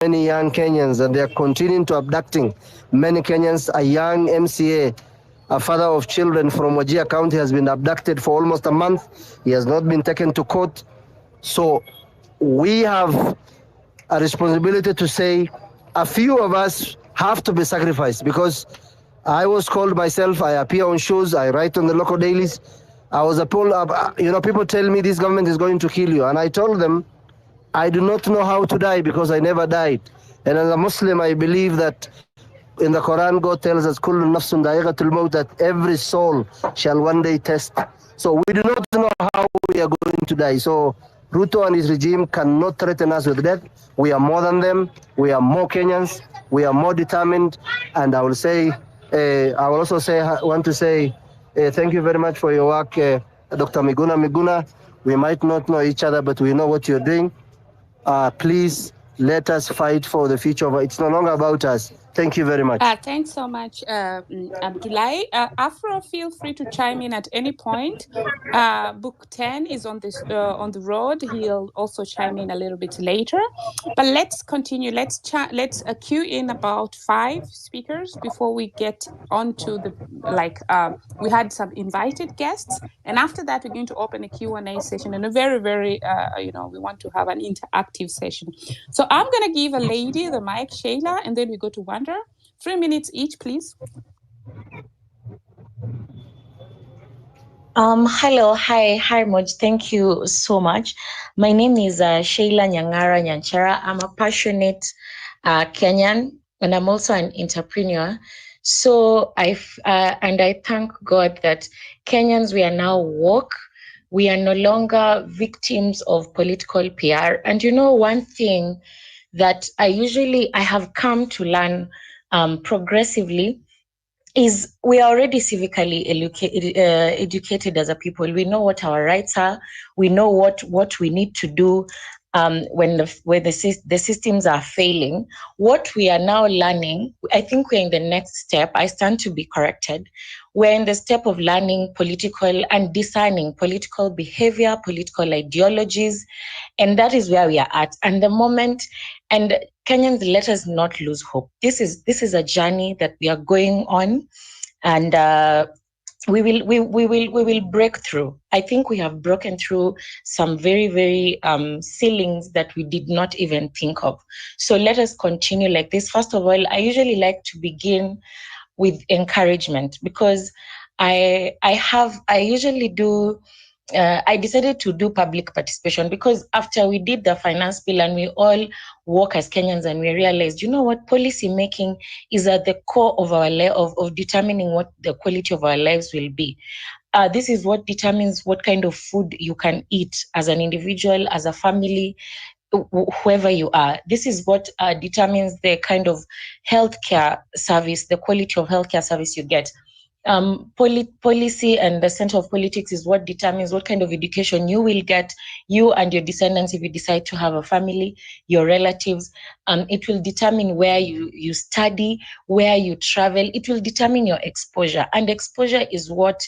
many young Kenyans, and they are continuing to abducting many Kenyans. A young MCA, a father of children from Wajir County, has been abducted for almost a month. He has not been taken to court. So we have a responsibility to say a few of us have to be sacrificed, because I was called myself, I appear on shows, I write on the local dailies. I was people tell me this government is going to kill you. And I told them, I do not know how to die because I never died. And as a Muslim, I believe that in the Quran, God tells us, Kullu nafsun da'iqatul maut, that every soul shall one day test. So we do not know how we are going to die. So Ruto and his regime cannot threaten us with death. We are more than them. We are more Kenyans. We are more determined. And I will also want to say, thank you very much for your work, Dr. Miguna Miguna. We might not know each other, but we know what you're doing. Please let us fight for the future of it. It's no longer about us. Thank you very much. Thanks so much, Abdullahi. Afro, feel free to chime in at any point. Book 10 is on the road. He'll also chime in a little bit later. But let's continue. Let's queue in about 5 speakers before we get on to the we had some invited guests, and after that we're going to open a Q&A session, and a very, very we want to have an interactive session. So I'm going to give a lady the mic, Shayla, and then we go to Wanda. 3 minutes each, please. Hello, hi, Moj. Thank you so much. My name is Shayla Nyangara Nyanchara. I'm a passionate Kenyan, and I'm also an entrepreneur. So I thank God that Kenyans, we are now woke. We are no longer victims of political PR. And one thing that I have come to learn progressively is we are already civically educated as a people. We know what our rights are. We know what we need to do when the systems are failing. What we are now learning, I think we're in the next step. I stand to be corrected. We're in the step of learning political and discerning political behavior, political ideologies, and that is where we are at. And the moment, and Kenyans, let us not lose hope. This is a journey that we are going on, and we will break through. I think we have broken through some very, very ceilings that we did not even think of. So let us continue like this. First of all, I usually like to begin with encouragement, because I usually do. I decided to do public participation because after we did the finance bill and we all work as Kenyans, and we realized, policy making is at the core of our of determining what the quality of our lives will be. This is what determines what kind of food you can eat as an individual, as a family, whoever you are. This is what determines the kind of healthcare service, the quality of healthcare service you get. Policy and the center of politics is what determines what kind of education you will get, you and your descendants, if you decide to have a family, your relatives. It will determine where you study, where you travel. It will determine your exposure, and exposure is what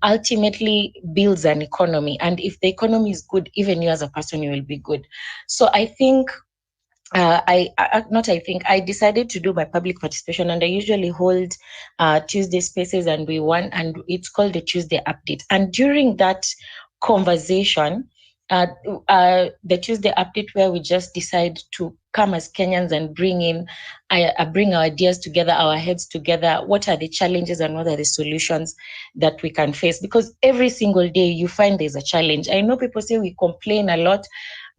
ultimately builds an economy. And if the economy is good, even you as a person, you will be good. So I think I decided to do my public participation, and I usually hold Tuesday spaces, and it's called the Tuesday update. And during that conversation, the Tuesday update, where we just decide to come as Kenyans and bring our ideas together, our heads together. What are the challenges and what are the solutions that we can face? Because every single day you find there's a challenge. I know people say we complain a lot,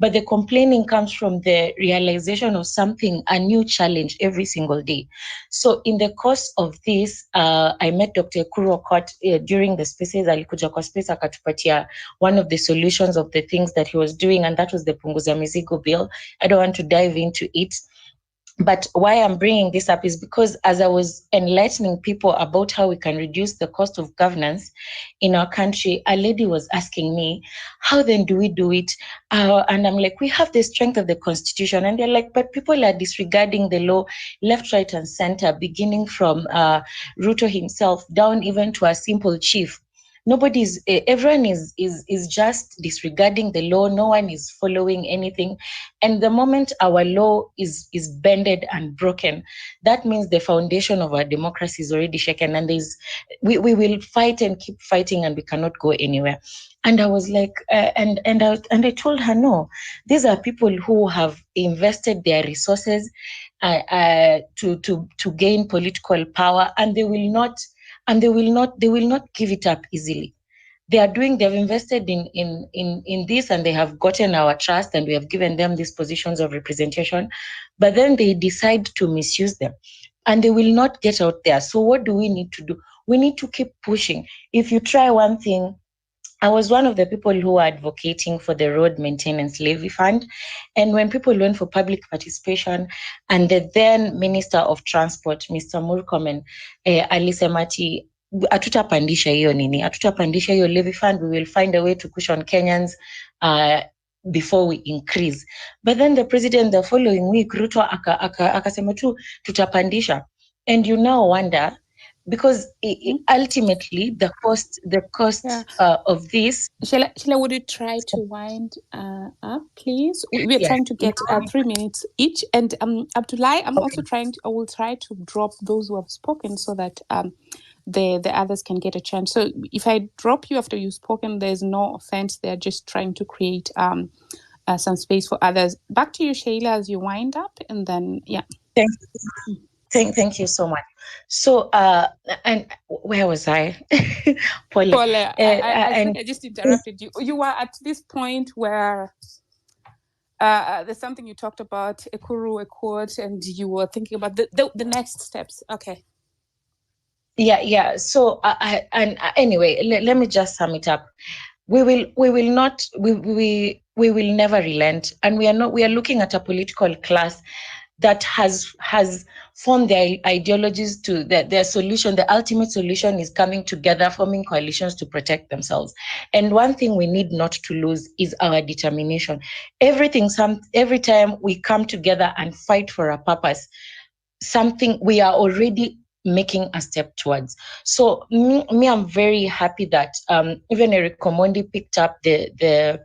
but the complaining comes from the realization of something, a new challenge every single day. So in the course of this, I met Dr. Ekuru Okot during the spaces. Alikuja kwa space akatupatia one of the solutions of the things that he was doing, and that was the Punguza Mizigo bill. I don't want to dive into it. But why I'm bringing this up is because as I was enlightening people about how we can reduce the cost of governance in our country, a lady was asking me, how then do we do it? And I'm like, we have the strength of the constitution. And they're like, but people are disregarding the law left, right, and center, beginning from Ruto himself down even to a simple chief. everyone is just disregarding the law. No one is following anything. And the moment our law is bended and broken, that means the foundation of our democracy is already shaken, and we will fight and keep fighting, and we cannot go anywhere. And I was like, and I told her, no, these are people who have invested their resources to gain political power, and they will not give it up easily. They've invested in this, and they have gotten our trust, and we have given them these positions of representation, but then they decide to misuse them, and they will not get out there. So what do we need to do? We need to keep pushing. If you try one thing, I was one of the people who were advocating for the road maintenance levy fund. And when people went for public participation, and the then Minister of Transport, Mr. Murkomen, alisemati, hatutapandisha hiyo levy fund, we will find a way to cushion Kenyans before we increase. But then the president the following week, Ruto akasema tu tutapandisha. And you now wonder, because ultimately the cost of this. Sheila, would you try to wind up, please? We're trying to get 3 minutes each. And Abdullahi, I will try to drop those who have spoken so that the others can get a chance. So if I drop you after you've spoken, there's no offense. They're just trying to create some space for others. Back to you, Sheila, as you wind up, and then Thank you so much. So, and where was I? Paul, I just interrupted you. You were at this point where there's something you talked about, a quote, and you were thinking about the next steps. Okay. Yeah. So, anyway, let me just sum it up. We will never relent, and we are looking at a political class that has formed their ideologies to their solution. The ultimate solution is coming together, forming coalitions to protect themselves. And one thing we need not to lose is our determination. Every time we come together and fight for a purpose, something we are already making a step towards. So me, I'm very happy that even Eric Omondi picked up the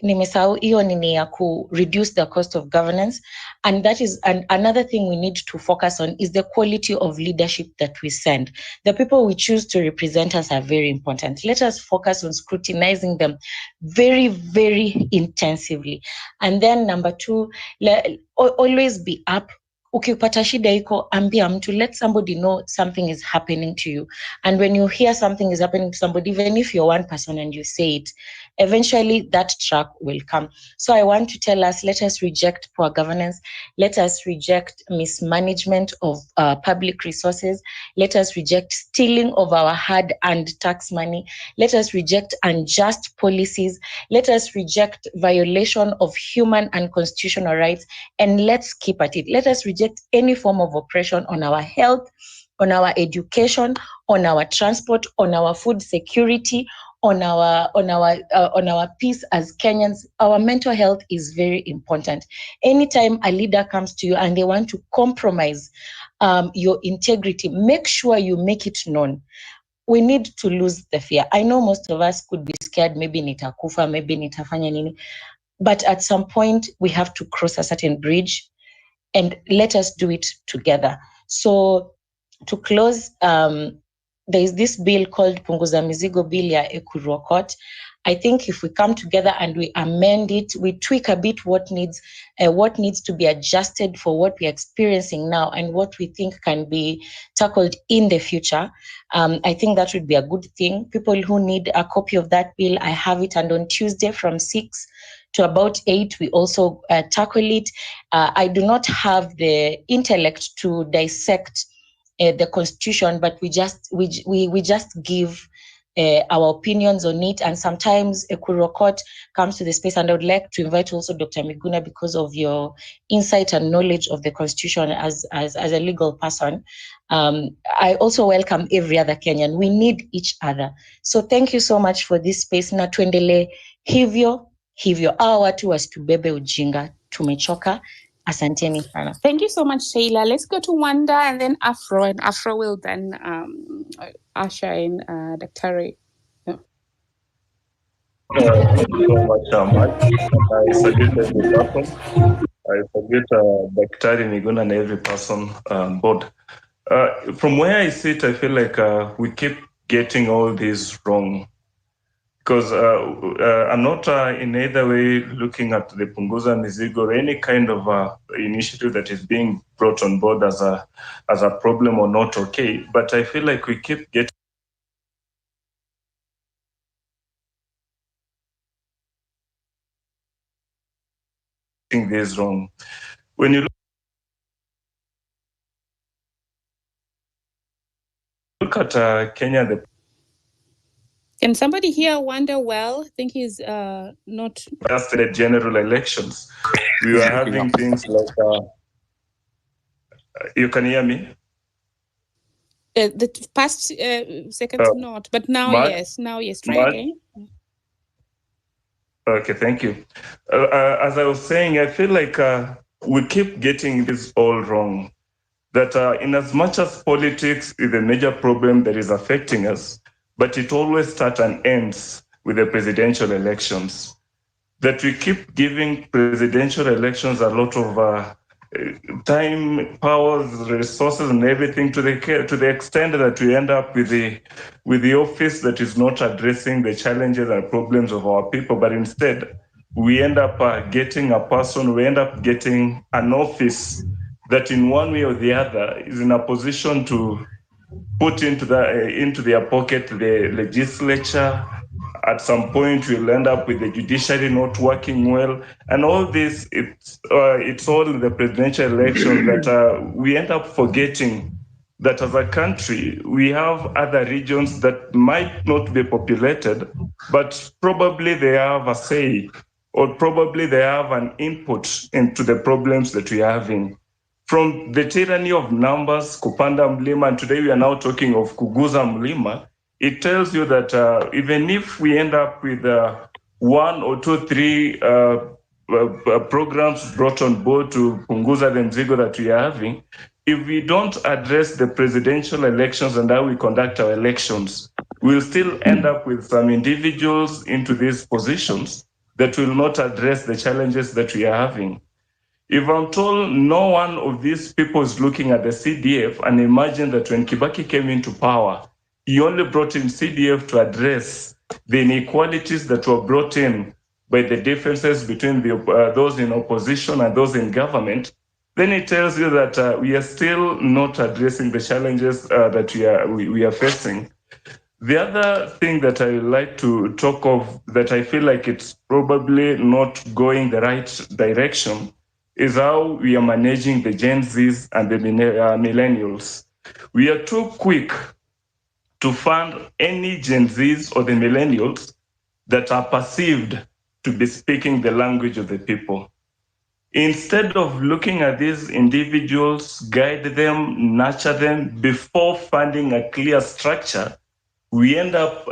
nimesahau hiyo nini ya reduce the cost of governance. And that is another thing we need to focus on, is the quality of leadership that we send. The people we choose to represent us are very important. Let us focus on scrutinizing them very, very intensively. And then number 2, always be up. Ukipata shida iko, ambia mtu, let somebody know something is happening to you. And when you hear something is happening to somebody, even if you're one person and you say it, eventually that track will come. So I want to tell us, let us reject poor governance. Let us reject mismanagement of public resources. Let us reject stealing of our hard-earned tax money. Let us reject unjust policies. Let us reject violation of human and constitutional rights. And let's keep at it. Let us reject any form of oppression on our health, on our education, on our transport, on our food security, on our peace as Kenyans. Our mental health is very important. Anytime a leader comes to you and they want to compromise your integrity, make sure you make it known. We need to lose the fear. I know most of us could be scared, maybe nitakufa, maybe nitafanya nini, but at some point we have to cross a certain bridge, and let us do it together. So to close, there is this bill called Punguza Mizigo Bill ya Ekuruokot. I think if we come together and we amend it, we tweak a bit what needs to be adjusted for what we're experiencing now and what we think can be tackled in the future, I think that would be a good thing. People who need a copy of that bill, I have it, and on Tuesday from 6 to about 8, we also tackle it. I do not have the intellect to dissect the Constitution, but we just give our opinions on it. And sometimes Ekuruokot comes to the space, and I would like to invite also Dr. Miguna, because of your insight and knowledge of the Constitution as a legal person. I also welcome every other Kenyan. We need each other. So thank you so much for this space. Na tuendele hivyo hawa watu wasitubebe ujinga, tumechoka. Asanteni sana. Thank you so much, Sheila. Let's go to Wanda and then Afro, and Afro will then usher in Daktari. Yeah. Thank you so much, Mike. I salute every person. I salute Daktari Miguna and every person on board. From where I sit, I feel like we keep getting all this wrong. Because I'm not in either way looking at the Punguza Mizigo or any kind of initiative that is being brought on board as a problem or not okay. But I feel like we keep getting this wrong. When you look at Kenya, Can somebody hear Wanda well? I think he's not. Just the general elections, we were having things like. You can hear me? The past seconds not, but now yes. Now yes. Try again. Okay, thank you. As I was saying, I feel like we keep getting this all wrong. That in as much as politics is a major problem that is affecting us, but it always starts and ends with the presidential elections. That we keep giving presidential elections a lot of time, powers, resources, and everything to the extent that we end up with the office that is not addressing the challenges and problems of our people, but instead we end up getting a person, we end up getting an office that in one way or the other is in a position to put into their pocket the legislature. At some point, we'll end up with the judiciary not working well, and all this. It's all in the presidential elections that we end up forgetting that as a country we have other regions that might not be populated, but probably they have a say, or probably they have an input into the problems that we are having. From the tyranny of numbers, Kupanda Mlima, and today we are now talking of Kuguza Mlima, it tells you that even if we end up with 1 or 2, 3 programs brought on board to Punguza the Mzigo that we are having, if we don't address the presidential elections and how we conduct our elections, we'll still end up with some individuals into these positions that will not address the challenges that we are having. If I'm told no one of these people is looking at the CDF, and imagine that when Kibaki came into power, he only brought in CDF to address the inequalities that were brought in by the differences between those in opposition and those in government, then it tells you that we are still not addressing the challenges that we are facing. The other thing that I would like to talk of that I feel like it's probably not going the right direction is how we are managing the Gen Zs and the millennials. We are too quick to fund any Gen Zs or the millennials that are perceived to be speaking the language of the people. Instead of looking at these individuals, guide them, nurture them before funding a clear structure, we end up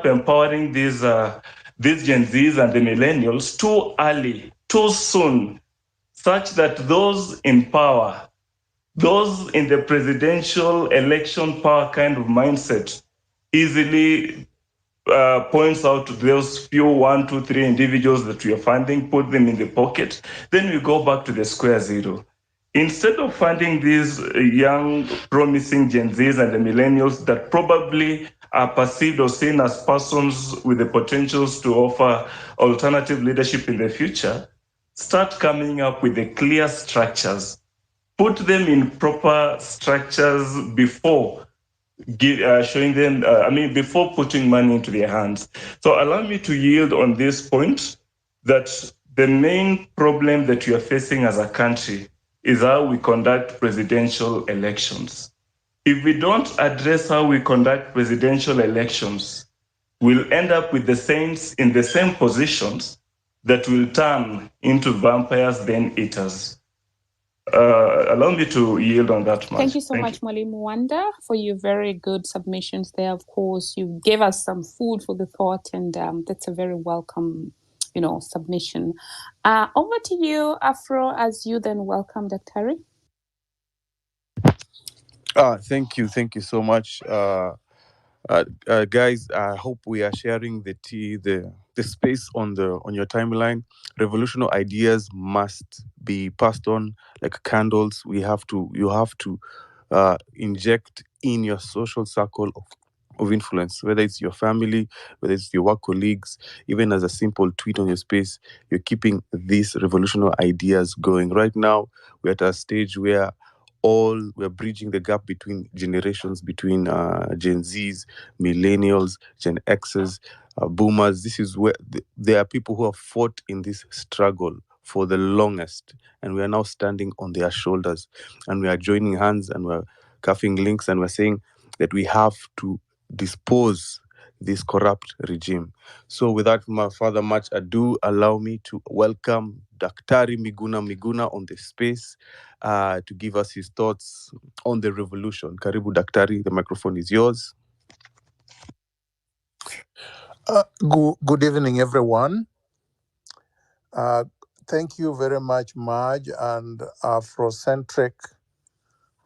empowering these Gen Zs and the millennials too early, too soon, such that those in power, those in the presidential election power kind of mindset, easily points out to those few 1, 2, 3 individuals that we are funding, put them in the pocket. Then we go back to the square zero. Instead of funding these young, promising Gen Zs and the millennials that probably are perceived or seen as persons with the potentials to offer alternative leadership in the future, start coming up with the clear structures. Put them in proper structures before showing them, before putting money into their hands. So allow me to yield on this point that the main problem that we are facing as a country is how we conduct presidential elections. If we don't address how we conduct presidential elections, we'll end up with the saints in the same positions that will turn into vampires, then eaters. Allow me to yield on that much. Thank you so much, Mwalimu Wanda, for your very good submissions there. Of course, you gave us some food for the thought, and that's a very welcome submission. Over to you, Afro, as you then welcome Daktari. Thank you so much, guys. I hope we are sharing the space on your timeline. Revolutionary ideas must be passed on like candles. You have to inject in your social circle of influence, whether it's your family, whether it's your work colleagues, even as a simple tweet on your space. You're keeping these revolutionary ideas going. Right now, we're at a stage where we're bridging the gap between generations, between Gen Zs, millennials, Gen Xs, boomers. This is where there are people who have fought in this struggle for the longest, and we are now standing on their shoulders, and we are joining hands, and we're cuffing links, and we're saying that we have to dispose this corrupt regime. So without further much ado, allow me to welcome Daktari Miguna Miguna on the space to give us his thoughts on the revolution. Karibu Daktari, the microphone is yours. Good evening, everyone. Thank you very much, Maj and Afrocentric,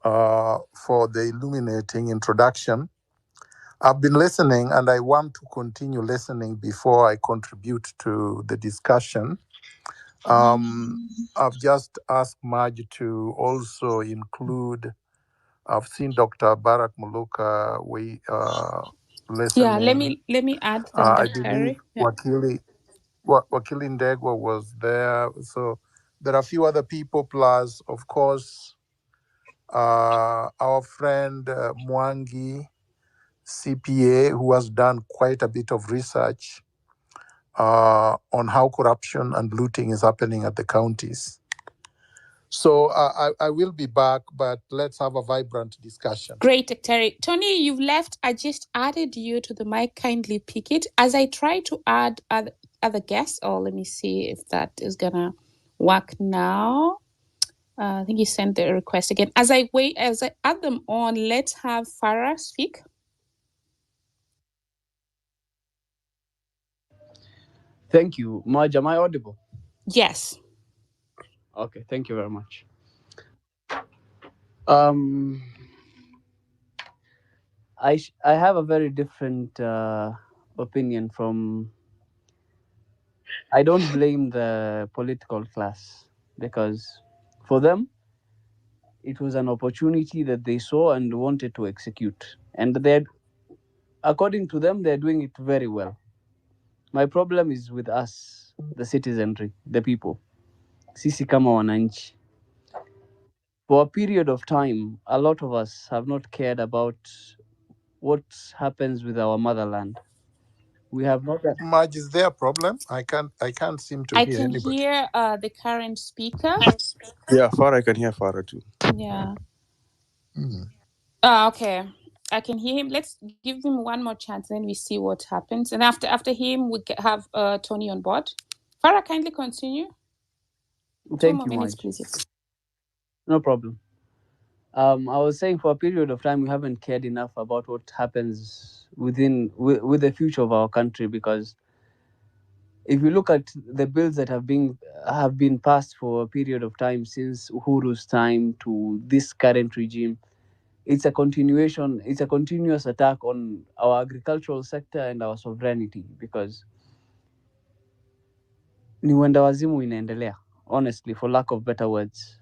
for the illuminating introduction. I've been listening, and I want to continue listening before I contribute to the discussion. I've just asked Maj to also include. I've seen Dr. Barak Muluka. Listening. Yeah, let me add them, I Daktari. believe Wakili Ndegwa was there. So there are a few other people, plus, of course, our friend Mwangi, CPA, who has done quite a bit of research on how corruption and looting is happening at the counties. So I will be back, but let's have a vibrant discussion. Great, Daktari. Tony, you've left. I just added you to the mic. Kindly pick it. As I try to add other guests, let me see if that is going to work now. I think you sent the request again. As I add them on, let's have Farah speak. Thank you. Maj, am I audible? Yes. Okay, thank you very much. I have a very different opinion from... I don't blame the political class, because for them, it was an opportunity that they saw and wanted to execute. And according to them, they're doing it very well. My problem is with us, the citizenry, the people. Sisi kama wananchi. For a period of time, a lot of us have not cared about what happens with our motherland. We have not... Maj, is there a problem? I can't seem to hear anybody. I can hear the current speaker. Yeah, Farah, I can hear Farah too. Yeah. Okay. I can hear him. Let's give him one more chance, then we see what happens. And after him, we have Tony on board. Farah, kindly continue. Thank you, Maj. Please. No problem. I was saying, for a period of time, we haven't cared enough about what happens with the future of our country, because if you look at the bills that have been passed for a period of time, since Uhuru's time to this current regime, it's a continuous attack on our agricultural sector and our sovereignty, because ni wenda wazimu inaendelea, honestly, for lack of better words.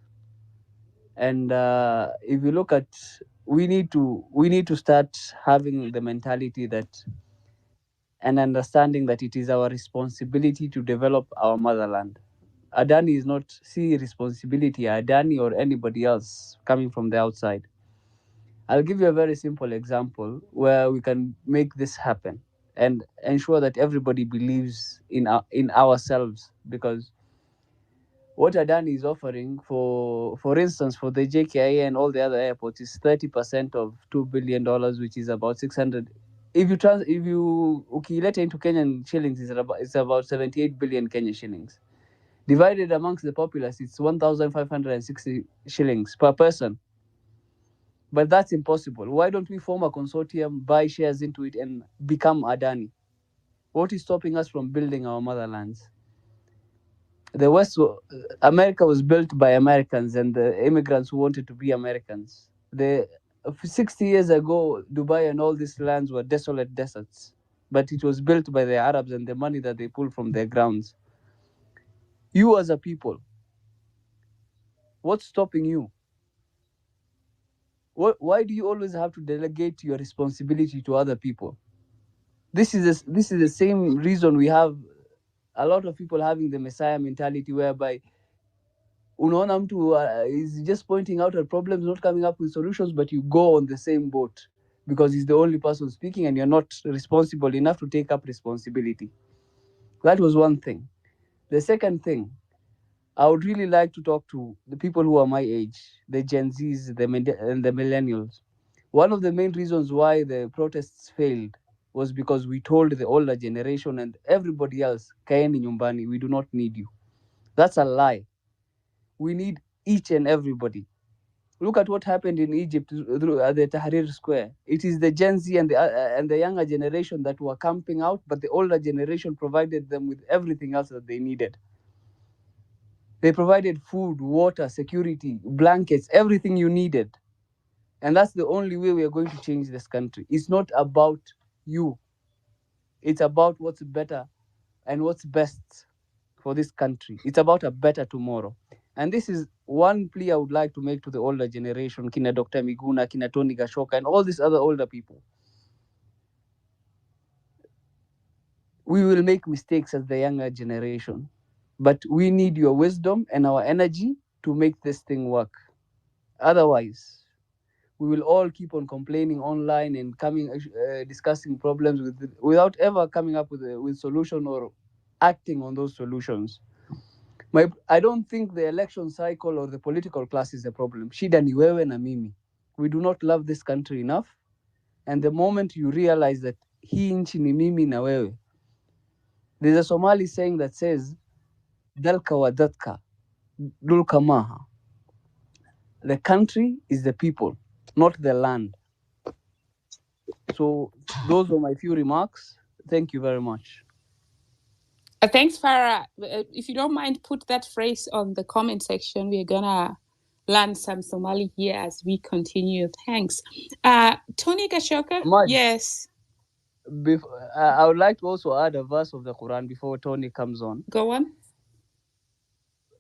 And if you look at, we need to start having the mentality that, and understanding that it is our responsibility to develop our motherland. Adani is not responsibility Adani or anybody else coming from the outside. I'll give you a very simple example where we can make this happen and ensure that everybody believes in ourselves, because what Adani is offering, for instance, for the JKIA and all the other airports, is 30% of $2 billion, which is about 600. If you ukileta into Kenyan shillings, it's about 78 billion Kenyan shillings. Divided amongst the populace, it's 1,560 shillings per person. But that's impossible. Why don't we form a consortium, buy shares into it, and become Adani? What is stopping us from building our motherlands? The West, America was built by Americans and the immigrants who wanted to be Americans. 60 years ago, Dubai and all these lands were desolate deserts, but it was built by the Arabs and the money that they pulled from their grounds. You as a people, what's stopping you? Why do you always have to delegate your responsibility to other people? This is the same reason we have a lot of people having the Messiah mentality, whereby unaona mtu is just pointing out at problems, not coming up with solutions, but you go on the same boat because he's the only person speaking and you're not responsible enough to take up responsibility. That was one thing. The second thing, I would really like to talk to the people who are my age, the Gen Zs and the millennials. One of the main reasons why the protests failed was because we told the older generation and everybody else, kaeni nyumbani, we do not need you. That's a lie. We need each and everybody. Look at what happened in Egypt at the Tahrir Square. It is the Gen Z and the younger generation that were camping out, but the older generation provided them with everything else that they needed. They provided food, water, security, blankets, everything you needed. And that's the only way we are going to change this country. It's not about you. It's about what's better and what's best for this country. It's about a better tomorrow. And this is one plea I would like to make to the older generation, Kina Dr. Miguna, Kina Tony Gashoka, and all these other older people. We will make mistakes as the younger generation, but we need your wisdom and our energy to make this thing work. Otherwise, we will all keep on complaining online and discussing problems without ever coming up with a solution or acting on those solutions. I don't think the election cycle or the political class is a problem. Shida ni wewe na mimi. We do not love this country enough. And the moment you realize that hii nchi ni mimi na wewe, there's a Somali saying that says, Dalka wa datka, dulka maha. The country is the people, not the land. So those were my few remarks. Thank you very much. Thanks, Farah. If you don't mind, put that phrase on the comment section. We're gonna learn some Somali here as we continue. Thanks. Tony Gashoka? Maj, yes. I would like to also add a verse of the Quran before Tony comes on. Go on.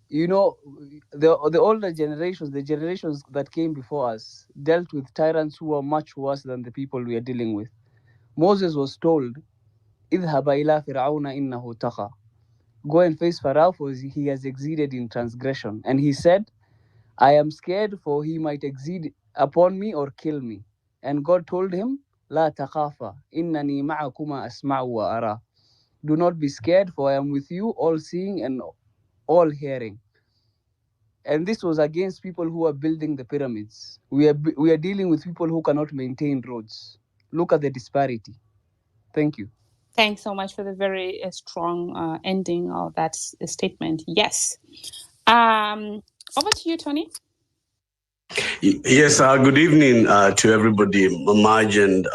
You know, the older generations, the generations that came before us, dealt with tyrants who were much worse than the people we are dealing with. Moses was told, اذهب إلى فرعون إنه طغى. Go and face Pharaoh, for he has exceeded in transgression. And he said, I am scared, for he might exceed upon me or kill me. And God told him, لا تخافا إنني معكما أسمع وأرى. Do not be scared, for I am with you, all seeing and all hearing. And this was against people who are building the pyramids. We are dealing with people who cannot maintain roads. Look at the disparity. Thank you. Thanks so much for the very strong ending of that statement. Yes. Over to you, Tony. Yes, good evening to everybody, Maj and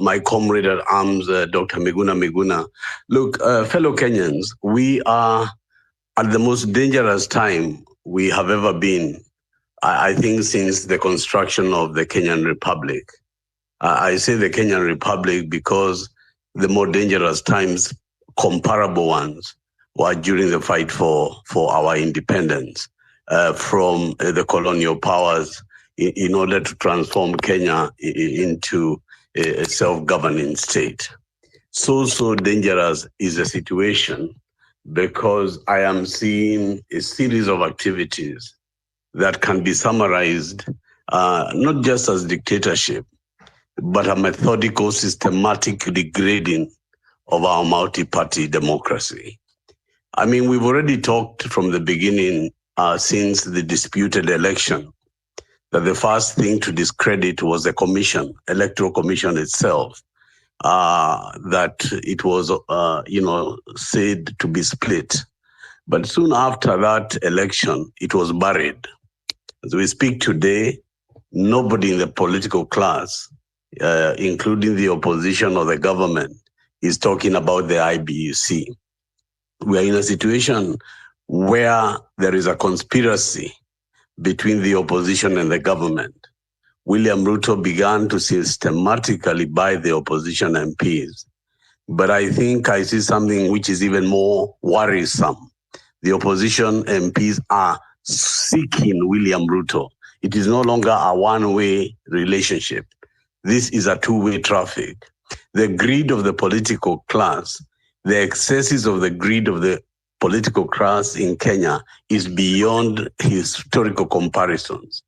my comrade at arms, Dr. Miguna Miguna. Look, fellow Kenyans, we are at the most dangerous time we have ever been, I think, since the construction of the Kenyan Republic. I say the Kenyan Republic because the more dangerous times, comparable ones, were during the fight for our independence from the colonial powers in order to transform Kenya into a self-governing state. So dangerous is the situation because I am seeing a series of activities that can be summarized not just as dictatorship, but a methodical, systematic degrading of our multi-party democracy. I mean, we've already talked from the beginning, since the disputed election, that the first thing to discredit was the commission, electoral commission itself, that it was, said to be split. But soon after that election, it was buried. As we speak today, nobody in the political class, including the opposition or the government, is talking about the IBUC. We are in a situation where there is a conspiracy between the opposition and the government. William Ruto began to systematically buy the opposition MPs. But I think I see something which is even more worrisome. The opposition MPs are seeking William Ruto. It is no longer a one-way relationship. This is a two-way traffic. The greed of the political class, the excesses of the greed of the political class in Kenya is beyond historical comparisons.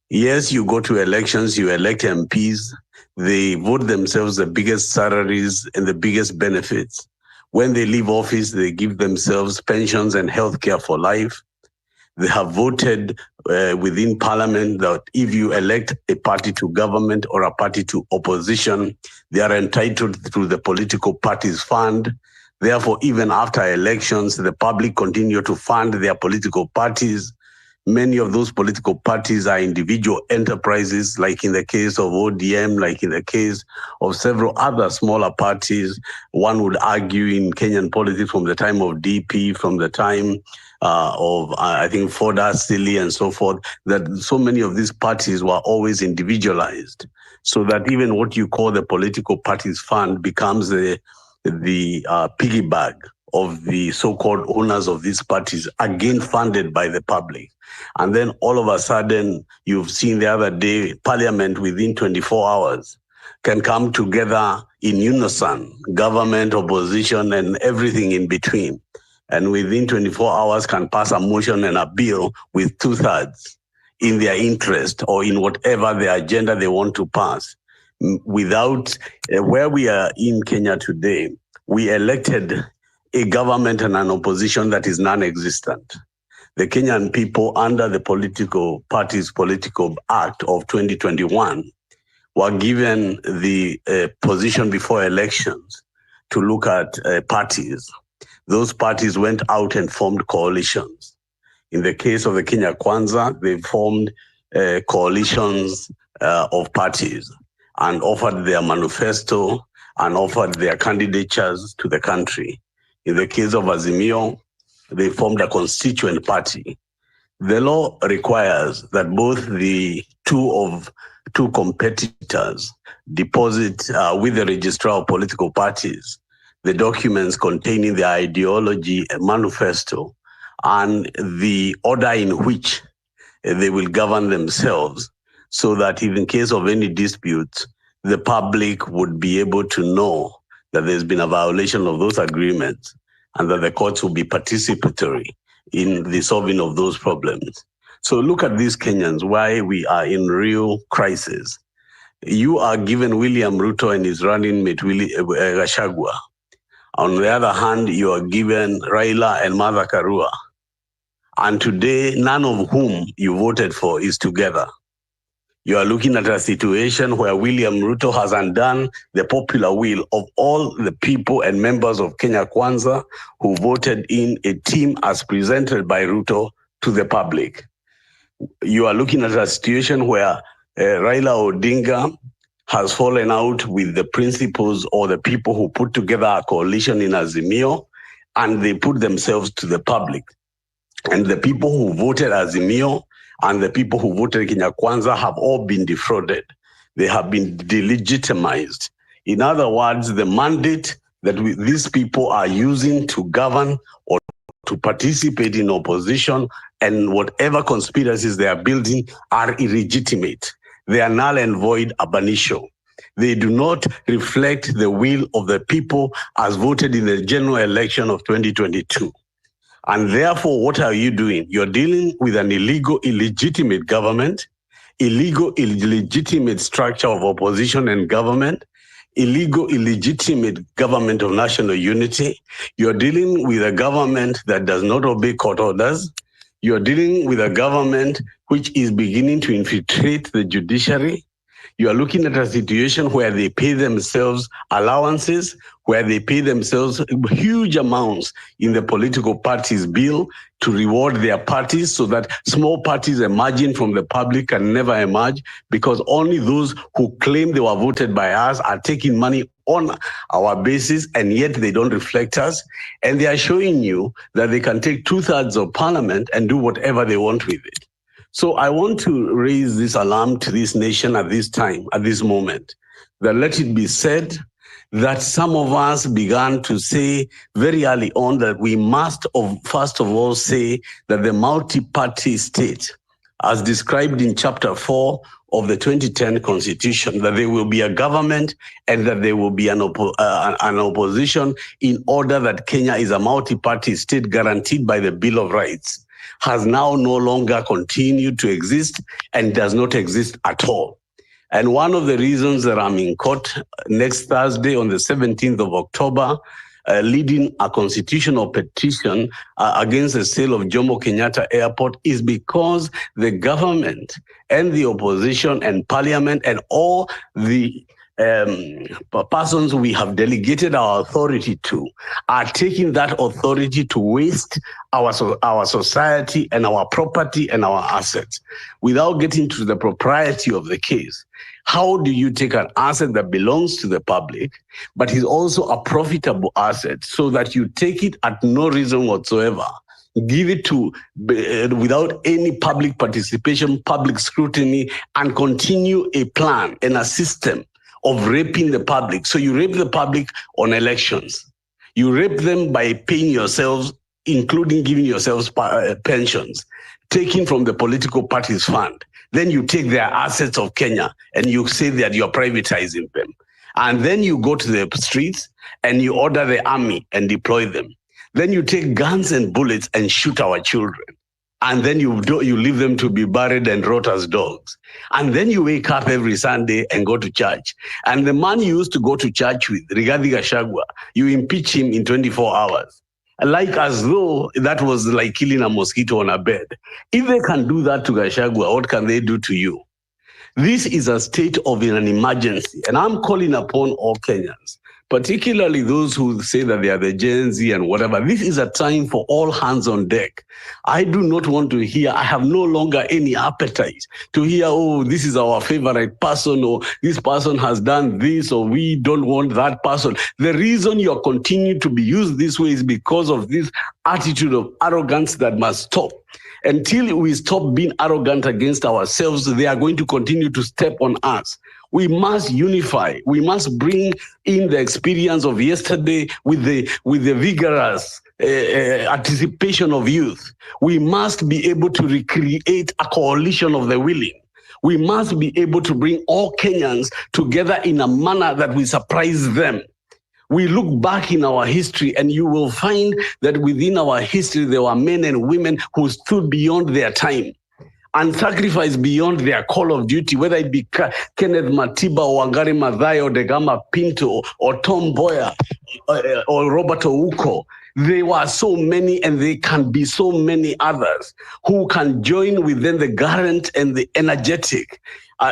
Yes, you go to elections, you elect MPs, they vote themselves the biggest salaries and the biggest benefits. When they leave office, they give themselves pensions and health care for life. They have voted within parliament that if you elect a party to government or a party to opposition, they are entitled to the political party's fund. Therefore, even after elections, the public continue to fund their political parties. Many of those political parties are individual enterprises, like in the case of ODM, like in the case of several other smaller parties. One would argue in Kenyan politics from the time of DP, from the time of, I think, Foda, Silly, and so forth, that so many of these parties were always individualized, so that even what you call the political parties fund becomes the piggy bag of the so-called owners of these parties, again funded by the public. And then all of a sudden, you've seen the other day, Parliament within 24 hours can come together in unison, government, opposition, and everything in between. And within 24 hours can pass a motion and a bill with 2/3 in their interest or in whatever the agenda they want to pass. Without where we are in Kenya today, we elected a government and an opposition that is non-existent. The Kenyan people, under the political parties political act of 2021, were given the position before elections to look at parties. Those parties went out and formed coalitions. In the case of the Kenya Kwanza, they formed coalitions of parties and offered their manifesto and offered their candidatures to the country. In the case of Azimio, they formed a constituent party. The law requires that both the two competitors deposit with the registrar of political parties the documents containing the ideology, manifesto, and the order in which they will govern themselves, so that in case of any disputes, the public would be able to know that there's been a violation of those agreements and that the courts will be participatory in the solving of those problems. So look at these Kenyans, why we are in real crisis. You are given William Ruto and his running mate, Gachagua. On the other hand, you are given Raila and Martha Karua. And today, none of whom you voted for is together. You are looking at a situation where William Ruto has undone the popular will of all the people and members of Kenya Kwanza who voted in a team as presented by Ruto to the public. You are looking at a situation where Raila Odinga has fallen out with the principals or the people who put together a coalition in Azimio, and they put themselves to the public. And the people who voted Azimio and the people who voted Kenya Kwanza have all been defrauded. They have been delegitimized. In other words, the mandate that these people are using to govern or to participate in opposition and whatever conspiracies they are building are illegitimate. They are null and void ab initio. They do not reflect the will of the people as voted in the general election of 2022. And therefore, what are you doing? You're dealing with an illegal, illegitimate government, illegal, illegitimate structure of opposition and government, illegal, illegitimate government of national unity. You're dealing with a government that does not obey court orders. You're dealing with a government which is beginning to infiltrate the judiciary. You are looking at a situation where they pay themselves allowances, where they pay themselves huge amounts in the political parties bill to reward their parties so that small parties emerging from the public can never emerge, because only those who claim they were voted by us are taking money on our basis, and yet they don't reflect us. And they are showing you that they can take 2/3 of parliament and do whatever they want with it. So I want to raise this alarm to this nation at this time, at this moment, that let it be said that some of us began to say very early on that we must, first of all, say that the multi-party state, as described in chapter 4 of the 2010 Constitution, that there will be a government and that there will be an opposition in order that Kenya is a multi-party state guaranteed by the Bill of Rights, has now no longer continued to exist and does not exist at all. And one of the reasons that I'm in court next Thursday on the 17th of October, leading a constitutional petition against the sale of Jomo Kenyatta Airport is because the government and the opposition and parliament and all the persons we have delegated our authority to are taking that authority to waste our society and our property and our assets without getting to the propriety of the case. How do you take an asset that belongs to the public, but is also a profitable asset, so that you take it at no reason whatsoever, give it to without any public participation, public scrutiny, and continue a plan and a system of raping the public? So you rape the public on elections. You rape them by paying yourselves, including giving yourselves pensions, taking from the political party's fund. Then you take their assets of Kenya and you say that you're privatizing them. And then you go to the streets and you order the army and deploy them. Then you take guns and bullets and shoot our children. And then you leave them to be buried and rot as dogs. And then you wake up every Sunday and go to church. And the man you used to go to church with, Rigathi Gachagua, you impeach him in 24 hours. Like as though that was like killing a mosquito on a bed. If they can do that to Gachagua, what can they do to you? This is a state of an emergency. And I'm calling upon all Kenyans, particularly those who say that they are the Gen Z and whatever. This is a time for all hands on deck. I do not want to hear, I have no longer any appetite to hear, oh, this is our favorite person, or this person has done this, or we don't want that person. The reason you're continuing to be used this way is because of this attitude of arrogance that must stop. Until we stop being arrogant against ourselves, they are going to continue to step on us. We must unify. We must bring in the experience of yesterday with the vigorous anticipation of youth. We must be able to recreate a coalition of the willing. We must be able to bring all Kenyans together in a manner that will surprise them. We look back in our history and you will find that within our history, there were men and women who stood beyond their time and sacrificed beyond their call of duty, whether it be Kenneth Matiba or Wangari Maathai or Degama Pinto or Tom Mboya or Robert Ouko. There were so many, and there can be so many others who can join within the current and the energetic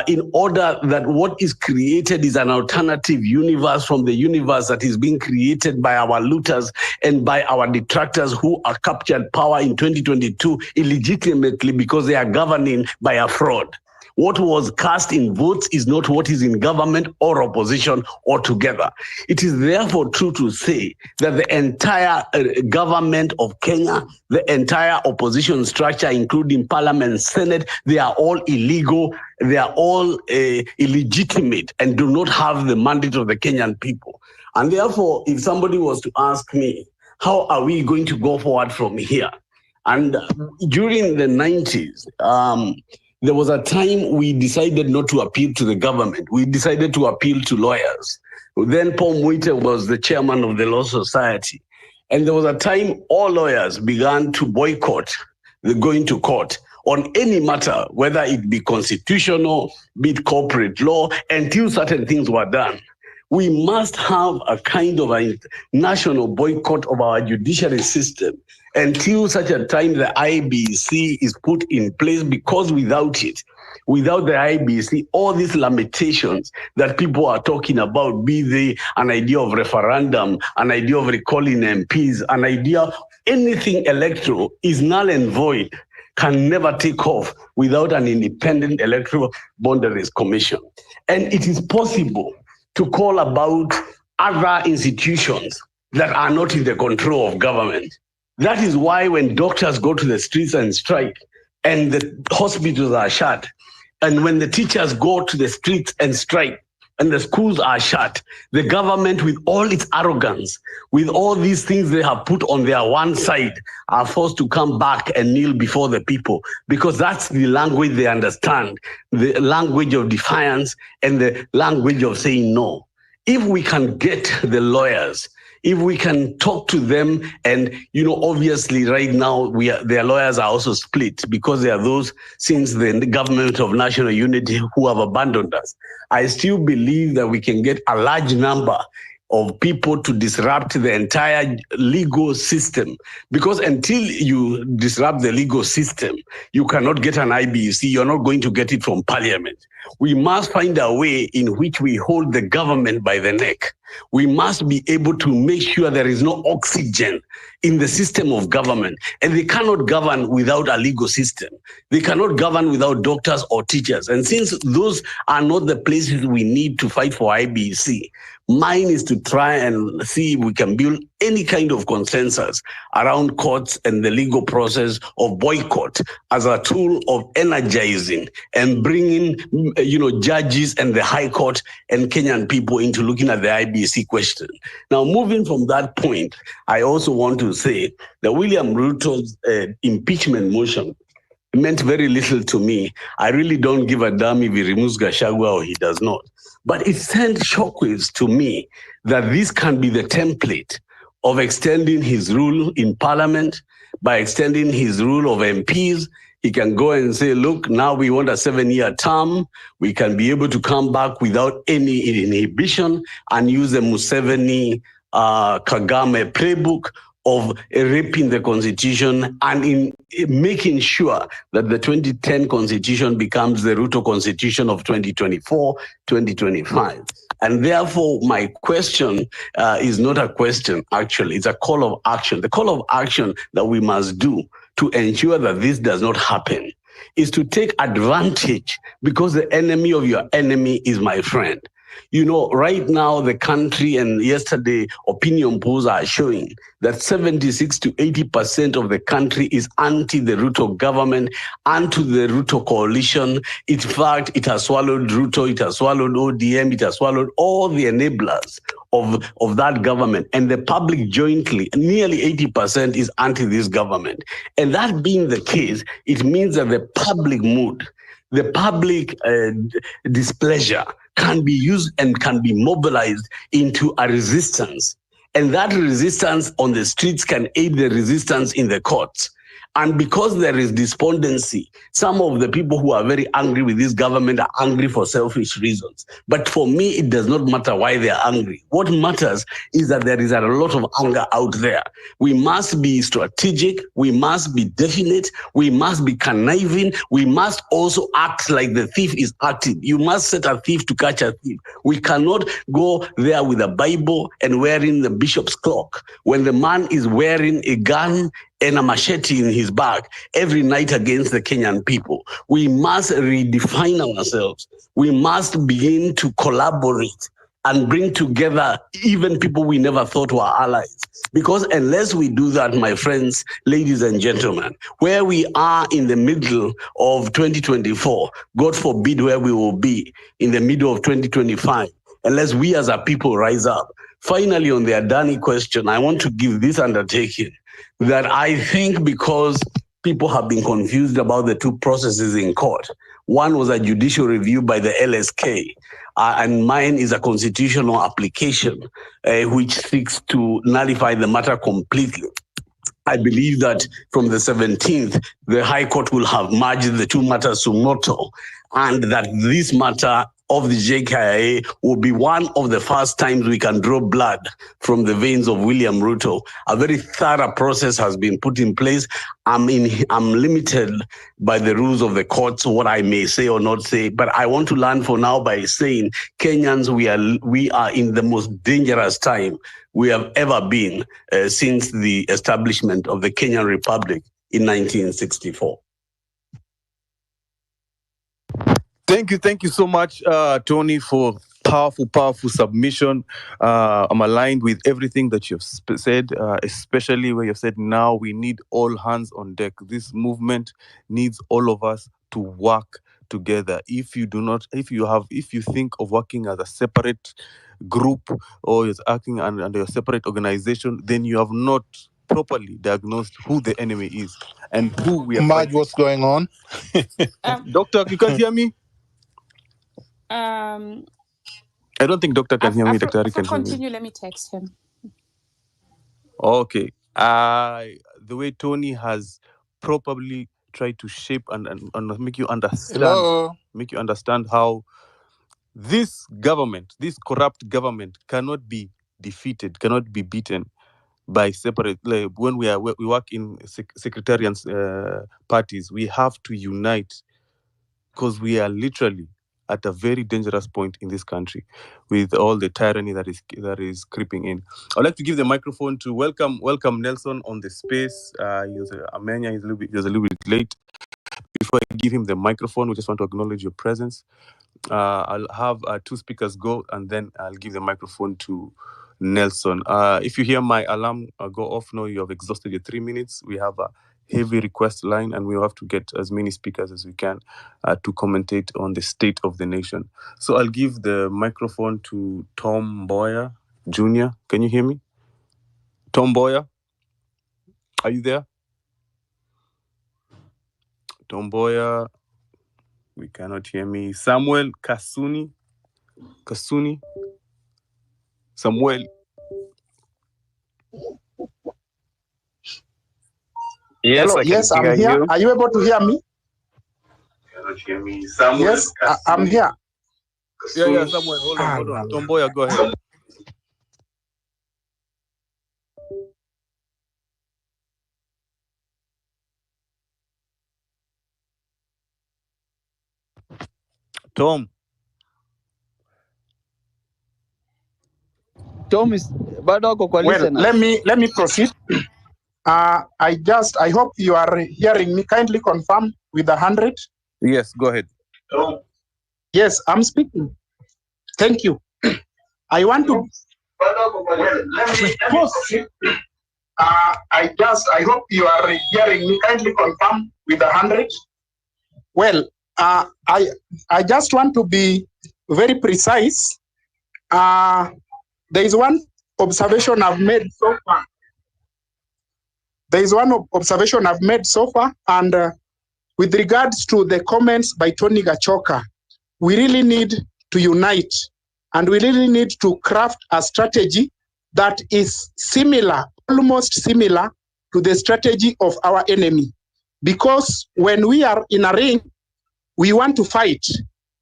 in order that what is created is an alternative universe from the universe that is being created by our looters and by our detractors who are captured power in 2022 illegitimately because they are governing by a fraud. What was cast in votes is not what is in government or opposition altogether. It is therefore true to say that the entire government of Kenya, the entire opposition structure, including parliament, senate, they are all illegal, they are all illegitimate and do not have the mandate of the Kenyan people. And therefore, if somebody was to ask me, how are we going to go forward from here? And during the 90s, there was a time we decided not to appeal to the government. We decided to appeal to lawyers. Then Paul Muite was the chairman of the Law Society. And there was a time all lawyers began to boycott the going to court on any matter, whether it be constitutional, be it corporate law, until certain things were done. We must have a kind of a national boycott of our judiciary system until such a time the IBC is put in place, because without the IBC, all these lamentations that people are talking about, be they an idea of referendum, an idea of recalling MPs, an idea of anything electoral, is null and void, can never take off without an independent electoral boundaries commission. And it is possible to call about other institutions that are not in the control of government. That is why when doctors go to the streets and strike, and the hospitals are shut, and when the teachers go to the streets and strike, and the schools are shut, the government, with all its arrogance, with all these things they have put on their one side, are forced to come back and kneel before the people, because that's the language they understand, the language of defiance and the language of saying no. If we can get the lawyers, if we can talk to them, and obviously right now their lawyers are also split, because there are those since the government of national unity who have abandoned us. I still believe that we can get a large number of people to disrupt the entire legal system, because until you disrupt the legal system, you cannot get an IBC. You're not going to get it from parliament. We must find a way in which we hold the government by the neck. We must be able to make sure there is no oxygen in the system of government. And they cannot govern without a legal system. They cannot govern without doctors or teachers. And since those are not the places we need to fight for IBC, mine is to try and see if we can build any kind of consensus around courts and the legal process of boycott as a tool of energizing and bringing, judges and the High Court and Kenyan people into looking at the IBC question. Now, moving from that point, I also want to say that William Ruto's impeachment motion meant very little to me. I really don't give a damn if he removes Gachagua or he does not. But it sent shockwaves to me that this can be the template of extending his rule in parliament. By extending his rule of MPs, he can go and say, look, now we want a 7-year term. We can be able to come back without any inhibition and use the Museveni Kagame playbook of ripping the constitution and in making sure that the 2010 constitution becomes the Ruto constitution of 2024, 2025. And therefore, my question is not a question, actually. It's a call of action. The call of action that we must do to ensure that this does not happen is to take advantage, because the enemy of your enemy is my friend. Right now, the country, and yesterday, opinion polls are showing that 76 to 80% of the country is anti the Ruto government, anti the Ruto coalition. In fact, it has swallowed Ruto, it has swallowed ODM, it has swallowed all the enablers of that government. And the public jointly, nearly 80% is anti this government. And that being the case, it means that the public mood, the public displeasure can be used and can be mobilized into a resistance. And that resistance on the streets can aid the resistance in the courts. And because there is despondency, some of the people who are very angry with this government are angry for selfish reasons. But for me, it does not matter why they are angry. What matters is that there is a lot of anger out there. We must be strategic. We must be definite. We must be conniving. We must also act like the thief is acting. You must set a thief to catch a thief. We cannot go there with a Bible and wearing the bishop's cloak when the man is wearing a gun and a machete in his bag every night against the Kenyan people. We must redefine ourselves. We must begin to collaborate and bring together even people we never thought were allies. Because unless we do that, my friends, ladies and gentlemen, where we are in the middle of 2024, God forbid where we will be in the middle of 2025, unless we as a people rise up. Finally, on the Adani question, I want to give this undertaking that I think, because people have been confused about the two processes in court. One was a judicial review by the LSK, and mine is a constitutional application which seeks to nullify the matter completely. I believe that from the 17th, the High Court will have merged the two matters sumoto, and that this matter of the JKIA will be one of the first times we can draw blood from the veins of William Ruto. A very thorough process has been put in place. I'm limited by the rules of the courts, what I may say or not say, but I want to learn for now by saying Kenyans, we are in the most dangerous time we have ever been since the establishment of the Kenyan Republic in 1964. Thank you so much, Tony, for powerful submission. I'm aligned with everything that you've said, especially where you've said now we need all hands on deck. This movement needs all of us to work together. If you think of working as a separate group or you're acting under a separate organization, then you have not properly diagnosed who the enemy is and who we are Maj, fighting. what's going on? Doctor, you can't hear me? Um, I don't think Doctor can hear me. Dr. Ari can hear me. Continue. Let me text him. Okay. The way Tony has probably tried to shape and make you understand. Hello? Make you understand how this government, this corrupt government, cannot be defeated, cannot be beaten by separate. Like when we work in secretariat parties, we have to unite because we are literally at a very dangerous point in this country with all the tyranny that is creeping in. I'd like to give the microphone to welcome Nelson on the space. He was Amenya. He was a little bit late. Before I give him the microphone, we just want to acknowledge your presence. I'll have two speakers go, and then I'll give the microphone to Nelson. If you hear my alarm go off, no, you have exhausted your 3 minutes. We have a heavy request line, and we'll have to get as many speakers as we can to commentate on the state of the nation. So I'll give the microphone to Tom Boyer Jr. Can you hear me? Tom Boyer, are you there? Tom Boyer, we cannot hear me. Samuel Kasuni, Samuel. Yes, hello, yes, I'm here. you. Are you able to hear me? Cannot hear me. Samuel, Yes, I'm here. Yeah, Samuel, hold on. Tom Boyer, go ahead. Tom is bado ako kwa Well, listeners. let me proceed. I hope you are hearing me. Kindly confirm with 100. Yes, go ahead. Yes, I'm speaking. Thank you. I want to. I hope you are hearing me. Kindly confirm with 100. Well, I just want to be very precise. There is one observation I've made so far. And with regards to the comments by Tony Gachoka, we really need to unite, and we really need to craft a strategy that is almost similar to the strategy of our enemy. Because when we are in a ring, we want to fight.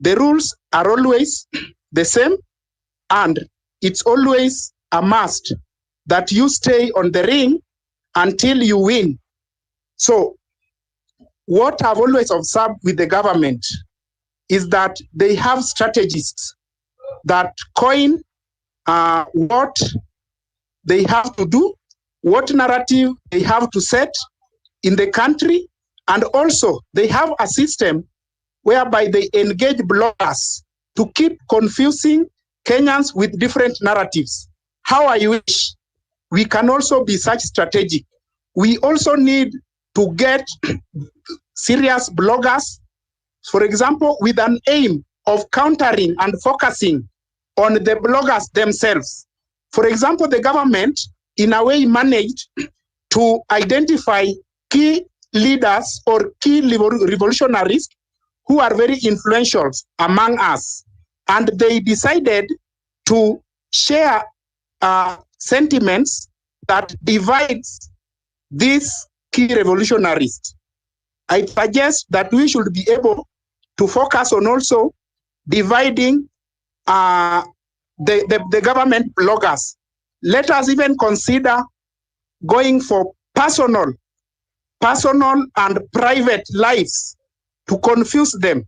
The rules are always the same, and it's always a must that you stay on the ring until you win. So what I've always observed with the government is that they have strategists that coin what they have to do, what narrative they have to set in the country, and also they have a system whereby they engage bloggers to keep confusing Kenyans with different narratives. How I wish we can also be such strategic. We also need to get serious bloggers, for example, with an aim of countering and focusing on the bloggers themselves. For example, the government, in a way, managed to identify key leaders or key revolutionaries who are very influential among us. And they decided to share sentiments that divides these key revolutionaries. I suggest that we should be able to focus on also dividing the government bloggers. Let us even consider going for personal and private lives to confuse them.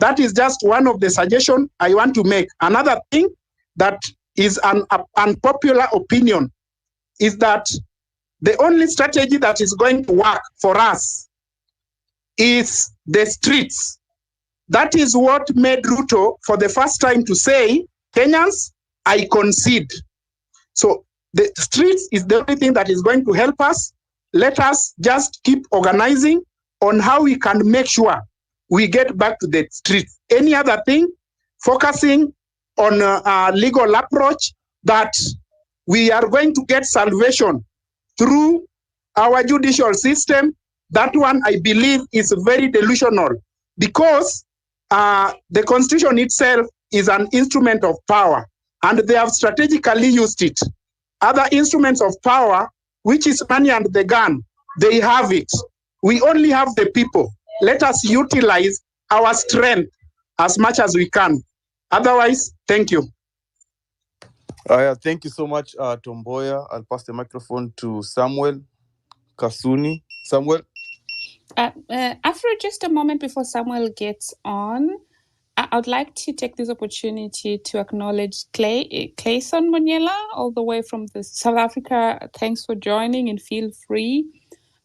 That is just one of the suggestions I want to make. Another thing that is an unpopular opinion is that the only strategy that is going to work for us is the streets. That is what made Ruto for the first time to say, Kenyans, I concede. So the streets is the only thing that is going to help us. Let us just keep organizing on how we can make sure we get back to the streets. Any other thing, focusing on a legal approach that we are going to get salvation through our judicial system, that one I believe is very delusional, because the constitution itself is an instrument of power and they have strategically used it. Other instruments of power, which is money and the gun, they have it. We only have the people. Let us utilize our strength as much as we can. Otherwise, thank you. Thank you so much, Tomboya. I'll pass the microphone to Samuel Kasuni. Samuel? After just a moment before Samuel gets on, I would like to take this opportunity to acknowledge Clayson Monyela, all the way from South Africa. Thanks for joining, and feel free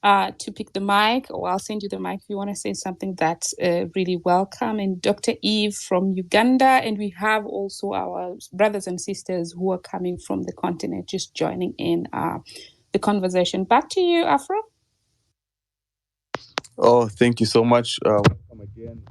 to pick the mic, or I'll send you the mic if you want to say something that's really welcome. And Dr. Eve from Uganda, and we have also our brothers and sisters who are coming from the continent, just joining in the conversation. Back to you, Afro. Oh, thank you so much. Welcome again,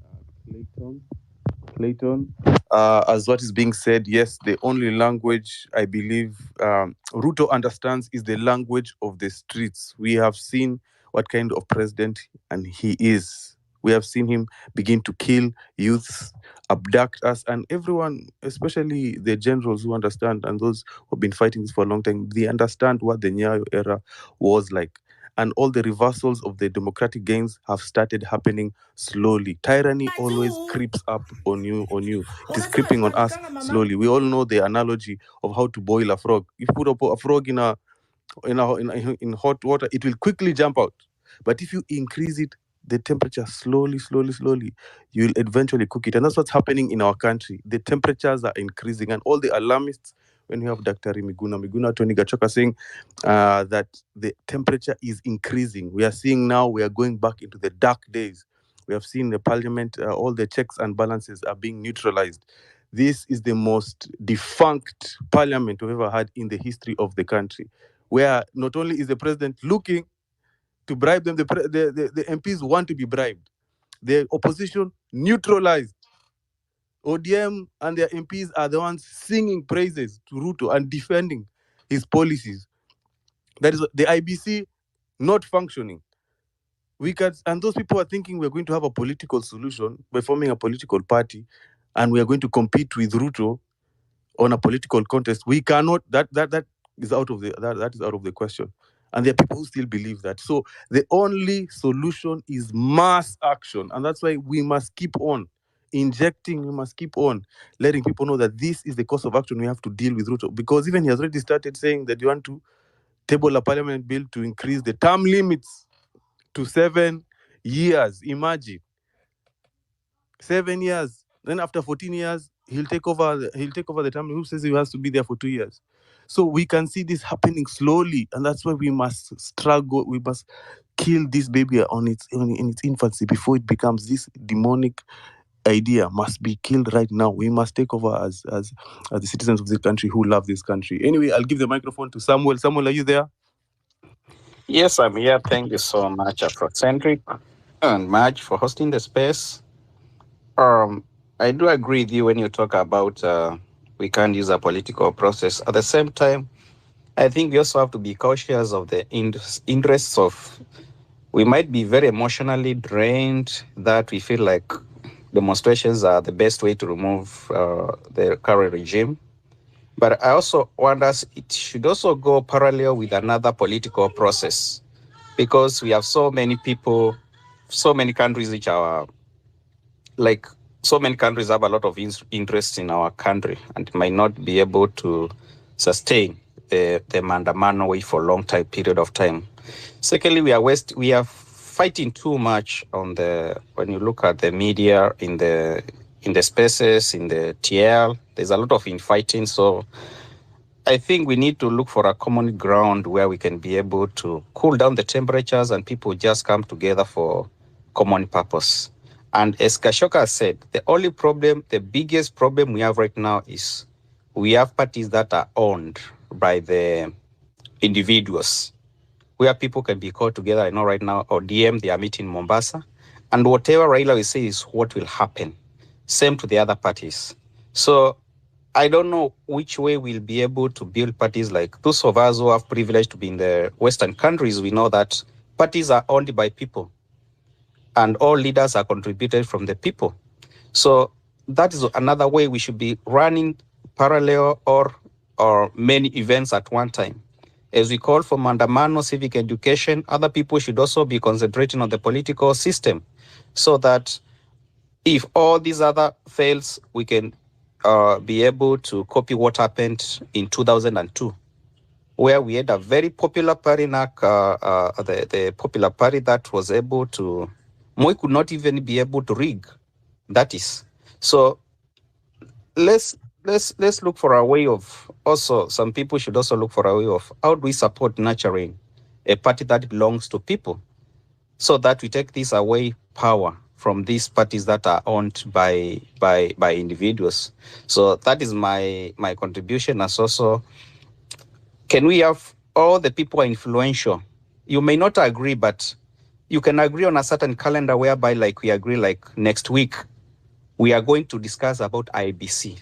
Clayton. As what is being said, yes, the only language I believe Ruto understands is the language of the streets. We have seen what kind of president and he is. We have seen him begin to kill youths, abduct us, and everyone, especially the generals who understand and those who have been fighting this for a long time, they understand what the Nyayo era was like. And all the reversals of the democratic gains have started happening slowly. Tyranny always creeps up on you. It is creeping on us slowly. We all know the analogy of how to boil a frog. If you put a frog in hot water, it will quickly jump out. But if you increase it, the temperature slowly, you will eventually cook it. And that's what's happening in our country. The temperatures are increasing, and all the alarmists, when you have Dr. Miguna, Tony Gachoka saying that the temperature is increasing. We are seeing now we are going back into the dark days. We have seen the parliament, all the checks and balances are being neutralized. This is the most defunct parliament we've ever had in the history of the country, where not only is the president looking to bribe them, the MPs want to be bribed. The opposition neutralized. ODM and their MPs are the ones singing praises to Ruto and defending his policies. That is the IBC not functioning. And those people are thinking we're going to have a political solution by forming a political party, and we are going to compete with Ruto on a political contest. We cannot. That is out of the question. And there are people who still believe that. So the only solution is mass action, and that's why we must keep on injecting. We must keep on letting people know that this is the course of action we have to deal with Ruto, because even he has already started saying that you want to table a parliament bill to increase the term limits to 7 years. Imagine 7 years. Then after 14 years, he'll take over the term. Who says he has to be there for 2 years? So we can see this happening slowly, and that's why we must struggle. We must kill this baby in its infancy before it becomes this demonic idea. Must be killed right now. We must take over as the citizens of this country who love this country. Anyway, I'll give the microphone to Samuel. Samuel, are you there? Yes, I'm here. Thank you so much, Afrocentric and Marge, for hosting the space. I do agree with you when you talk about we can't use a political process. At the same time, I think we also have to be cautious of the interests of, we might be very emotionally drained that we feel like demonstrations are the best way to remove the current regime. But I also wonder it should also go parallel with another political process, because we have so many people, so many countries which are like so many countries have a lot of interest in our country and might not be able to sustain the Mandamano way for a long time period of time. Secondly, we are fighting too much on when you look at the media in the spaces, in the TL, there's a lot of infighting. So I think we need to look for a common ground where we can be able to cool down the temperatures and people just come together for common purpose. And as Kashoka said, the biggest problem we have right now is we have parties that are owned by the individuals, where people can be called together. I know right now, or DM, they are meeting in Mombasa, and whatever Raila will say is what will happen. Same to the other parties. So I don't know which way we'll be able to build parties. Like those of us who have privilege to be in the Western countries, we know that parties are owned by people and all leaders are contributed from the people. So that is another way we should be running parallel or many events at one time. As we call for Mandamano, civic education, other people should also be concentrating on the political system so that if all these other fails, we can be able to copy what happened in 2002, where we had a very popular party, the popular party that was able to, Moi could not even be able to rig. That is. So let's look for a way of, also some people should also look for a way of how do we support nurturing a party that belongs to people so that we take this away power from these parties that are owned by individuals. So that is my contribution. As also, can we have all the people are influential? You may not agree, but you can agree on a certain calendar whereby like we agree like next week we are going to discuss about IBC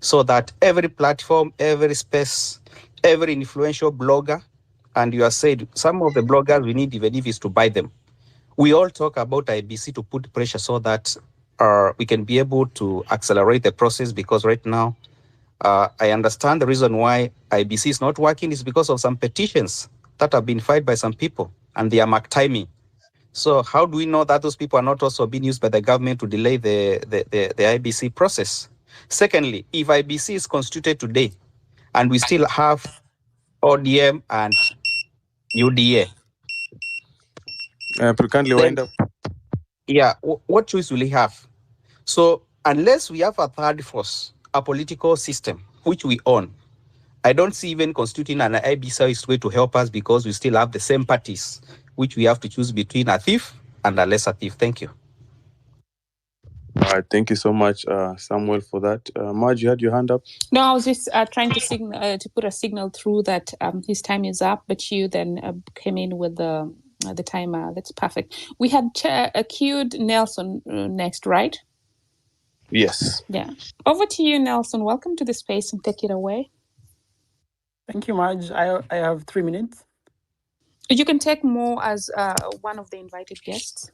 so that every platform, every space, every influential blogger, and you have said some of the bloggers we need even if it's to buy them. We all talk about IBC to put pressure so that we can be able to accelerate the process, because right now I understand the reason why IBC is not working is because of some petitions that have been filed by some people and they are mark timing. So how do we know that those people are not also being used by the government to delay the IBC process? Secondly, if IBC is constituted today and we still have ODM and UDA, Kindly then wind up. yeah, what choice will he have? So unless we have a third force, a political system, which we own, I don't see even constituting an IBC way to help us, because we still have the same parties, which we have to choose between a thief and a lesser thief. Thank you. All right, thank you so much, Samuel, for that. Marge, you had your hand up. No, I was just trying to put a signal through that his time is up, but you then came in with the timer. That's perfect. We had queued Nelson next, right? Yes. Yeah. Over to you, Nelson. Welcome to the space and take it away. Thank you, Marge. I have 3 minutes. You can take more as one of the invited guests.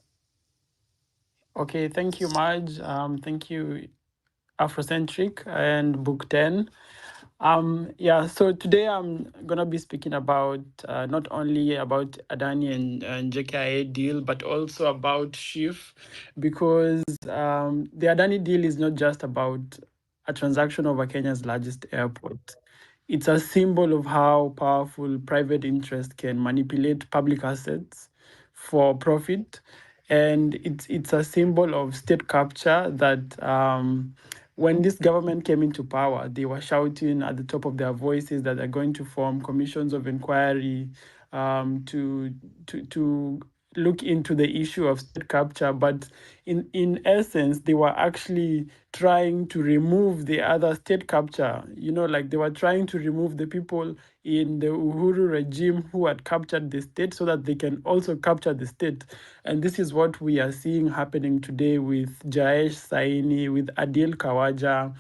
Okay, thank you, Marge. Thank you, Afrocentric and Book 10. So today I'm gonna be speaking about not only about Adani and JKIA deal, but also about SHIF, because the Adani deal is not just about a transaction over Kenya's largest airport. It's a symbol of how powerful private interest can manipulate public assets for profit, and it's a symbol of state capture that when this government came into power, they were shouting at the top of their voices that they're going to form commissions of inquiry to look into the issue of state capture. But in essence, they were actually trying to remove the other state capture. Like they were trying to remove the people in the Uhuru regime who had captured the state so that they can also capture the state. And this is what we are seeing happening today with Jayesh Saini, with Adil Kawaja.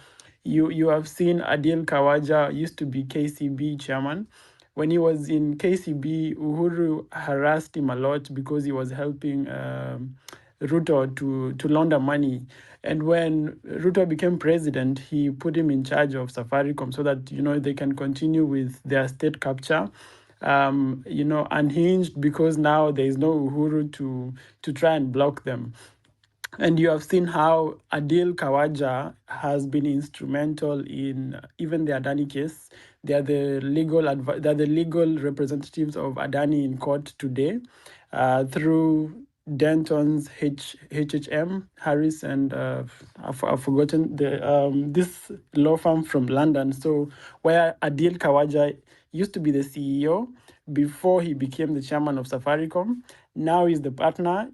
You have seen Adil Kawaja used to be KCB chairman. When he was in KCB, Uhuru harassed him a lot because he was helping Ruto to launder money. And when Ruto became president, he put him in charge of Safaricom so that they can continue with their state capture. Unhinged, because now there is no Uhuru to try and block them. And you have seen how Adil Kawaja has been instrumental in even the Adani case. They are the they are the legal representatives of Adani in court today, through Denton's HHM Harris, and I've forgotten this law firm from London. So where Adil Kawaja used to be the CEO before he became the chairman of Safaricom. Now he's the partner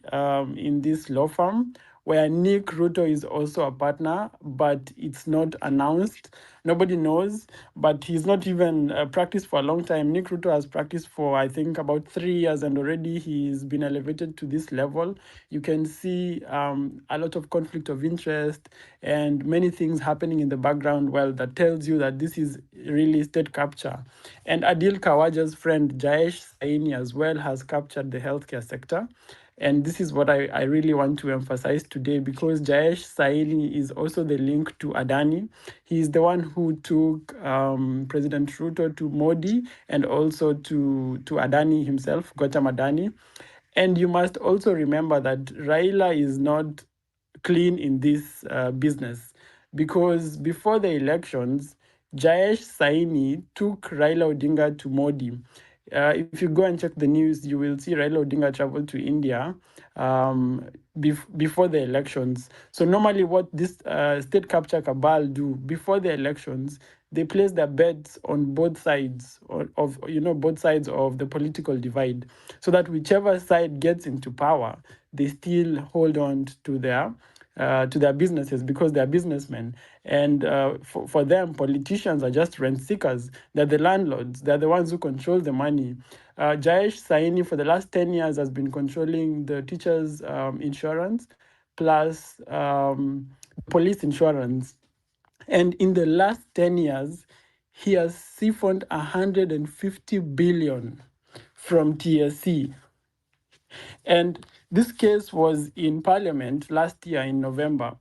in this law firm, where Nick Ruto is also a partner, but it's not announced. Nobody knows, but he's not even practiced for a long time. Nick Ruto has practiced for, I think, about 3 years, and already he's been elevated to this level. You can see a lot of conflict of interest and many things happening in the background, well, that tells you that this is really state capture. And Adil Kawaja's friend Jayesh Saini as well has captured the healthcare sector. And this is what I really want to emphasize today, because Jayesh Saini is also the link to Adani. He's the one who took President Ruto to Modi and also to Adani himself, Gautam Adani. And you must also remember that Raila is not clean in this business, because before the elections, Jayesh Saini took Raila Odinga to Modi. If you go and check the news, you will see Raila Odinga travel to India before the elections. So normally what this state capture cabal do before the elections, they place their bets on both sides of both sides of the political divide, so that whichever side gets into power, they still hold on to their businesses, because they're businessmen. And for them, politicians are just rent seekers. They're the landlords. They're the ones who control the money. Jayesh Saini, for the last 10 years, has been controlling the teachers' insurance, plus police insurance. And in the last 10 years, he has siphoned 150 billion from TSC. And this case was in Parliament last year in November,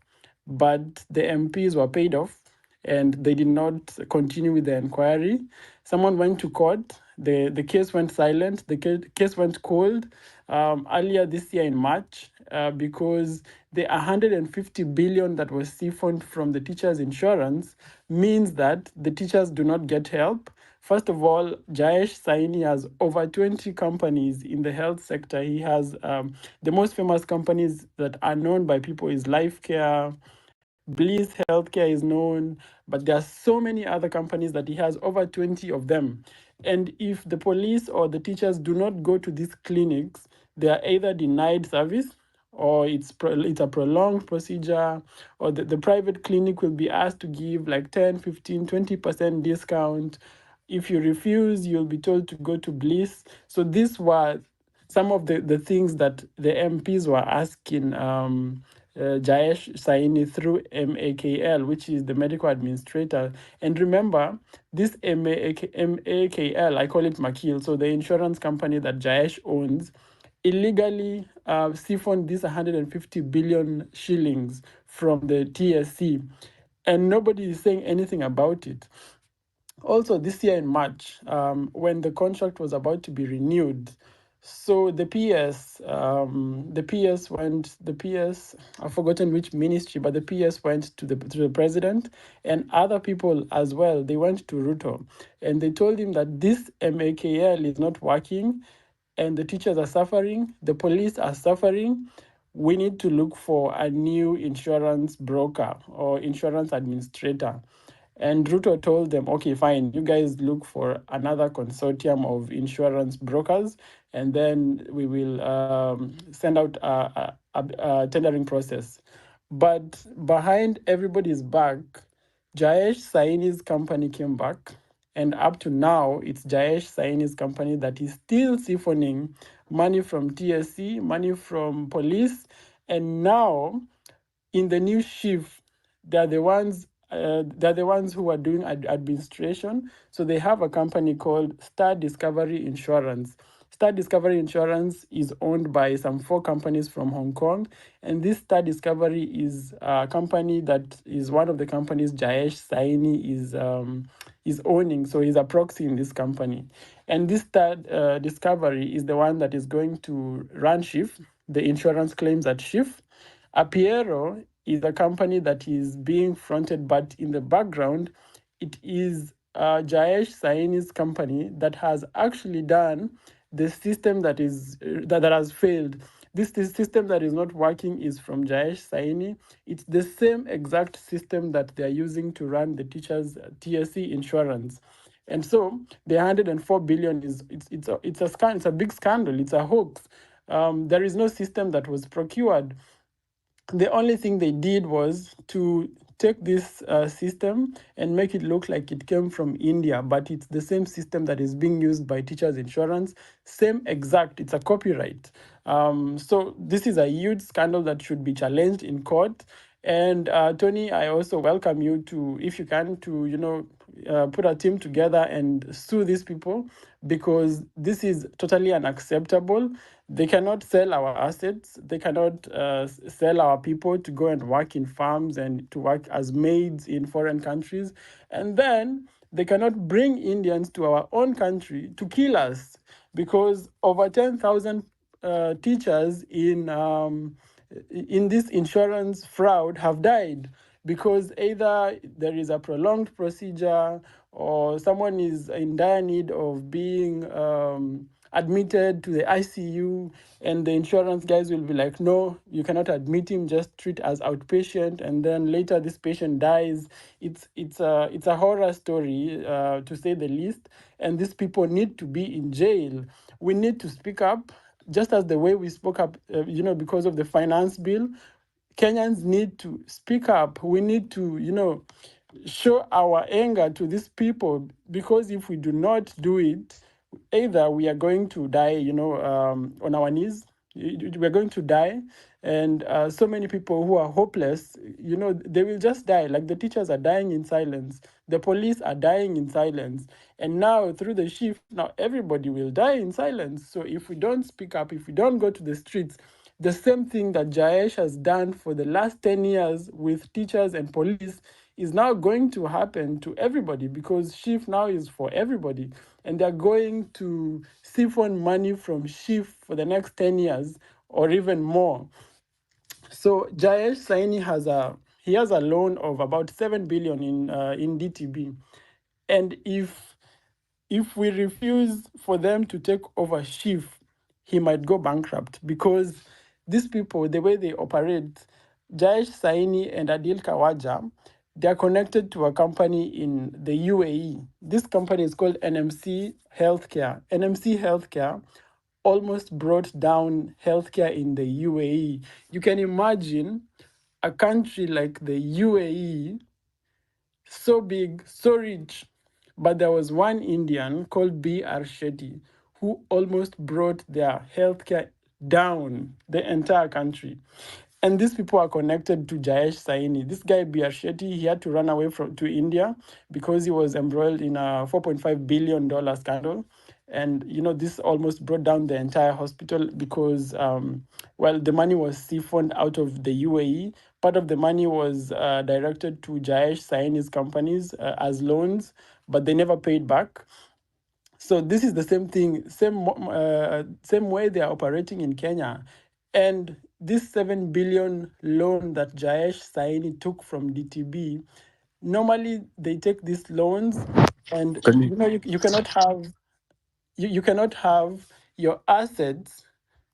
but the MPs were paid off and they did not continue with the inquiry. Someone went to court. The case went silent. The case went cold earlier this year in March, because the 150 billion that was siphoned from the teachers' insurance means that the teachers do not get help. First of all, Jayesh Saini has over 20 companies in the health sector. He has the most famous companies that are known by people is Lifecare, Bliss Healthcare is known, but there are so many other companies that he has, over 20 of them. And if the police or the teachers do not go to these clinics, they are either denied service, or it's a prolonged procedure, or the private clinic will be asked to give like 10, 15, 20% discount. If you refuse, you'll be told to go to Bliss. So these were some of the things that the MPs were asking Jayesh Saini through MAKL, which is the medical administrator. And remember, this MAKL, I call it Makil, so the insurance company that Jayesh owns, illegally siphoned this 150 billion shillings from the TSC. And nobody is saying anything about it. Also, this year in March, when the contract was about to be renewed, so the PS, I've forgotten which ministry, but the PS went to the president and other people as well. They went to Ruto and they told him that this MAKL is not working, and the teachers are suffering, the police are suffering. We need to look for a new insurance broker or insurance administrator. And Ruto told them, okay, fine, you guys look for another consortium of insurance brokers, and then we will send out a tendering process. But behind everybody's back, Jayesh Saini's company came back. And up to now, it's Jayesh Saini's company that is still siphoning money from TSC, money from police. And now, in the new shift, they're the ones who are doing administration. So they have a company called Star Discovery Insurance. Star Discovery Insurance is owned by some 4 companies from Hong Kong, and this Star Discovery is a company that is one of the companies Jayesh Saini is owning. So he's a proxy in this company, and this Star Discovery is the one that is going to run Shift, the insurance claims at Shift. Apiero is a company that is being fronted, but in the background, it is Jayesh Saini's company that has actually done the system that is that has failed. This system that is not working is from Jayesh Saini. It's the same exact system that they are using to run the teachers' TSC insurance. And so the 104 billion is it's a big scandal. It's a hoax. There is no system that was procured. The only thing they did was to take this system and make it look like it came from India, but it's the same system that is being used by teachers insurance, same exact, it's a copyright. So this is a huge scandal that should be challenged in court. And Tony, I also welcome you to, if you can, to put a team together and sue these people, because this is totally unacceptable. They cannot sell our assets. They cannot sell our people to go and work in farms and to work as maids in foreign countries. And then they cannot bring Indians to our own country to kill us, because over 10,000 teachers in this insurance fraud have died because either there is a prolonged procedure or someone is in dire need of being admitted to the ICU, and the insurance guys will be like, no, you cannot admit him, just treat as outpatient, and then later this patient dies. It's a horror story, to say the least, and these people need to be in jail. We need to speak up, just as the way we spoke up, because of the finance bill. Kenyans need to speak up. We need to, show our anger to these people, because if we do not do it, either we are going to die, on our knees. We're going to die, and so many people who are hopeless, they will just die. Like the teachers are dying in silence, the police are dying in silence, and now through the shift, now everybody will die in silence. So if we don't speak up, if we don't go to the streets, the same thing that Jayesh has done for the last 10 years with teachers and police is now going to happen to everybody, because shift now is for everybody. And they're going to siphon money from shift for the next 10 years or even more. So Jayesh Saini has a loan of about 7 billion in DTB. And if we refuse for them to take over shift, he might go bankrupt, because these people, the way they operate, Jayesh Saini and Adil Kawaja, they are connected to a company in the UAE. This company is called NMC Healthcare. NMC Healthcare almost brought down healthcare in the UAE. You can imagine a country like the UAE, so big, so rich, but there was one Indian called B.R. Shetty who almost brought their healthcare down the entire country. And these people are connected to Jayesh Saini. This guy, B.R. Shetty, he had to run away to India because he was embroiled in a $4.5 billion scandal. And, this almost brought down the entire hospital because, the money was siphoned out of the UAE. Part of the money was directed to Jayesh Saini's companies as loans, but they never paid back. So this is the same thing, same way they are operating in Kenya. And this 7 billion loan that Jayesh Saini took from DTB, normally they take these loans, and Can you? you cannot have you cannot have your assets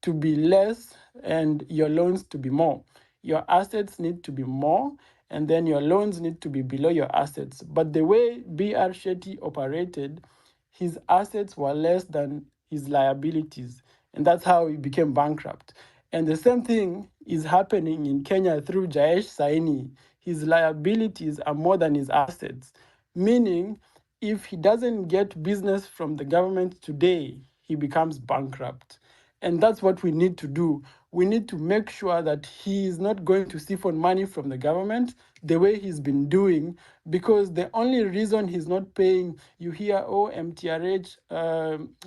to be less and your loans to be more. Your assets need to be more, and then your loans need to be below your assets. But the way BR Shetty operated, his assets were less than his liabilities, and that's how he became bankrupt. And the same thing is happening in Kenya through Jayesh Saini. His liabilities are more than his assets, meaning if he doesn't get business from the government today, he becomes bankrupt. And that's what we need to do. We need to make sure that he is not going to siphon money from the government the way he's been doing, because the only reason he's not paying, you hear, oh, MTRH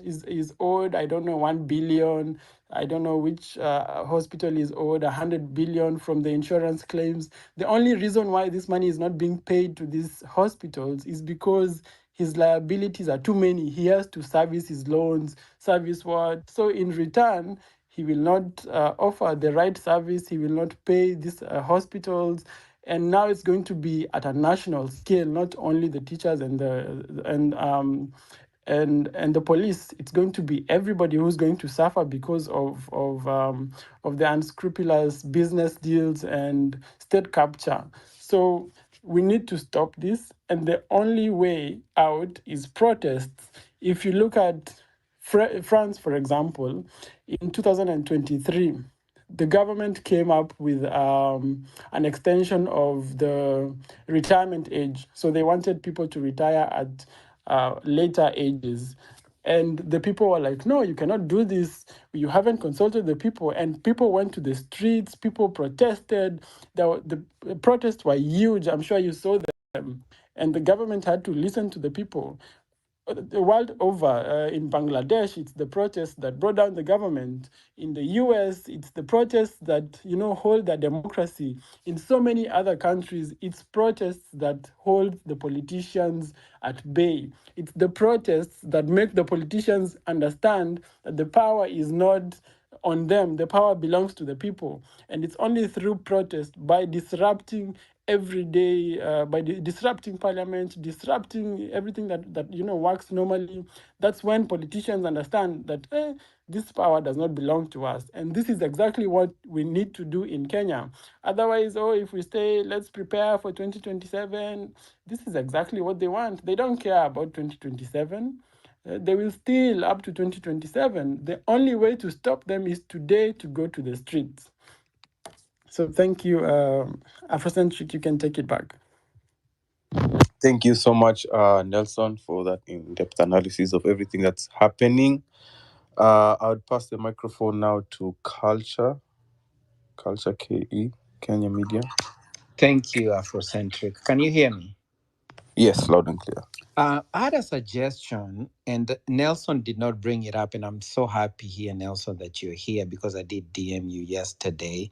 is owed, I don't know, 1 billion. I don't know which hospital is owed 100 billion from the insurance claims. The only reason why this money is not being paid to these hospitals is because his liabilities are too many. He has to service his loans, service what? So in return, he will not offer the right service, he will not pay these hospitals. And now it's going to be at a national scale, not only the teachers and the police. It's going to be everybody who's going to suffer because of the unscrupulous business deals and state capture. So we need to stop this, and the only way out is protests. If you look at France, for example, in 2023, the government came up with an extension of the retirement age. So they wanted people to retire at later ages. And the people were like, no, you cannot do this. You haven't consulted the people. And people went to the streets, people protested. The protests were huge. I'm sure you saw them. And the government had to listen to the people. The world over, in Bangladesh, it's the protests that brought down the government. In the US, it's the protests that hold the democracy. In so many other countries, it's protests that hold the politicians at bay. It's the protests that make the politicians understand that the power is not on them. The power belongs to the people. And it's only through protest, by disrupting every day, disrupting parliament, disrupting everything that works normally. That's when politicians understand that this power does not belong to us. And this is exactly what we need to do in Kenya. Otherwise, if we say, let's prepare for 2027, this is exactly what they want. They don't care about 2027. They will steal up to 2027. The only way to stop them is today to go to the streets. So thank you, Afrocentric. You can take it back. Thank you so much, Nelson, for that in-depth analysis of everything that's happening. I would pass the microphone now to Culture KE, Kenya Media. Thank you, Afrocentric. Can you hear me? Yes, loud and clear. I had a suggestion, and Nelson did not bring it up, and I'm so happy here, Nelson, that you're here because I did DM you yesterday.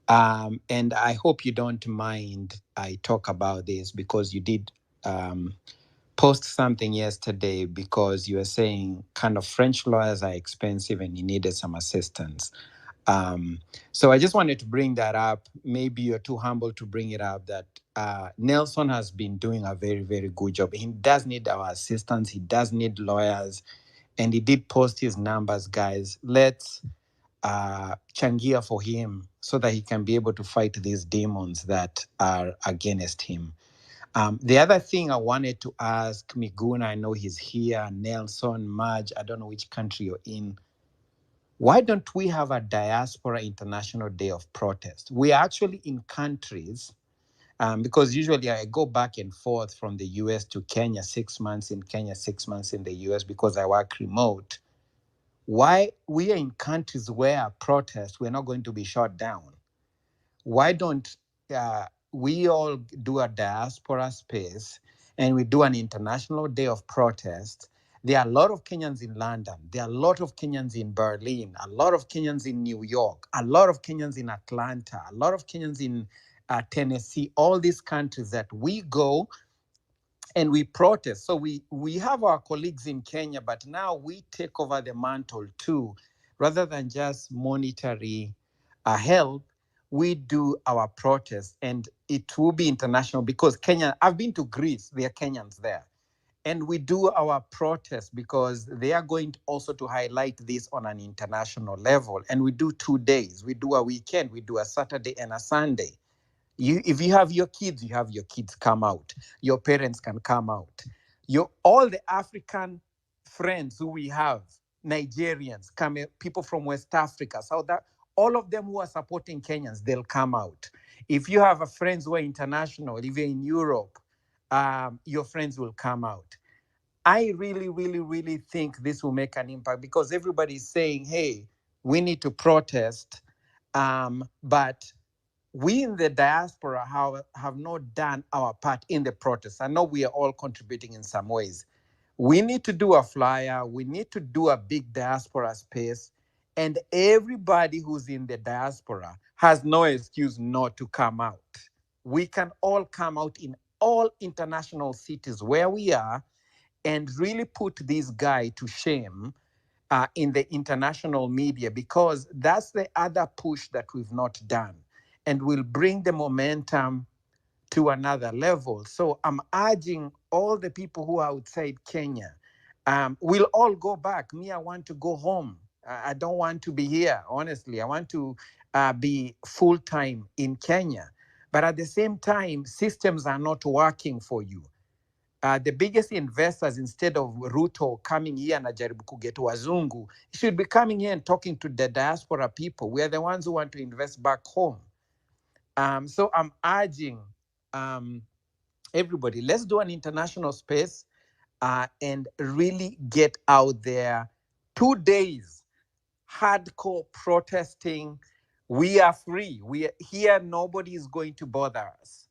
And I hope you don't mind I talk about this because you did post something yesterday because you were saying kind of French lawyers are expensive and you needed some assistance. So I just wanted to bring that up. Maybe you're too humble to bring it up, that Nelson has been doing a very, very good job. He does need our assistance. He does need lawyers. And he did post his numbers, guys. Let's changia for him so that he can be able to fight these demons that are against him. The other thing I wanted to ask Miguna, I know he's here, Nelson, Maj, I don't know which country you're in. Why don't we have a Diaspora International Day of Protest? We are actually in countries, because usually I go back and forth from the US to Kenya, 6 months in Kenya, 6 months in the US because I work remote. Why we are in countries where protest, we're not going to be shut down? Why don't we all do a diaspora space and we do an international day of protest? There are a lot of Kenyans in London. There are a lot of Kenyans in Berlin, a lot of Kenyans in New York, a lot of Kenyans in Atlanta, a lot of Kenyans in Tennessee, all these countries that we go and we protest. So we have our colleagues in Kenya, but now we take over the mantle too. Rather than just monetary help, we do our protests, and it will be international because Kenya, I've been to Greece, there are Kenyans there. And we do our protests because they are going also to highlight this on an international level. And we do 2 days. We do a weekend, we do a Saturday and a Sunday. If you have your kids, you have your kids come out. Your parents can come out. All the African friends who we have, Nigerians, people from West Africa, South Africa, all of them who are supporting Kenyans, they'll come out. If you have friends who are international, if you're in Europe, your friends will come out. I really, really, really think this will make an impact because everybody's saying, hey, we need to protest, but we in the diaspora have not done our part in the protest. I know we are all contributing in some ways. We need to do a flyer. We need to do a big diaspora space. And everybody who's in the diaspora has no excuse not to come out. We can all come out in all international cities where we are and really put this guy to shame in the international media, because that's the other push that we've not done and will bring the momentum to another level. So I'm urging all the people who are outside Kenya, we'll all go back. Me, I want to go home. I don't want to be here, honestly. I want to be full-time in Kenya. But at the same time, systems are not working for you. The biggest investors, instead of Ruto coming here and ajaribu kuget wazungu, should be coming here and talking to the diaspora people. We are the ones who want to invest back home. So I'm urging everybody, let's do an international space and really get out there. 2 days, hardcore protesting. We are free. We are here. Nobody is going to bother us.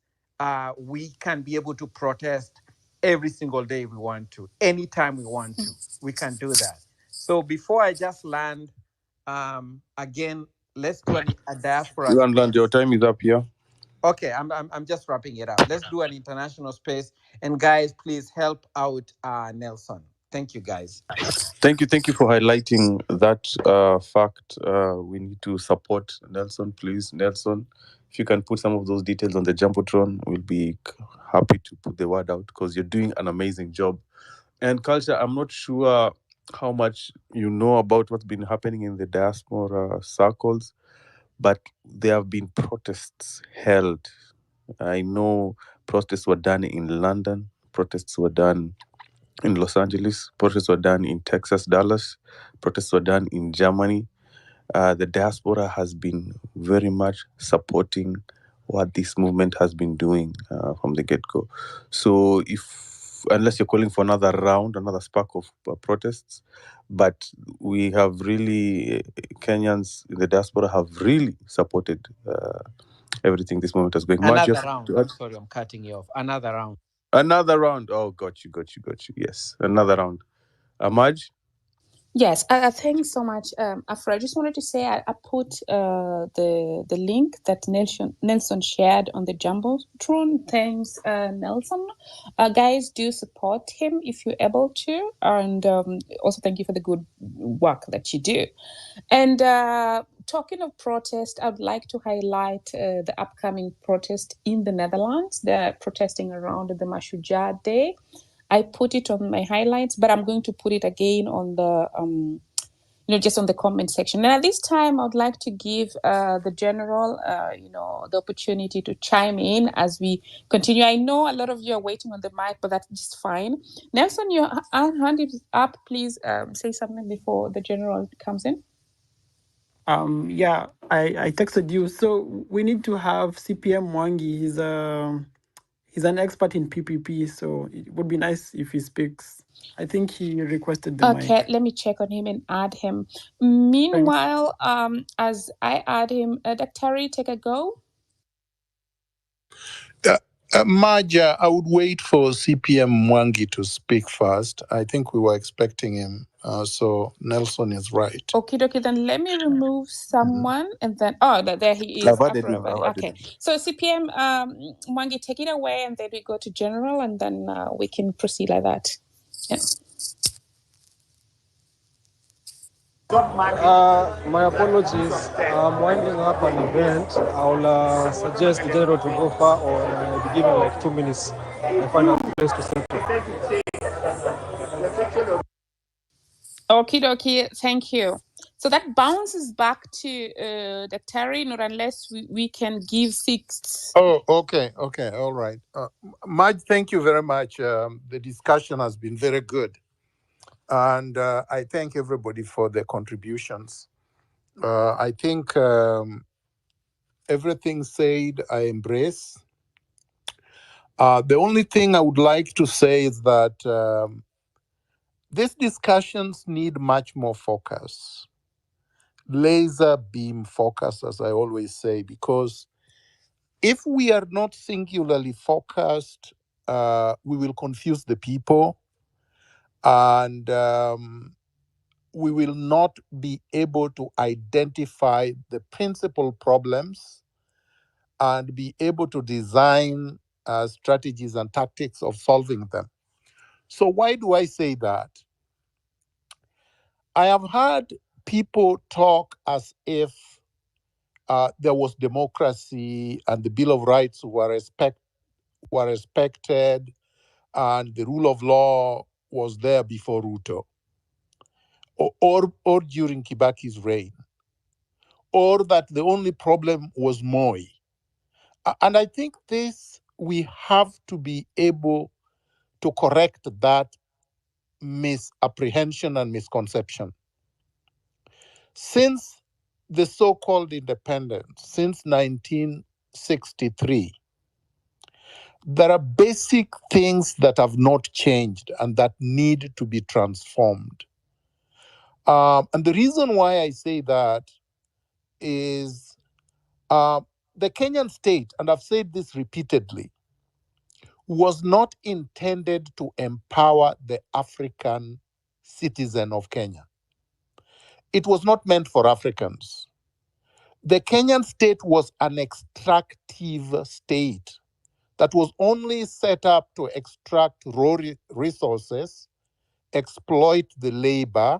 We can be able to protest every single day we want to, anytime we want to. We can do that. So before I just land, again, let's do a diaspora Land, your space. time is up here. Okay, I'm just wrapping it up. Let's do an international space. And guys, please help out Nelson. Thank you, guys. Thank you for highlighting that fact. We need to support Nelson, please. Nelson, if you can put some of those details on the Jumbotron, we'll be happy to put the word out, because you're doing an amazing job. And Culture, I'm not sure how much you know about what's been happening in the diaspora circles, but there have been protests held. I know protests were done in London, protests were done in Los Angeles, protests were done in Texas, Dallas, protests were done in Germany. The diaspora has been very much supporting what this movement has been doing from the get-go. So unless you're calling for another round, another spark of protests, but we have really, Kenyans in the diaspora have really supported everything this movement is going. Another round. I'm sorry, I'm cutting you off. Another round. Another round. Oh, got you. Yes, another round. Amaj? Yes, thanks so much, Afra. I just wanted to say I put the link that Nelson shared on the Jumbotron. Thanks, Nelson. Guys, do support him if you're able to, and also thank you for the good work that you do. And talking of protest, I'd like to highlight the upcoming protest in the Netherlands. They're protesting around the Mashujaa Day. I put it on my highlights, but I'm going to put it again on the, just on the comment section. And at this time, I would like to give the general, the opportunity to chime in as we continue. I know a lot of you are waiting on the mic, but that's just fine. Nelson, your hand is up. Please say something before the general comes in. Yeah, I texted you. So we need to have CPM Mwangi. He's an expert in PPP, so it would be nice if he speaks. I think he requested the mic. Okay, let me check on him and add him. Meanwhile, as I add him, Dr. take a go. Maja, I would wait for CPM Mwangi to speak first. I think we were expecting him. So Nelson is right. Okay, then let me remove someone and then, there he is. I've added him. Okay, so CPM Mwangi, take it away and then we go to general and then we can proceed like that. Yeah. My apologies. I'm winding up an event. I'll suggest the general to go far, or I'll be given like 2 minutes and find a place to settle. Okay, thank you. So that bounces back to Dr. not unless we can give 6. Oh, okay, all right. Maj, thank you very much. The discussion has been very good. And I thank everybody for their contributions. I think everything said, I embrace. The only thing I would like to say is that these discussions need much more focus. Laser beam focus, as I always say, because if we are not singularly focused, we will confuse the people, and we will not be able to identify the principal problems and be able to design strategies and tactics of solving them. So why do I say that? I have heard people talk as if there was democracy and the Bill of Rights were respected and the rule of law was there before Ruto or during Kibaki's reign, or that the only problem was Moi. And I think this, we have to be able to correct that misapprehension and misconception. Since the so-called independence, since 1963, there are basic things that have not changed and that need to be transformed. And the reason why I say that is the Kenyan state, and I've said this repeatedly, was not intended to empower the African citizen of Kenya. It was not meant for Africans. The Kenyan state was an extractive state that was only set up to extract raw resources, exploit the labor,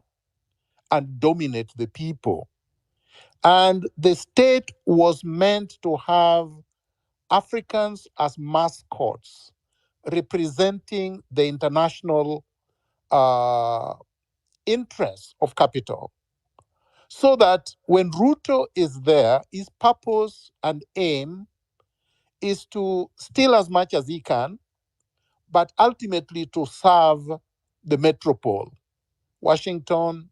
and dominate the people. And the state was meant to have Africans as mascots, representing the international interests of capital. So that when Ruto is there, his purpose and aim is to steal as much as he can, but ultimately to serve the metropole, Washington,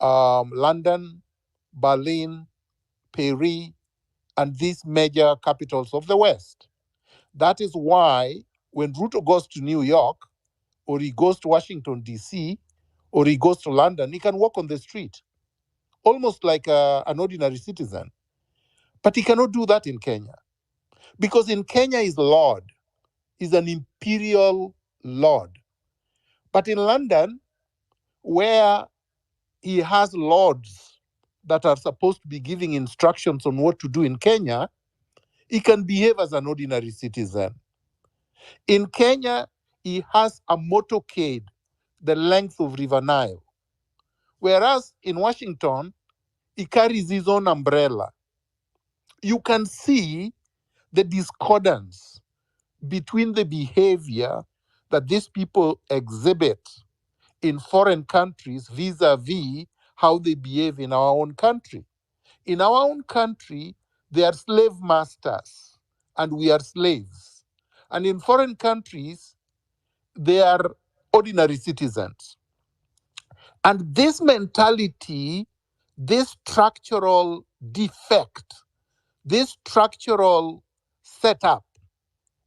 London, Berlin, Paris, and these major capitals of the West. That is why when Ruto goes to New York, or he goes to Washington, D.C., or he goes to London, he can walk on the street, almost like an ordinary citizen. But he cannot do that in Kenya. Because in Kenya, his lord is an imperial lord. But in London, where he has lords that are supposed to be giving instructions on what to do in Kenya, he can behave as an ordinary citizen. In Kenya, he has a motorcade the length of River Nile. Whereas in Washington, he carries his own umbrella. You can see the discordance between the behavior that these people exhibit in foreign countries vis-a-vis how they behave in our own country. In our own country, they are slave masters and we are slaves. And in foreign countries, they are ordinary citizens. And this mentality, this structural defect, this structural setup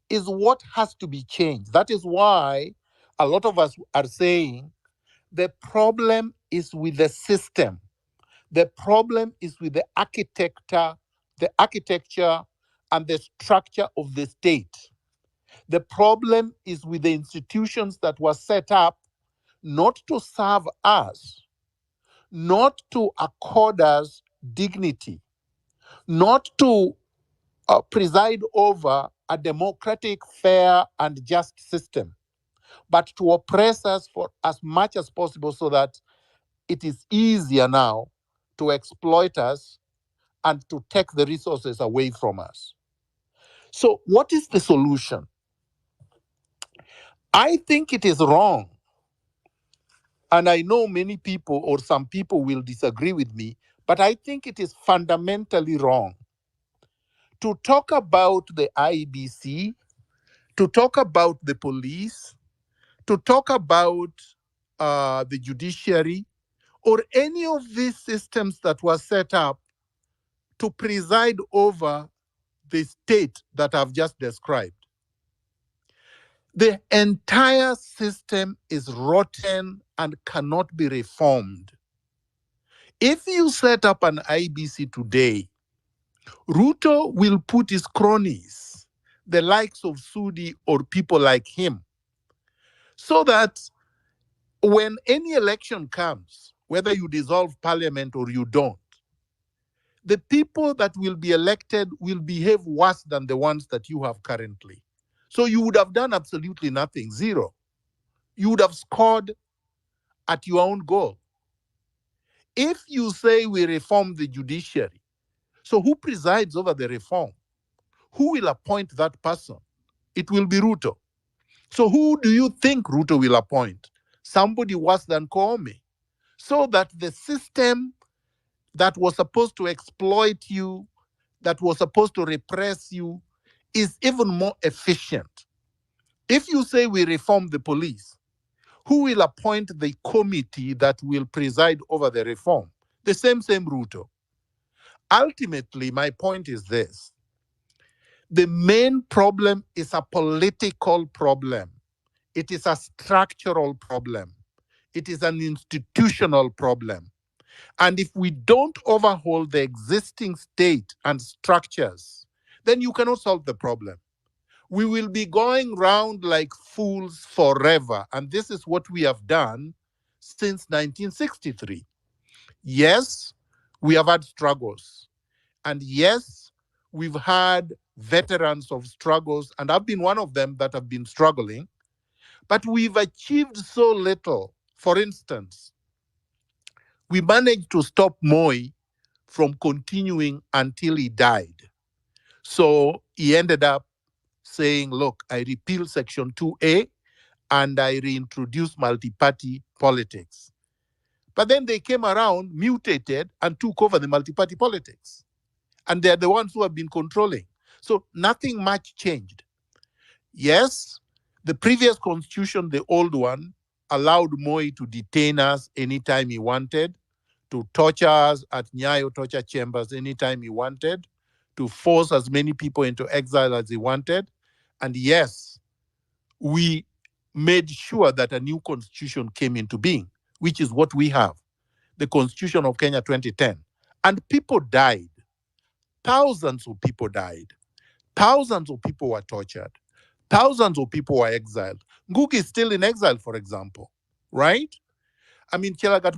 is what has to be changed. That is why a lot of us are saying the problem is with the system. The problem is with the architecture and the structure of the state. The problem is with the institutions that were set up not to serve us, not to accord us dignity, not to preside over a democratic, fair, and just system, but to oppress us for as much as possible so that it is easier now to exploit us and to take the resources away from us. So, what is the solution? I think it is wrong. And I know many people or some people will disagree with me, but I think it is fundamentally wrong to talk about the IEBC, to talk about the police, to talk about the judiciary, or any of these systems that were set up to preside over the state that I've just described. The entire system is rotten and cannot be reformed. If you set up an IBC today, Ruto will put his cronies, the likes of Sudi or people like him, so that when any election comes, whether you dissolve parliament or you don't, the people that will be elected will behave worse than the ones that you have currently. So you would have done absolutely nothing, zero. You would have scored at your own goal. If you say we reform the judiciary, so who presides over the reform? Who will appoint that person? It will be Ruto. So who do you think Ruto will appoint? Somebody worse than Koome. So that the system that was supposed to exploit you, that was supposed to repress you, is even more efficient. If you say we reform the police, who will appoint the committee that will preside over the reform? The same Ruto. Ultimately, my point is this. The main problem is a political problem. It is a structural problem. It is an institutional problem. And if we don't overhaul the existing state and structures, then you cannot solve the problem. We will be going round like fools forever. And this is what we have done since 1963. Yes, we have had struggles. And yes, we've had veterans of struggles, and I've been one of them that have been struggling, but we've achieved so little. For instance, we managed to stop Moi from continuing until he died. So he ended up saying, look, I repeal Section 2A and I reintroduce multi-party politics. But then they came around, mutated, and took over the multi-party politics. And they're the ones who have been controlling. So nothing much changed. Yes, the previous constitution, the old one, allowed Moi to detain us anytime he wanted, to torture us at Nyayo torture chambers anytime he wanted, to force as many people into exile as he wanted. And yes, we made sure that a new constitution came into being, which is what we have, the Constitution of Kenya 2010. And people died. Thousands of people died. Thousands of people were tortured. Thousands of people were exiled. Ngugi is still in exile, for example, right? I mean, Chelagat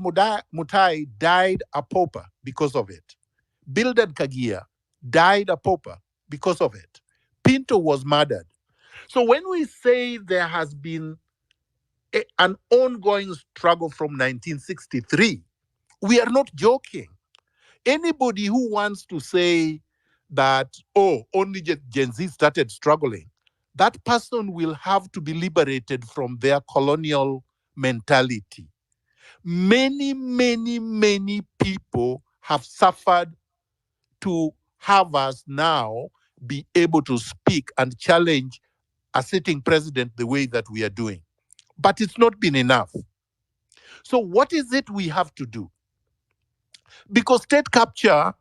Mutai died a pauper because of it. Bildad Kagia died a pauper because of it. Pinto was murdered. So when we say there has been an ongoing struggle from 1963, we are not joking. Anybody who wants to say that, oh, only Gen Z started struggling, that person will have to be liberated from their colonial mentality. Many, many, many people have suffered to have us now be able to speak and challenge a sitting president the way that we are doing. But it's not been enough. So what is it we have to do? Because state capture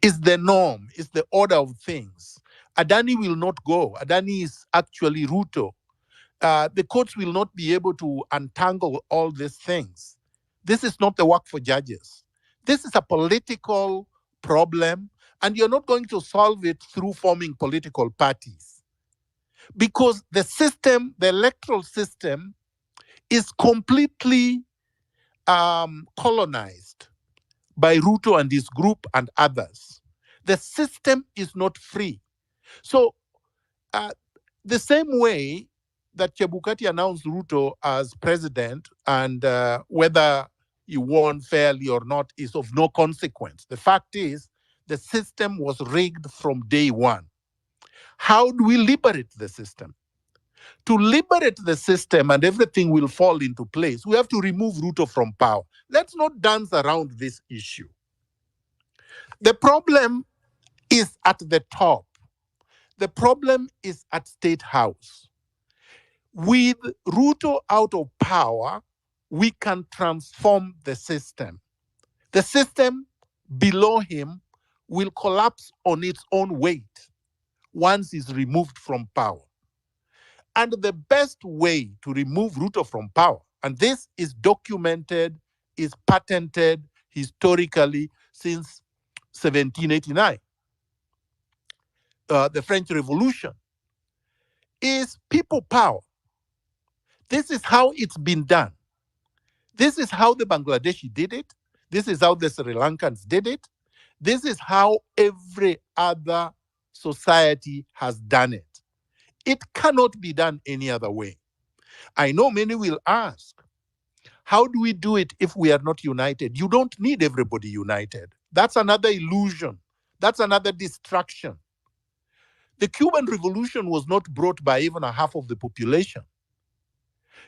is the norm, is the order of things. Adani will not go. Adani is actually Ruto. The courts will not be able to untangle all these things. This is not the work for judges. This is a political problem, and you're not going to solve it through forming political parties. Because the system, the electoral system, is completely colonized by Ruto and his group and others. The system is not free. So the same way that Chebukati announced Ruto as president, and whether he won fairly or not is of no consequence. The fact is, the system was rigged from day one. How do we liberate the system? To liberate the system and everything will fall into place, we have to remove Ruto from power. Let's not dance around this issue. The problem is at the top. The problem is at State House. With Ruto out of power, we can transform the system. The system below him will collapse on its own weight once he's removed from power. And the best way to remove Ruto from power, and this is documented, is patented historically since 1789, the French Revolution, is people power. This is how it's been done. This is how the Bangladeshi did it. This is how the Sri Lankans did it. This is how every other society has done it. It cannot be done any other way. I know many will ask, How do we do it if we are not united? You don't need everybody united. That's another illusion. That's another distraction. The Cuban Revolution was not brought by even a half of the population.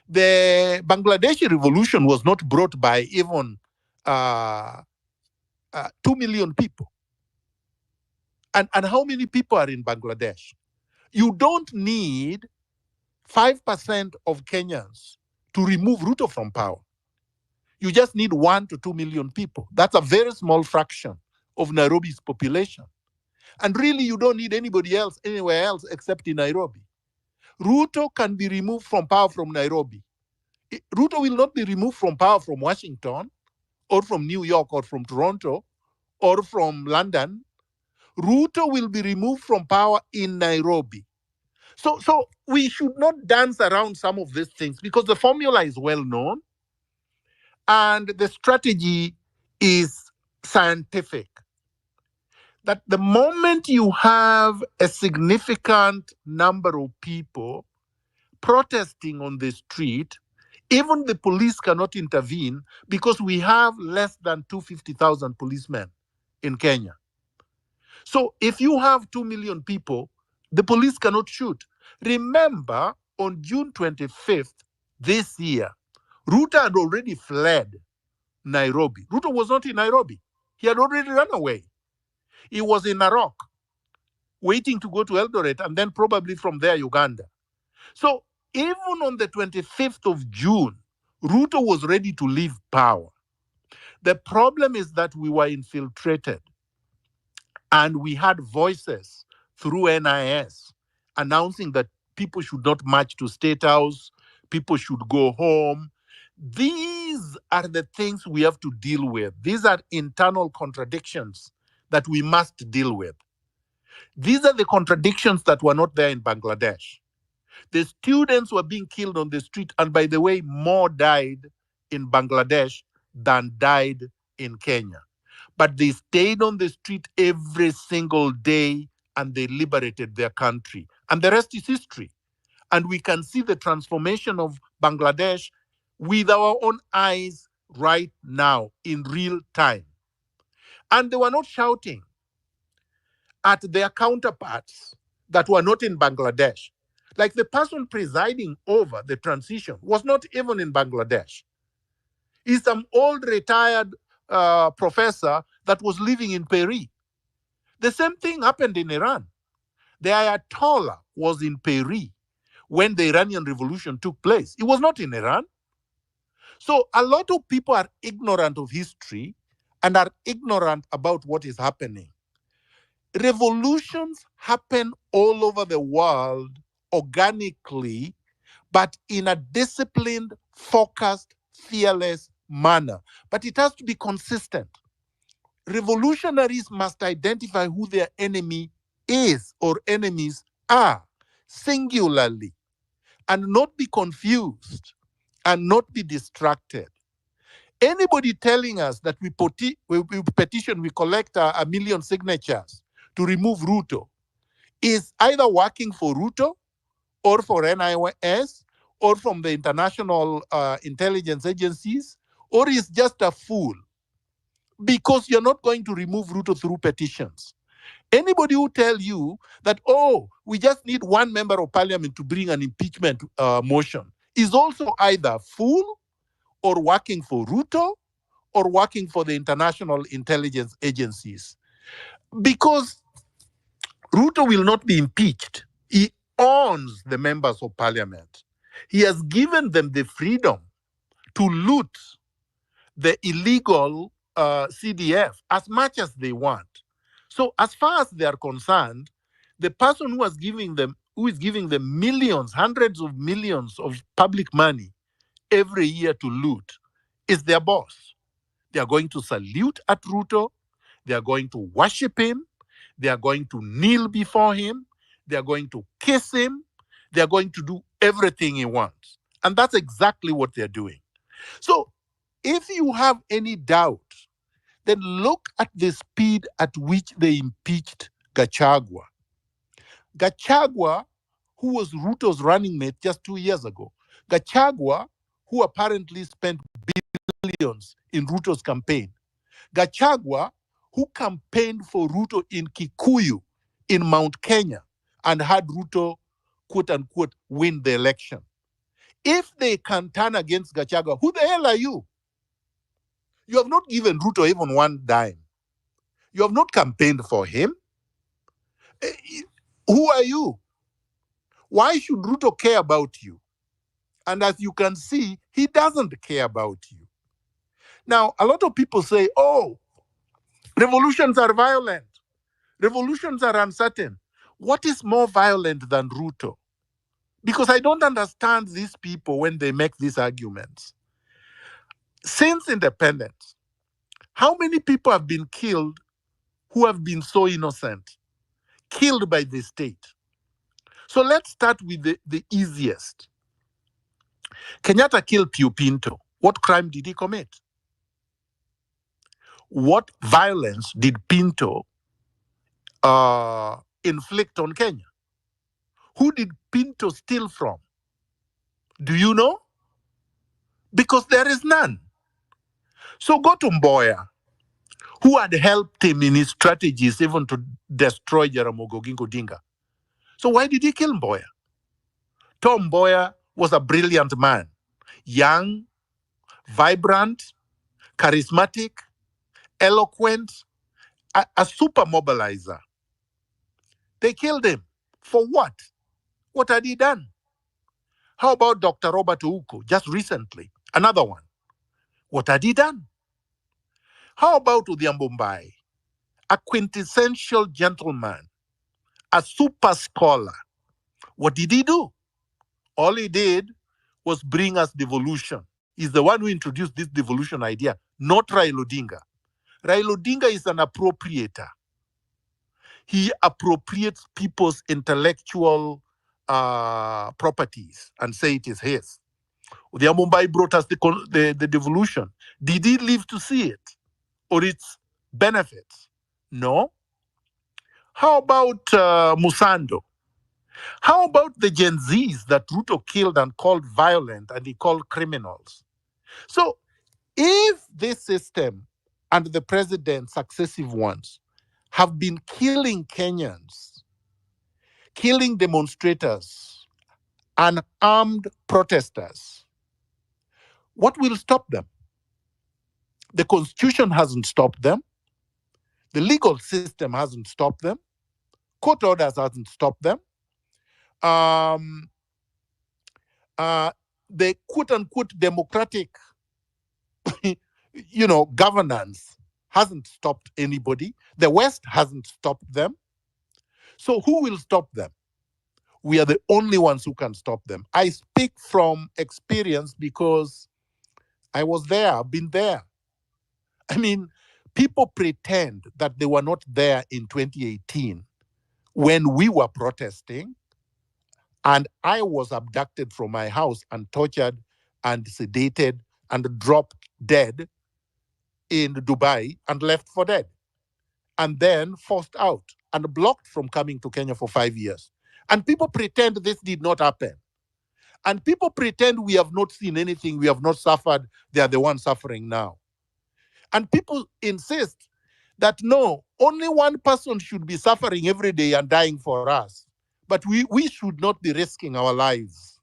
The Bangladeshi Revolution was not brought by even 2 million people. And how many people are in Bangladesh? You don't need 5% of Kenyans to remove Ruto from power. You just need 1 to 2 million people. That's a very small fraction of Nairobi's population. And really, you don't need anybody else anywhere else except in Nairobi. Ruto can be removed from power from Nairobi. Ruto will not be removed from power from Washington or from New York or from Toronto or from London. Ruto will be removed from power in Nairobi. So we should not dance around some of these things because the formula is well known and the strategy is scientific. That the moment you have a significant number of people protesting on the street, even the police cannot intervene because we have less than 250,000 policemen in Kenya. So if you have 2 million people, the police cannot shoot. Remember, on June 25th this year, Ruto had already fled Nairobi. Ruto was not in Nairobi. He had already run away. He was in Narok, waiting to go to Eldoret and then probably from there, Uganda. So even on the 25th of June, Ruto was ready to leave power. The problem is that we were infiltrated and we had voices through NIS announcing that people should not march to State House, people should go home. These are the things we have to deal with. These are internal contradictions that we must deal with. These are the contradictions that were not there in Bangladesh. The students were being killed on the street, and by the way, more died in Bangladesh than died in Kenya. But they stayed on the street every single day and they liberated their country. And the rest is history. And we can see the transformation of Bangladesh with our own eyes right now in real time. And they were not shouting at their counterparts that were not in Bangladesh. Like the person presiding over the transition was not even in Bangladesh. He's some old retired professor that was living in Paris. The same thing happened in Iran. The Ayatollah was in Paris when the Iranian Revolution took place. It was not in Iran. So a lot of people are ignorant of history and are ignorant about what is happening. Revolutions happen all over the world organically, but in a disciplined, focused, fearless manner. But it has to be consistent. Revolutionaries must identify who their enemy is or enemies are singularly and not be confused and not be distracted. Anybody telling us that we petition, we collect 1 million signatures to remove Ruto is either working for Ruto or for NIS or from the international intelligence agencies, or is just a fool because you're not going to remove Ruto through petitions. Anybody who tell you that, oh, we just need one member of parliament to bring an impeachment motion is also either fool or working for Ruto or working for the international intelligence agencies. Because Ruto will not be impeached. He owns the members of parliament. He has given them the freedom to loot the illegal CDF as much as they want. So as far as they are concerned, the person who is giving them millions, hundreds of millions of public money every year to loot is their boss. They are going to salute at Ruto. They are going to worship him. They are going to kneel before him. They are going to kiss him. They are going to do everything he wants. And that's exactly what they're doing. So if you have any doubt, then look at the speed at which they impeached Gachagua. Gachagua, who was Ruto's running mate just 2 years ago, Gachagua who apparently spent billions in Ruto's campaign. Gachagua, who campaigned for Ruto in Kikuyu in Mount Kenya and had Ruto, quote unquote, win the election. If they can turn against Gachagua, who the hell are you? You have not given Ruto even one dime. You have not campaigned for him. Who are you? Why should Ruto care about you? And as you can see, he doesn't care about you. Now, a lot of people say, oh, revolutions are violent. Revolutions are uncertain. What is more violent than Ruto? Because I don't understand these people when they make these arguments. Since independence, how many people have been killed who have been so innocent, killed by the state? So let's start with the easiest. Kenyatta killed Pew Pinto. What crime did he commit? What violence did Pinto inflict on Kenya? Who did Pinto steal from? Do you know? Because there is none. So go to Mboya, who had helped him in his strategies even to destroy Jaramogi Oginga Odinga. So why did he kill Mboya? Tom Mboya was a brilliant man, young, vibrant, charismatic, eloquent, a super mobilizer. They killed him. For what? What had he done? How about Dr. Robert Ouko, just recently? Another one. What had he done? How about Odhiambo Mbai, a quintessential gentleman, a super scholar? What did he do? All he did was bring us devolution. He's the one who introduced this devolution idea, not Raila Odinga. Raila Odinga is an appropriator. He appropriates people's intellectual properties and say it is his. Odhiambo Mbai brought us the devolution. Did he live to see it or its benefits? No. How about Musando? How about the Gen Zs that Ruto killed and called violent and he called criminals? So if this system and the president, successive ones, have been killing Kenyans, killing demonstrators, and armed protesters, what will stop them? The constitution hasn't stopped them. The legal system hasn't stopped them. Court orders hasn't stopped them. The quote-unquote democratic, governance hasn't stopped anybody. The West hasn't stopped them. So who will stop them? We are the only ones who can stop them. I speak from experience because I was there, I've been there. I mean, people pretend that they were not there in 2018 when we were protesting and I was abducted from my house and tortured and sedated and dropped dead in Dubai and left for dead. And then forced out and blocked from coming to Kenya for 5 years. And people pretend this did not happen. And people pretend we have not seen anything, we have not suffered, they are the ones suffering now. And people insist that no, only one person should be suffering every day and dying for us. But we should not be risking our lives.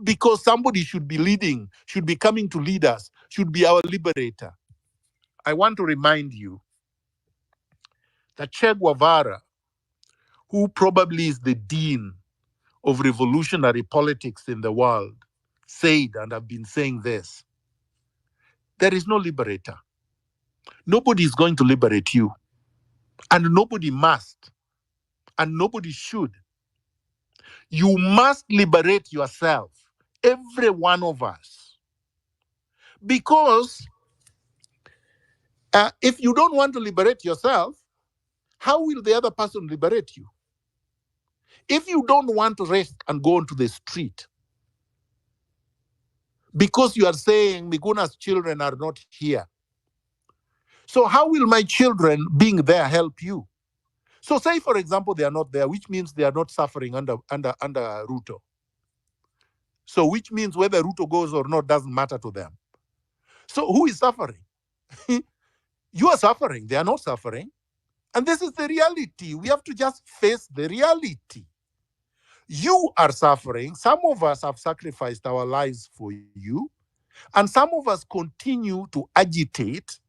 Because somebody should be leading, should be coming to lead us, should be our liberator. I want to remind you that Che Guevara, who probably is the dean of revolutionary politics in the world, said, and I've been saying this, there is no liberator. Nobody is going to liberate you. And nobody must. And nobody should. You must liberate yourself, every one of us. Because if you don't want to liberate yourself, how will the other person liberate you? If you don't want to risk and go onto the street, because you are saying Miguna's children are not here, so how will my children being there help you? So say, for example, they are not there, which means they are not suffering under Ruto. So which means whether Ruto goes or not doesn't matter to them. So who is suffering? You are suffering. They are not suffering. And this is the reality. We have to just face the reality. You are suffering. Some of us have sacrificed our lives for you. And some of us continue to agitate,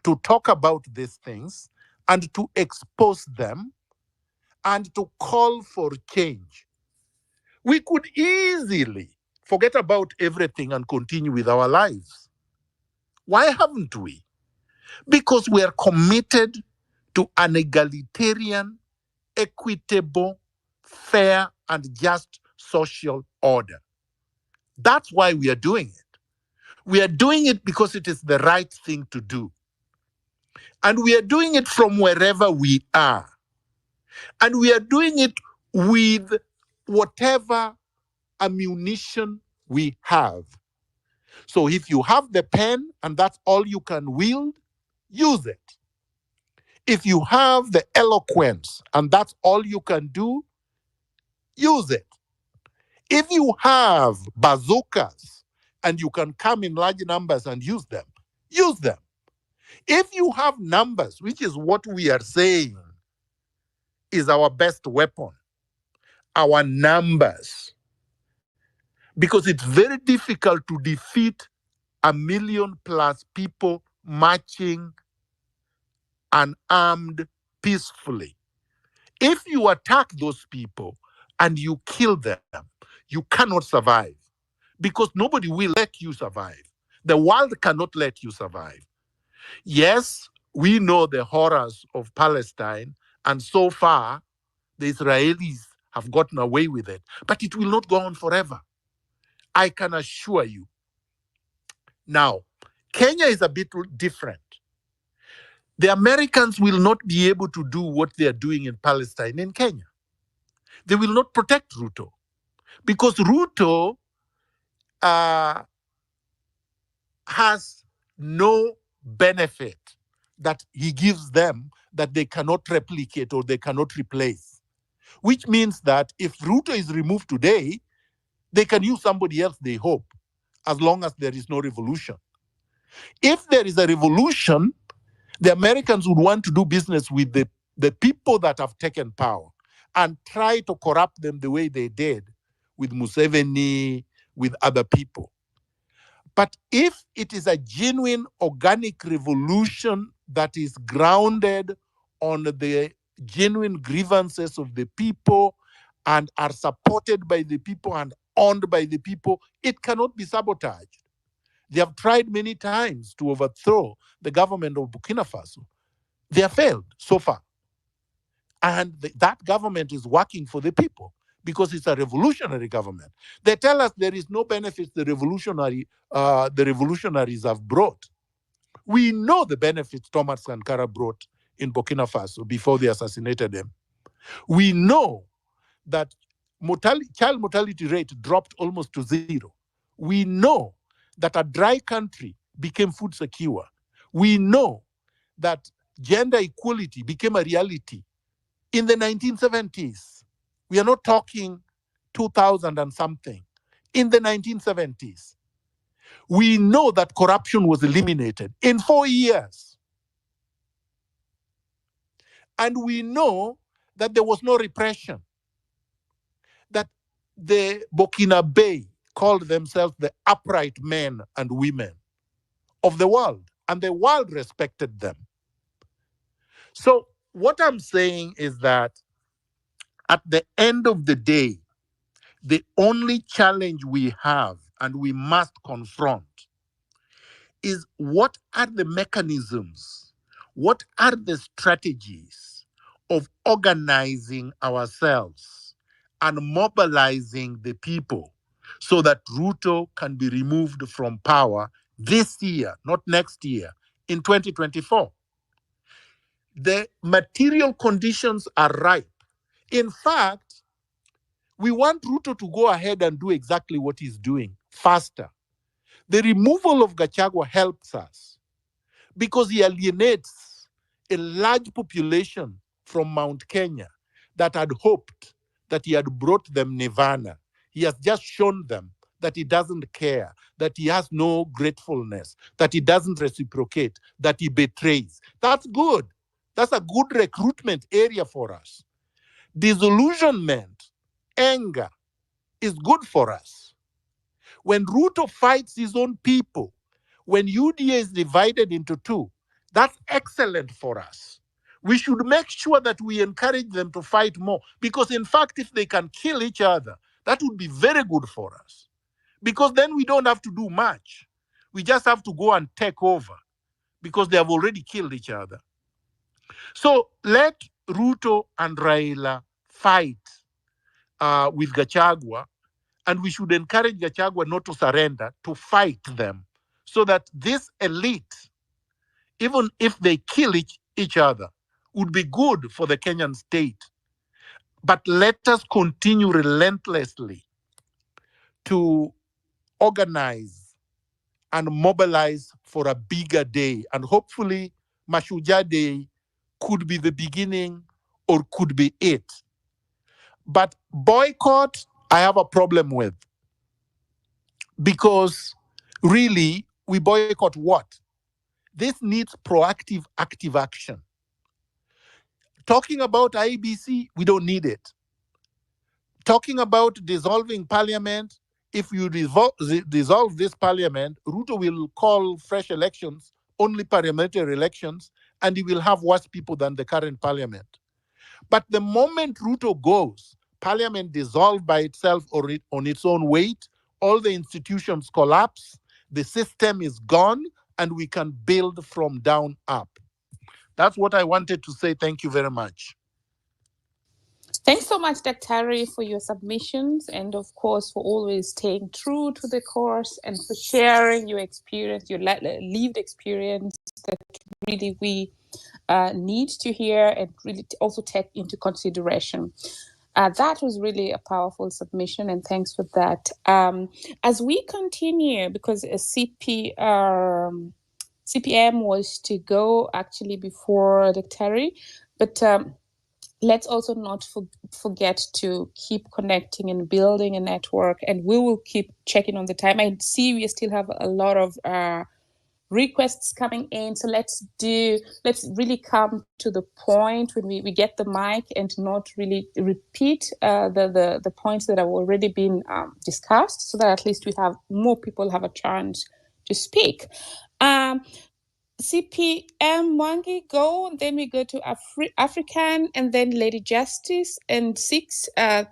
to talk about these things, and to expose them, and to call for change. We could easily forget about everything and continue with our lives. Why haven't we? Because we are committed to an egalitarian, equitable, fair, and just social order. That's why we are doing it. We are doing it because it is the right thing to do. And we are doing it from wherever we are. And we are doing it with whatever ammunition we have. So if you have the pen and that's all you can wield, use it. If you have the eloquence and that's all you can do, use it. If you have bazookas and you can come in large numbers and use them, use them. If you have numbers, which is what we are saying is our best weapon, our numbers, because it's very difficult to defeat 1 million plus people marching unarmed peacefully. If you attack those people and you kill them, you cannot survive because nobody will let you survive. The world cannot let you survive. Yes, we know the horrors of Palestine, and so far, the Israelis have gotten away with it, but it will not go on forever. I can assure you. Now, Kenya is a bit different. The Americans will not be able to do what they are doing in Palestine in Kenya. They will not protect Ruto because Ruto has no benefit that he gives them that they cannot replicate or they cannot replace. Which means that if Ruto is removed today, they can use somebody else, they hope, as long as there is no revolution. If there is a revolution, the Americans would want to do business with the people that have taken power and try to corrupt them the way they did with Museveni, with other people. But if it is a genuine organic revolution that is grounded on the genuine grievances of the people and are supported by the people and owned by the people, it cannot be sabotaged. They have tried many times to overthrow the government of Burkina Faso. They have failed so far. And that government is working for the people because it's a revolutionary government. They tell us there is no benefits the revolutionaries have brought. We know the benefits Thomas Sankara brought in Burkina Faso before they assassinated him. We know that child mortality rate dropped almost to zero. We know that a dry country became food secure. We know that gender equality became a reality in the 1970s. We are not talking 2000 and something. In the 1970s, we know that corruption was eliminated in 4 years. And we know that there was no repression, that the Burkinabe called themselves the upright men and women of the world, and the world respected them. So what I'm saying is that at the end of the day, the only challenge we have and we must confront is what are the mechanisms, what are the strategies of organizing ourselves and mobilizing the people so that Ruto can be removed from power this year, not next year, in 2024. The material conditions are ripe. In fact, we want Ruto to go ahead and do exactly what he's doing faster. The removal of Gachagua helps us because he alienates a large population from Mount Kenya that had hoped that he had brought them nirvana. He has just shown them that he doesn't care, that he has no gratefulness, that he doesn't reciprocate, that he betrays. That's good. That's a good recruitment area for us. Disillusionment, anger is good for us. When Ruto fights his own people, when UDA is divided into two, that's excellent for us. We should make sure that we encourage them to fight more, because in fact, if they can kill each other, that would be very good for us, because then we don't have to do much. We just have to go and take over, because they have already killed each other. So let Ruto and Raila fight with Gachagua, and we should encourage Gachagua not to surrender, to fight them, so that this elite, even if they kill each other, would be good for the Kenyan state. But let us continue relentlessly to organize and mobilize for a bigger day. And hopefully, Mashujaa Day could be the beginning or could be it. But boycott, I have a problem with. Because really, we boycott what? This needs proactive, active action. Talking about IEBC, we don't need it. Talking about dissolving parliament, if you dissolve this parliament, Ruto will call fresh elections, only parliamentary elections, and he will have worse people than the current parliament. But the moment Ruto goes, parliament dissolved by itself or on its own weight, all the institutions collapse, the system is gone, and we can build from down up. That's what I wanted to say. Thank you very much. Thanks so much, Dr. for your submissions, and of course for always staying true to the course and for sharing your experience, your lived experience that really we need to hear and really also take into consideration. That was really a powerful submission, and thanks for that. As we continue, because CPM was to go actually before Dr. but let's also not forget to keep connecting and building a network, and we will keep checking on the time. I see we still have a lot of requests coming in, so let's really come to the point when we get the mic and not really repeat the points that have already been discussed, so that at least we have more people have a chance to speak. CPM Mwangi, go, and then we go to African, and then Lady Justice, and 3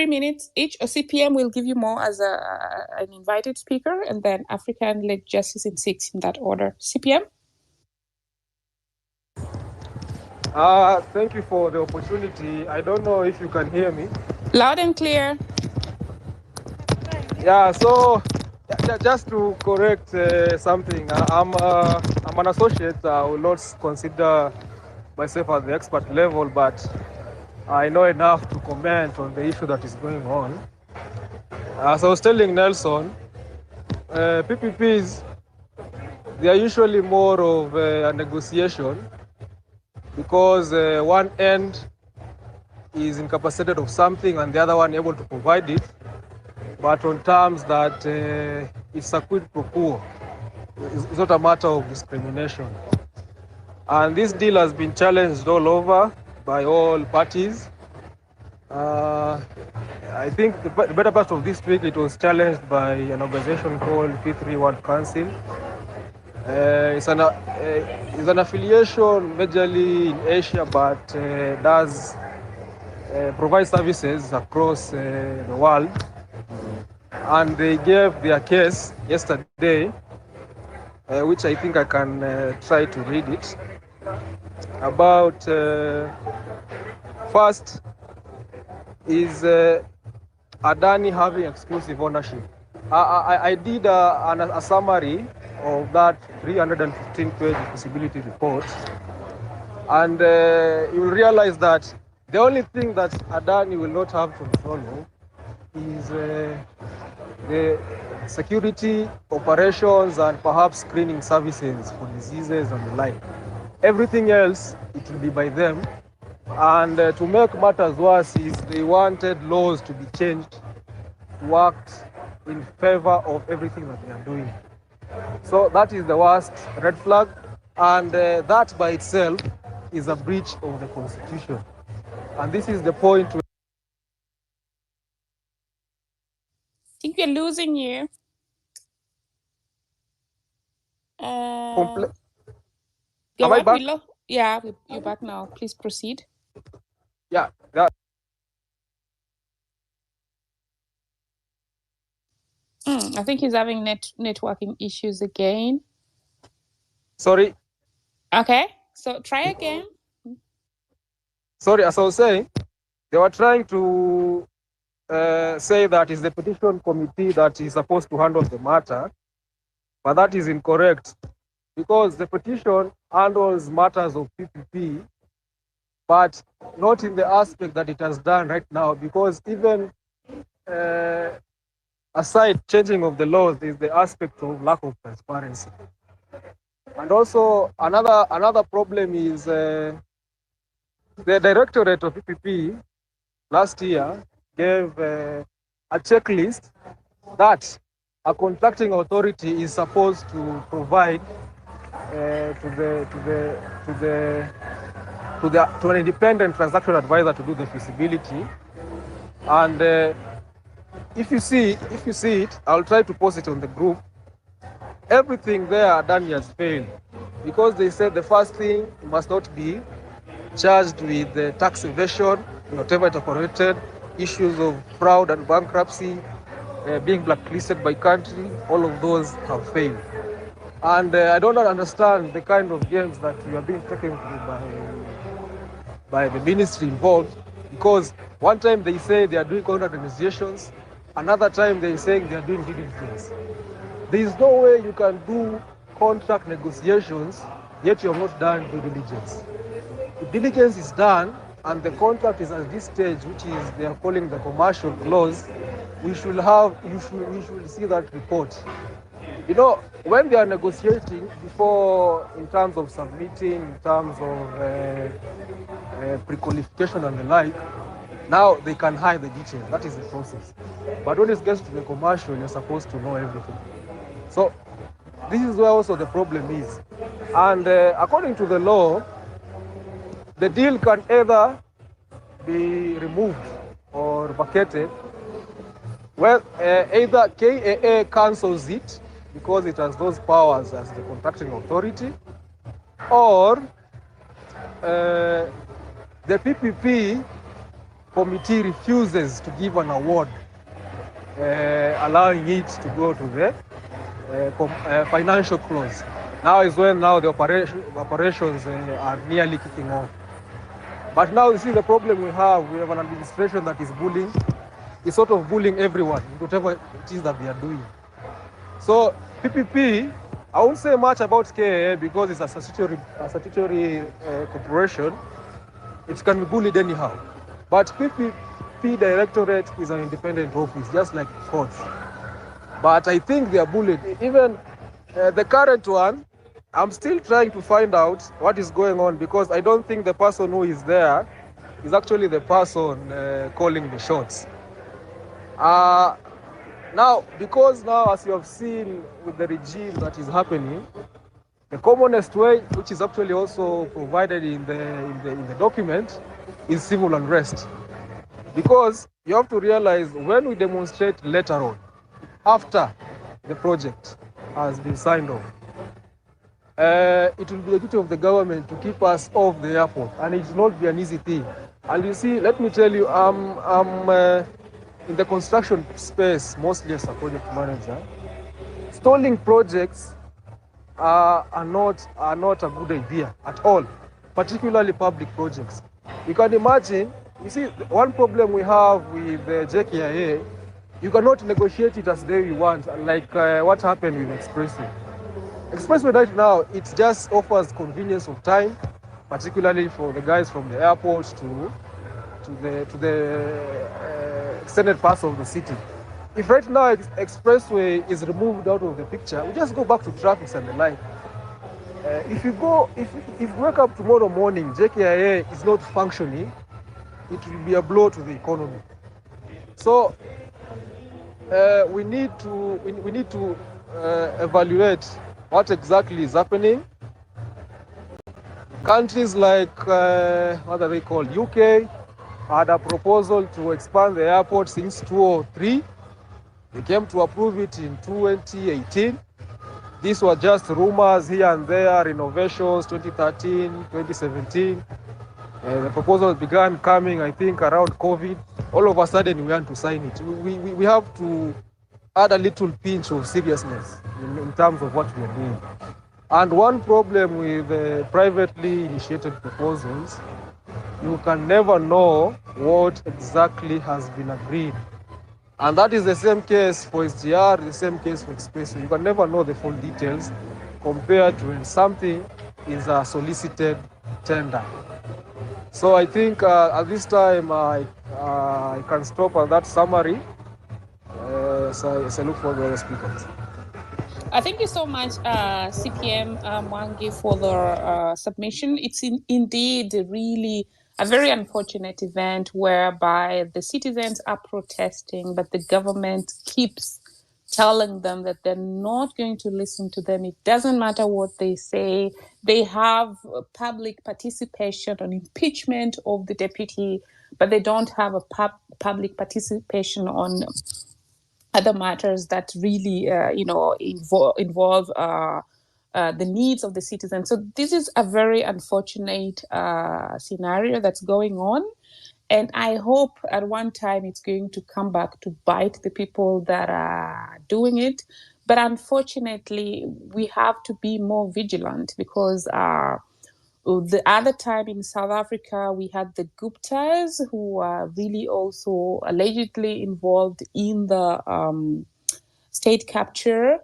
minutes each. Or CPM will give you more as an invited speaker, and then African, Lady Justice in 6, in that order. CPM? Thank you for the opportunity. I don't know if you can hear me. Loud and clear. Yeah, so just to correct something, I'm an associate. I will not consider myself at the expert level, but I know enough to comment on the issue that is going on. As I was telling Nelson, PPPs, they are usually more of a negotiation, because one end is incapacitated of something and the other one able to provide it, but on terms that it's a quid pro quo. It's not a matter of discrimination. And this deal has been challenged all over by all parties. I think the better part of this week, it was challenged by an organization called P3 World Council. It's an affiliation majorly in Asia, but does provide services across the world. And they gave their case yesterday, which I think I can try to read it, about first is Adani having exclusive ownership. I did a summary of that 315-page feasibility report, and you'll realize that the only thing that Adani will not have control of is the security operations and perhaps screening services for diseases and the like. Everything else, it will be by them. And to make matters worse is they wanted laws to be changed to act in favor of everything that they are doing. So that is the worst red flag, and that by itself is a breach of the constitution. And this is the point where I think we're losing you. Am Go I on, back? Yeah, you're back now. Please proceed. Yeah. I think he's having networking issues again. Sorry. Okay, so try again. Sorry, as I was saying, they were trying to say that it's the petition committee that is supposed to handle the matter, but that is incorrect because the petition handles matters of PPP, but not in the aspect that it has done right now, because even aside changing of the laws, there's the aspect of lack of transparency. And also another problem is the directorate of PPP last year gave a checklist that a contracting authority is supposed to provide to an independent transaction advisor to do the feasibility. And if you see it, I'll try to post it on the group. Everything there done has failed because they said the first thing must not be charged with tax evasion, whatever it operated, issues of fraud and bankruptcy, being blacklisted by country, all of those have failed. And I don't understand the kind of games that we are being taken by the ministry involved, because one time they say they are doing contract negotiations, another time they are saying they are doing due diligence. There is no way you can do contract negotiations yet you have not done due diligence. If diligence is done and the contract is at this stage, which is they are calling the commercial clause, we should see that report. You know, when they are negotiating before, in terms of submitting, in terms of pre-qualification and the like, now they can hide the details. That is the process. But when it gets to the commercial, you're supposed to know everything. So this is where also the problem is. And according to the law, the deal can either be removed or vacated. Well, either KAA cancels it because it has those powers as the contracting authority, or the PPP committee refuses to give an award, allowing it to go to the financial clause. Now is when the operations are nearly kicking off. But now you see the problem we have an administration that is bullying. It's sort of bullying everyone, whatever it is that they are doing. So PPP, I won't say much about KAA because it's a statutory corporation. It can be bullied anyhow. But PPP Directorate is an independent office, just like courts. But I think they are bullied. Even the current one, I'm still trying to find out what is going on, because I don't think the person who is there is actually the person calling the shots. Now, because now, as you have seen with the regime that is happening, the commonest way, which is actually also provided in the document, is civil unrest. Because you have to realize, when we demonstrate later on, after the project has been signed off, it will be the duty of the government to keep us off the airport, and it will not be an easy thing. And you see, let me tell you, I'm in the construction space, mostly as a project manager. Stalling projects are not a good idea at all, particularly public projects. You can imagine, you see, one problem we have with the JKIA, you cannot negotiate it as the way you want, like what happened with Expressway. Expressway right now, it just offers convenience of time, particularly for the guys from the airport to the extended parts of the city. If right now Expressway is removed out of the picture, we just go back to traffic and the like. If you wake up tomorrow morning, JKIA is not functioning, it will be a blow to the economy. So we need to evaluate what exactly is happening. Countries like what are they called? UK had a proposal to expand the airport since 2003. They came to approve it in 2018. These were just rumors here and there, renovations 2013, 2017. The proposals began coming, I think, around COVID. All of a sudden, we want to sign it. We have to add a little pinch of seriousness in terms of what we are doing. And one problem with privately initiated proposals, you can never know what exactly has been agreed. And that is the same case for SGR, the same case for Expresso. You can never know the full details compared to when something is a solicited tender. So I think at this time I can stop at that summary. So I look for the other speakers. Thank you so much, CPM Mwangi, for the submission. It's indeed really a very unfortunate event whereby the citizens are protesting, but the government keeps telling them that they're not going to listen to them. It doesn't matter what they say. They have public participation on impeachment of the deputy, but they don't have a public participation on other matters that really, involve the needs of the citizens. So this is a very unfortunate scenario that's going on. And I hope at one time it's going to come back to bite the people that are doing it. But unfortunately, we have to be more vigilant because the other time in South Africa, we had the Guptas who are really also allegedly involved in the state capture.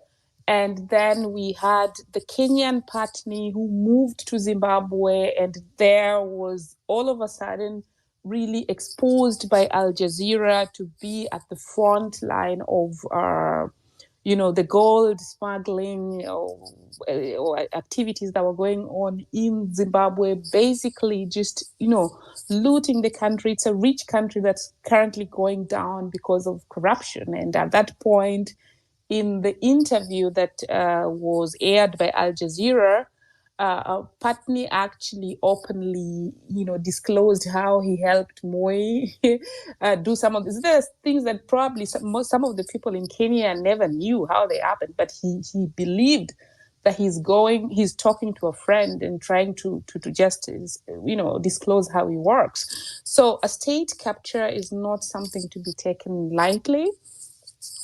And then we had the Kenyan Patni who moved to Zimbabwe, and there was all of a sudden really exposed by Al Jazeera to be at the front line of the gold smuggling or activities that were going on in Zimbabwe, basically just, looting the country. It's a rich country that's currently going down because of corruption. And at that point, in the interview that was aired by Al Jazeera, Patni actually openly, disclosed how he helped Moi do some of this. There's things that probably some of the people in Kenya never knew how they happened, but he believed that he's talking to a friend and trying to just, disclose how he works. So a state capture is not something to be taken lightly.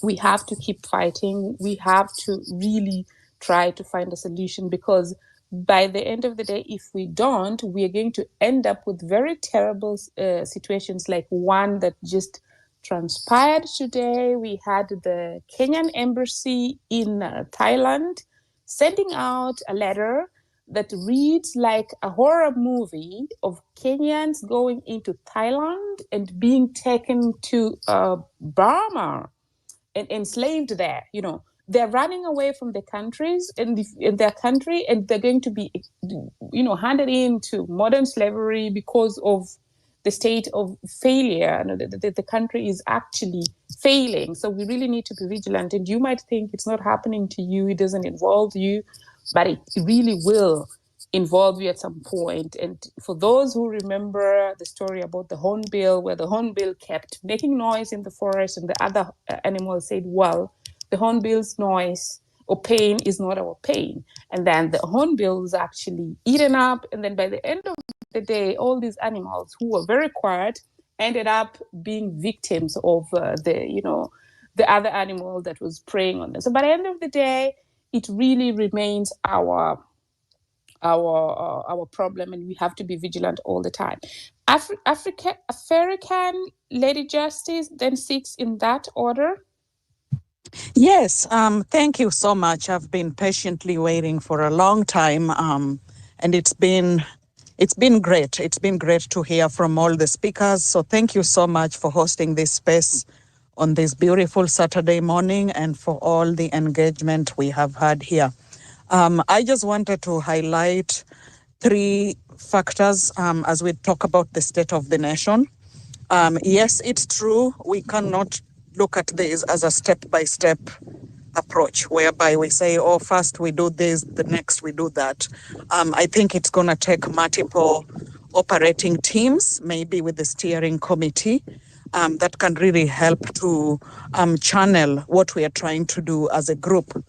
We have to keep fighting. We have to really try to find a solution, because by the end of the day, if we don't, we are going to end up with very terrible situations like one that just transpired today. We had the Kenyan embassy in Thailand sending out a letter that reads like a horror movie of Kenyans going into Thailand and being taken to Burma and enslaved there. They're running away from their countries and their country, and they're going to be, handed into modern slavery because of the state of failure. The country is actually failing. So we really need to be vigilant. And you might think it's not happening to you, it doesn't involve you, but it really will involve you at some point. And for those who remember the story about the hornbill, where the hornbill kept making noise in the forest and the other animals said, well, the hornbill's noise or pain is not our pain. And then the hornbill was actually eaten up. And then by the end of the day, all these animals who were very quiet ended up being victims of the other animal that was preying on them. So by the end of the day, it really remains our problem, and we have to be vigilant all the time. African Lady Justice then sits in that order. Yes, thank you so much. I've been patiently waiting for a long time, and it's been great. It's been great to hear from all the speakers. So thank you so much for hosting this space on this beautiful Saturday morning and for all the engagement we have had here. I just wanted to highlight 3 factors as we talk about the state of the nation. Yes, it's true. We cannot look at this as a step-by-step approach, whereby we say, oh, first we do this, the next we do that. I think it's going to take multiple operating teams, maybe with the steering committee, that can really help to channel what we are trying to do as a group.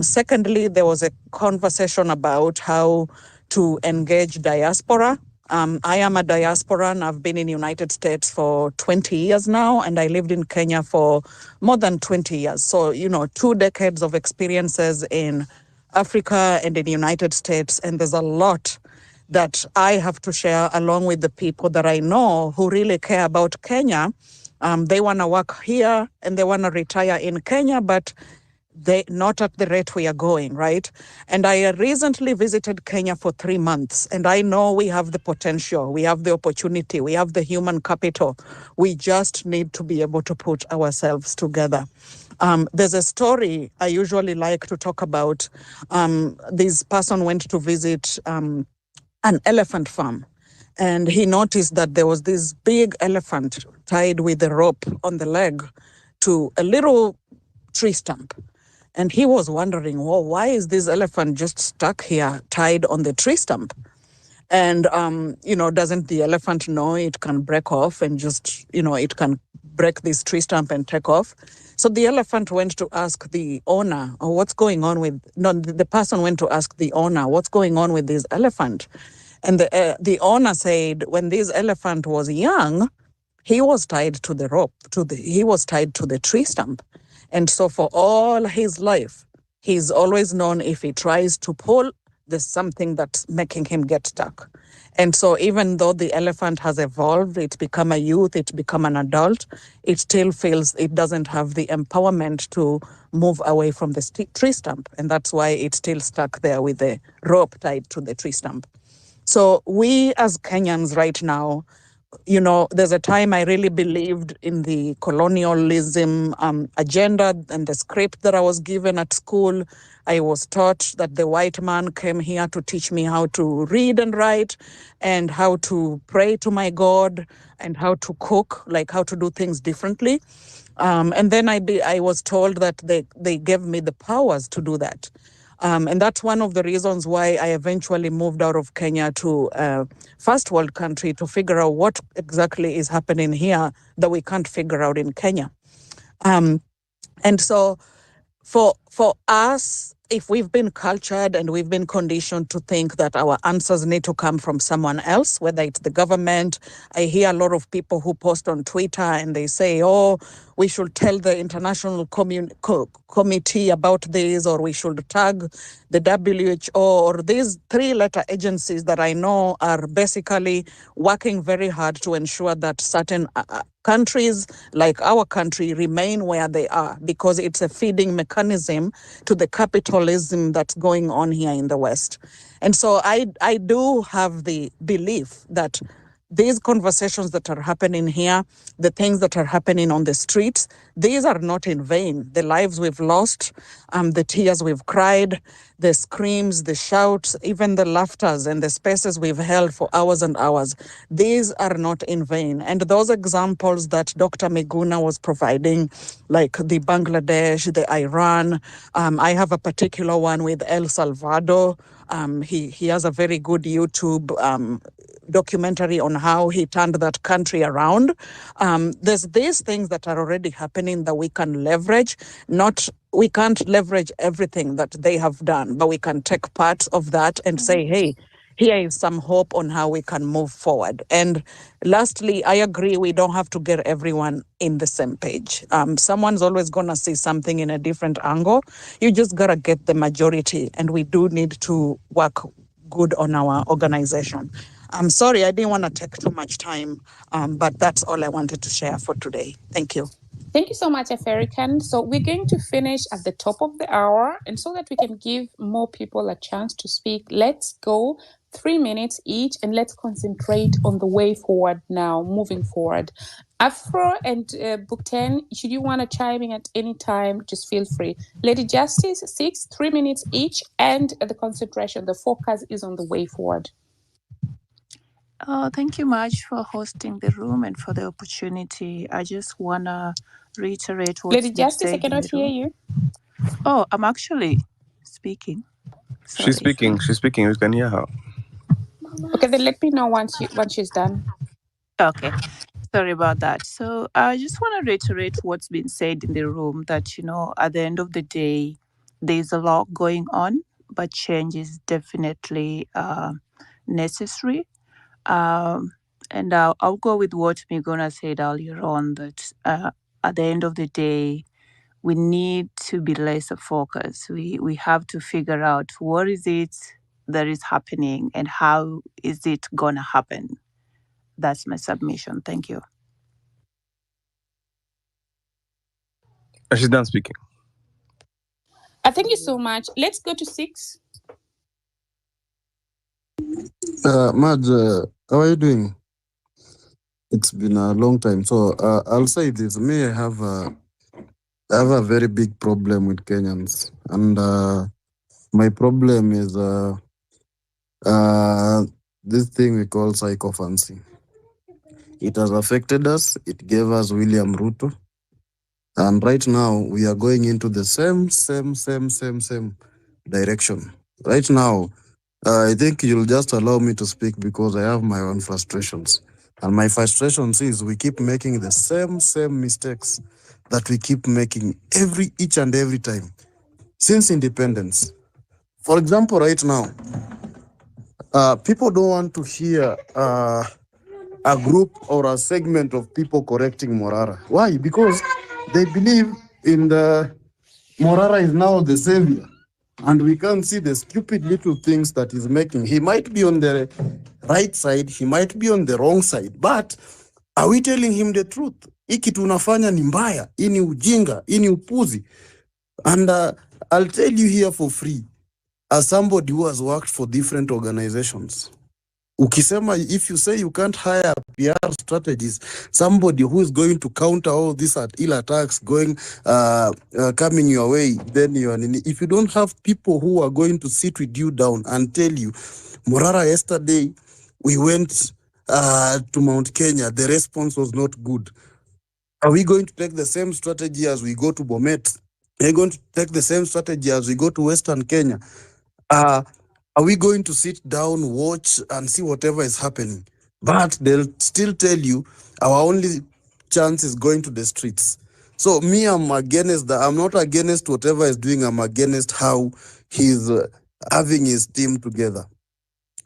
Secondly, there was a conversation about how to engage diaspora. I am a diaspora and I've been in the United States for 20 years now, and I lived in Kenya for more than 20 years. So, 2 decades of experiences in Africa and in the United States, and there's a lot that I have to share along with the people that I know who really care about Kenya. They want to work here and they want to retire in Kenya, but they not at the rate we are going, right? And I recently visited Kenya for 3 months, and I know we have the potential, we have the opportunity, we have the human capital. We just need to be able to put ourselves together. There's a story I usually like to talk about. This person went to visit an elephant farm, and he noticed that there was this big elephant tied with a rope on the leg to a little tree stump. And he was wondering, well, why is this elephant just stuck here, tied on the tree stump? And, doesn't the elephant know it can break off and just, it can break this tree stump and take off? So the elephant went to ask the owner, oh, what's going on with, no, the person went to ask the owner, what's going on with this elephant? And the owner said, when this elephant was young, he was tied to the rope, he was tied to the tree stump. And so for all his life, he's always known if he tries to pull, there's something that's making him get stuck. And so even though the elephant has evolved, it's become a youth, it's become an adult, it still feels it doesn't have the empowerment to move away from the tree stump. And that's why it's still stuck there with the rope tied to the tree stump. So we as Kenyans right now, there's a time I really believed in the colonialism agenda and the script that I was given at school. I was taught that the white man came here to teach me how to read and write and how to pray to my God and how to cook, like how to do things differently. And then I was told that they gave me the powers to do that. And that's one of the reasons why I eventually moved out of Kenya to a first world country to figure out what exactly is happening here that we can't figure out in Kenya. And so for us, if we've been cultured and we've been conditioned to think that our answers need to come from someone else, whether it's the government, I hear a lot of people who post on Twitter and they say, oh, we should tell the international committee about this, or we should tag the WHO, or these 3-letter agencies that I know are basically working very hard to ensure that certain countries like our country remain where they are, because it's a feeding mechanism to the capitalism that's going on here in the West. And so I do have the belief that these conversations that are happening here, the things that are happening on the streets, these are not in vain. The lives we've lost, the tears we've cried, the screams, the shouts, even the laughters and the spaces we've held for hours and hours, these are not in vain. And those examples that Dr. Miguna was providing, like the Bangladesh, the Iran, I have a particular one with El Salvador. He has a very good YouTube documentary on how he turned that country around. There's these things that are already happening that we can leverage. We can't leverage everything that they have done, but we can take parts of that and say, hey, here is some hope on how we can move forward. And lastly, I agree we don't have to get everyone in the same page. Someone's always going to see something in a different angle. You just got to get the majority, and we do need to work good on our organization. I'm sorry, I didn't want to take too much time, but that's all I wanted to share for today. Thank you. Thank you so much, African. So we're going to finish at the top of the hour, and so that we can give more people a chance to speak, let's go 3 minutes each, and let's concentrate on the way forward now, moving forward. Afro and Book 10, should you want to chime in at any time, just feel free. Lady Justice, 3 minutes each, and the concentration, the focus is on the way forward. Thank you much for hosting the room and for the opportunity. I just want to reiterate what's Lady been Justice, I said in cannot the hear room. you. Oh, I'm actually speaking. She's Sorry. speaking. She's speaking. We can hear her. Okay, then let me know once she's done. Okay. Sorry about that. So I just want to reiterate what's been said in the room that, at the end of the day, there's a lot going on, but change is definitely necessary. And I'll go with what Miguna said earlier on that at the end of the day, we need to be laser focused. We have to figure out what is it that is happening and how is it going to happen. That's my submission. Thank you. She's done speaking. Thank you so much. Let's go to 6. Mad, how are you doing? It's been a long time. So I'll say this. Me, I have a very big problem with Kenyans, and my problem is this thing we call psychophancy. It has affected us. It gave us William Ruto, and right now we are going into the same direction. Right now, I think you'll just allow me to speak because I have my own frustrations. And my frustrations is we keep making the same mistakes that we keep making each and every time since independence. For example, right now, people don't want to hear a group or a segment of people correcting Morara. Why? Because they believe in the Morara is now the savior. And we can't see the stupid little things that he's making. He might be on the right side, he might be on the wrong side, but are we telling him the truth? Hiki tunafanya ni mbaya, hii ni ujinga, hii ni upuzi. And I'll tell you here for free, as somebody who has worked for different organizations, ukisema, if you say you can't hire PR strategies, somebody who is going to counter all these ill attacks coming your way, then if you don't have people who are going to sit with you down and tell you, Morara, yesterday we went to Mount Kenya, the response was not good. Are we going to take the same strategy as we go to Bomet? Are we going to take the same strategy as we go to Western Kenya? Are we going to sit down, watch, and see whatever is happening? But they'll still tell you our only chance is going to the streets. So me, I'm against that. I'm not against whatever he's doing. I'm against how he's having his team together.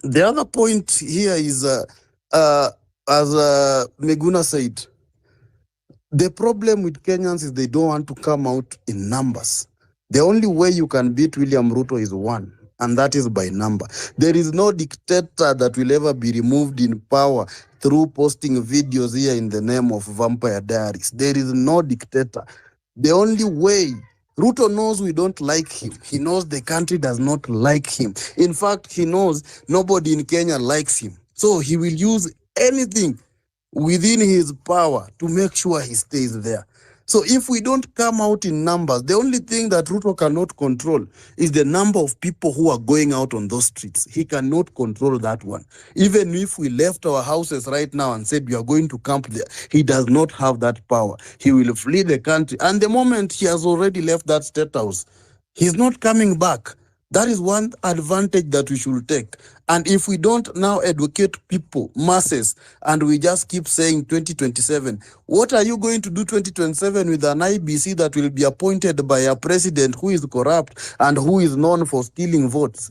The other point here is, as Miguna said, the problem with Kenyans is they don't want to come out in numbers. The only way you can beat William Ruto is one, and that is by number. There is no dictator that will ever be removed in power through posting videos here in the name of Vampire Diaries. There is no dictator. The only way, Ruto knows we don't like him. He knows the country does not like him. In fact, he knows nobody in Kenya likes him. So he will use anything within his power to make sure he stays there. So if we don't come out in numbers, the only thing that Ruto cannot control is the number of people who are going out on those streets. He cannot control that one. Even if we left our houses right now and said we are going to camp there, he does not have that power. He will flee the country. And the moment he has already left that state house, he's not coming back. That is one advantage that we should take. And if we don't now educate people, masses, and we just keep saying 2027, what are you going to do 2027 with an IBC that will be appointed by a president who is corrupt and who is known for stealing votes?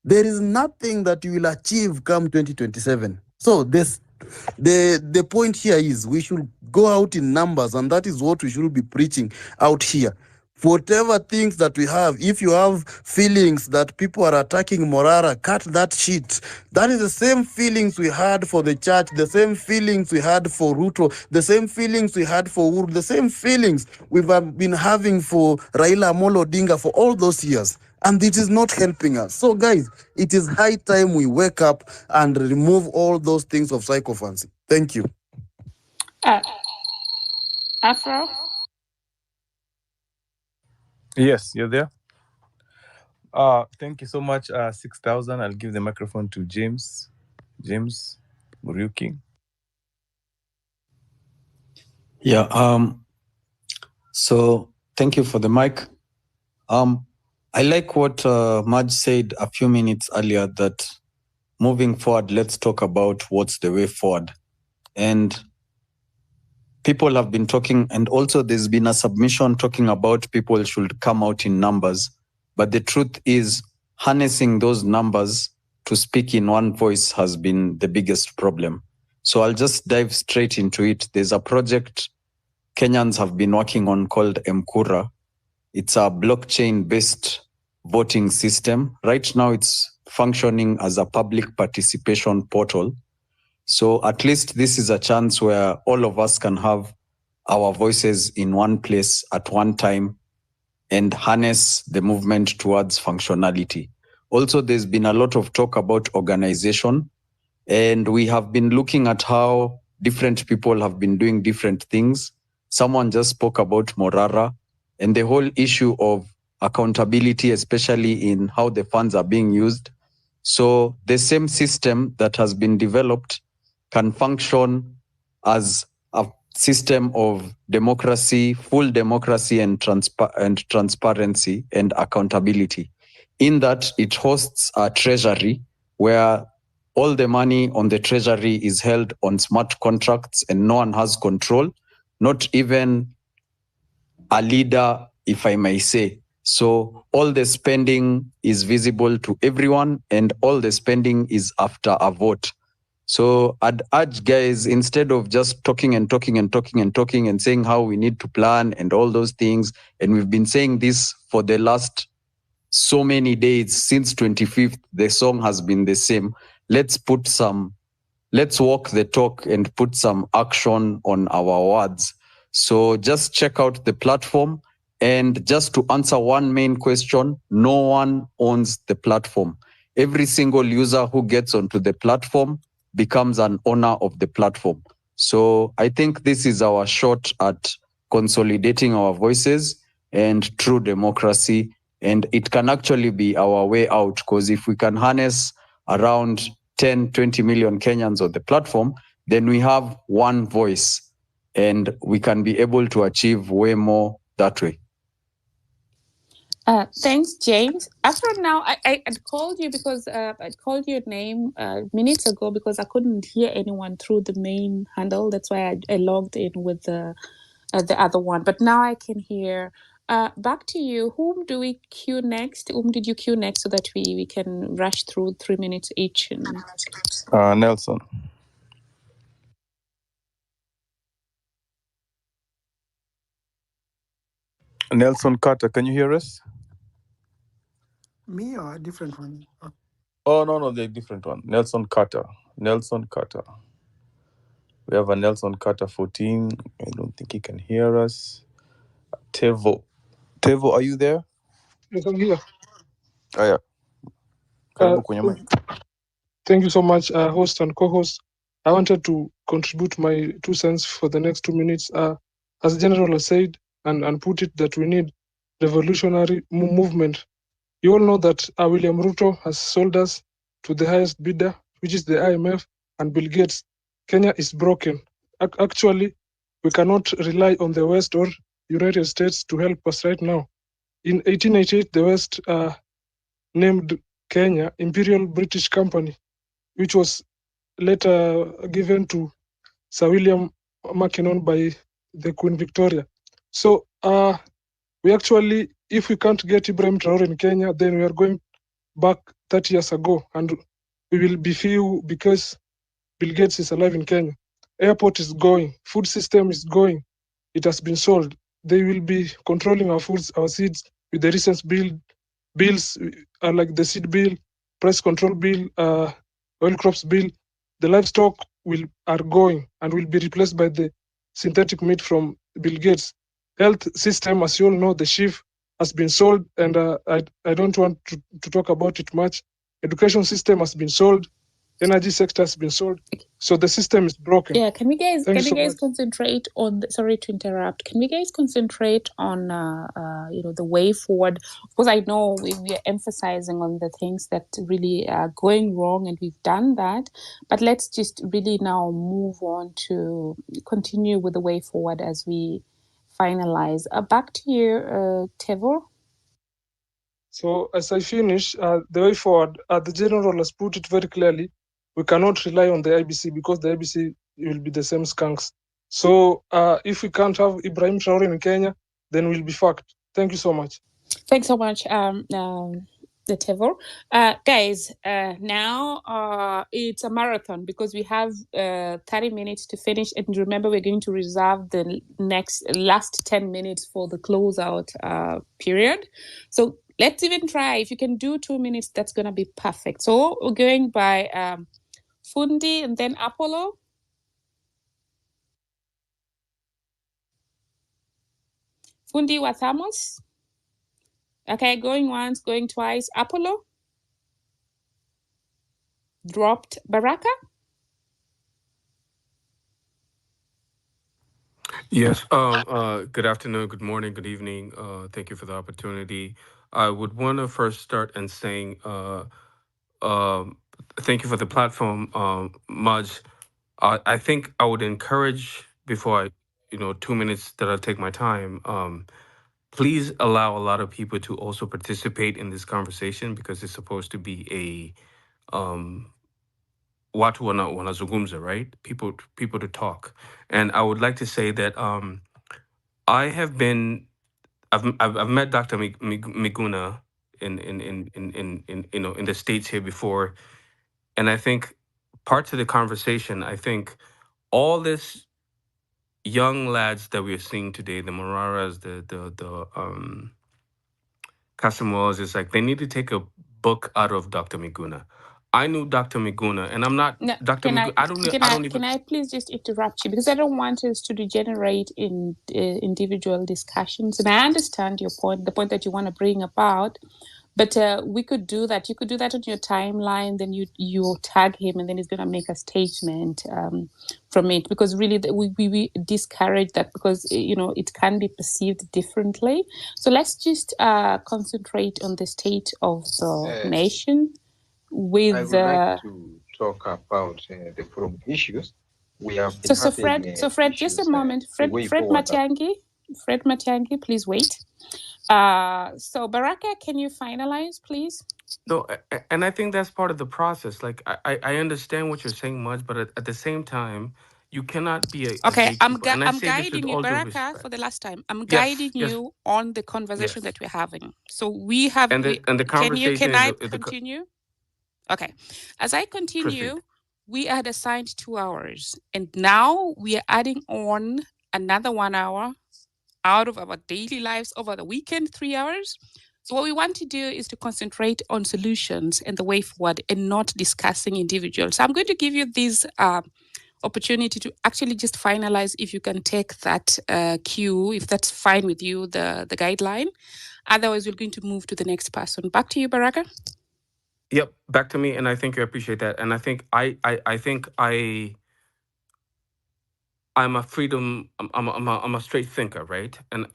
There is nothing that you will achieve come 2027. So the point here is we should go out in numbers, and that is what we should be preaching out here. Whatever things that we have, if you have feelings that people are attacking Morara, cut that shit. That is the same feelings we had for the church, the same feelings we had for Ruto, the same feelings we had for Uru, the same feelings we've been having for Raila Amolo Odinga for all those years. And it is not helping us. So guys, it is high time we wake up and remove all those things of psychophancy. Thank you. Afro? Yes, you're there. Thank you so much. 6,000. I'll give the microphone to James. James. Muriuki. Yeah. So thank you for the mic. I like what Maj said a few minutes earlier, that moving forward, let's talk about what's the way forward. And people have been talking, and also there's been a submission talking about people should come out in numbers. But the truth is, harnessing those numbers to speak in one voice has been the biggest problem. So I'll just dive straight into it. There's a project Kenyans have been working on called Mkura. It's a blockchain-based voting system. Right now, it's functioning as a public participation portal. So at least this is a chance where all of us can have our voices in one place at one time and harness the movement towards functionality. Also, there's been a lot of talk about organization, and we have been looking at how different people have been doing different things. Someone just spoke about Morara and the whole issue of accountability, especially in how the funds are being used. So the same system that has been developed can function as a system of democracy, full democracy and transparency and accountability. In that it hosts a treasury where all the money on the treasury is held on smart contracts and no one has control, not even a leader, if I may say. So all the spending is visible to everyone and all the spending is after a vote. So I'd urge guys, instead of just talking and saying how we need to plan and all those things, and we've been saying this for the last so many days, since 25th, the song has been the same. Let's walk the talk and put some action on our words. So just check out the platform. And just to answer one main question, no one owns the platform. Every single user who gets onto the platform becomes an owner of the platform. So I think this is our shot at consolidating our voices and true democracy. And it can actually be our way out, because if we can harness around 10, 20 million Kenyans on the platform, then we have one voice and we can be able to achieve way more that way. Thanks, James. After now, I'd called you because I'd called your name minutes ago because I couldn't hear anyone through the main handle. That's why I logged in with the other one. But now I can hear. Back to you. Whom do we queue next? Whom did you queue next so that we can rush through 3 minutes each? And... Nelson. Nelson Carter, can you hear us? Me or a different one? Oh, no, the different one. Nelson Carter. We have a Nelson Carter 14. I don't think he can hear us. Tevo, are you there? Yes, I'm here. Oh, yeah. Thank you so much, host and co-host. I wanted to contribute my 2 cents for the next 2 minutes. As General has said and put it, that we need revolutionary movement. You all know that William Ruto has sold us to the highest bidder, which is the IMF and Bill Gates. Kenya is broken. Actually, we cannot rely on the West or United States to help us right now. In 1888, the West named Kenya Imperial British Company, which was later given to Sir William Mackinnon by the Queen Victoria. So we actually, if we can't get Ibrahim Traore in Kenya, then we are going back 30 years ago, and we will be few because Bill Gates is alive in Kenya. Airport is going, food system is going, it has been sold. They will be controlling our foods, our seeds with the recent bills like the seed bill, price control bill, oil crops bill. The livestock are going and will be replaced by the synthetic meat from Bill Gates. Health system, as you all know, the sheep has been sold, and I don't want to talk about it much. Education system has been sold. energy sector has been sold. So the system is broken. Yeah, can we guys Thank you so much. concentrate on sorry to interrupt. Can we guys concentrate on the way forward? Because I know we are emphasizing on the things that really are going wrong, and we've done that. But let's just really now move on to continue with the way forward as we finalize. Back to you, Tevor. So as I finish, the way forward, the general has put it very clearly. We cannot rely on the IBC because the IBC will be the same skunks. So if we can't have Ibrahim Traore in Kenya, then we'll be fucked. Thank you so much. Thanks so much, the Tevor. Guys, now it's a marathon because we have 30 minutes to finish. And remember, we're going to reserve the last 10 minutes for the closeout period. So let's even try. If you can do 2 minutes, that's going to be perfect. So we're going by Fundi and then Apollo. Fundi Wathamos. Okay, going once, going twice. Apollo. Dropped. Baraka. Yes. Good afternoon, good morning, good evening. Thank you for the opportunity. I would want to first start and saying thank you for the platform, Maj. I think I would encourage before 2 minutes that I take my time. Please allow a lot of people to also participate in this conversation because it's supposed to be a watu wanazungumza, right? People to talk. And I would like to say that I've met Dr. Miguna in the States here before, and I think parts of the conversation, I think all this young lads that we're seeing today, the Mararas, the Casamoas, is like they need to take a book out of Dr. Miguna. I knew Dr. Miguna, and I'm not No, Dr. Miguna. I don't even. Can I please just interrupt you because I don't want us to degenerate in individual discussions. And I understand your point, the point that you want to bring about. But we could do that. You could do that on your timeline. Then you tag him, and then he's going to make a statement from it. Because really, we discourage that because it can be perceived differently. So let's just concentrate on the state of the nation. With I would like to talk about the forum issues. We have been Fred, just a moment. Fred Matiangi, please wait. So Baraka, can you finalize, please? No, and I think that's part of the process. Like I understand what you're saying, Mudge, but at the same time, you cannot be a okay. I'm guiding you, Baraka, for the last time. I'm guiding you on the conversation that we're having. So we have. And the conversation. Can I continue? Okay. As I continue, proceed. We had assigned 2 hours, and now we are adding on another 1 hour out of our daily lives over the weekend, 3 hours. So what we want to do is to concentrate on solutions and the way forward and not discussing individuals. So I'm going to give you this opportunity to actually just finalize if you can take that cue, if that's fine with you, the guideline. Otherwise, we're going to move to the next person. Back to you, Baraka. Yep, back to me, and I think I appreciate that. And I think I'm a freedom. I'm a straight thinker, right? And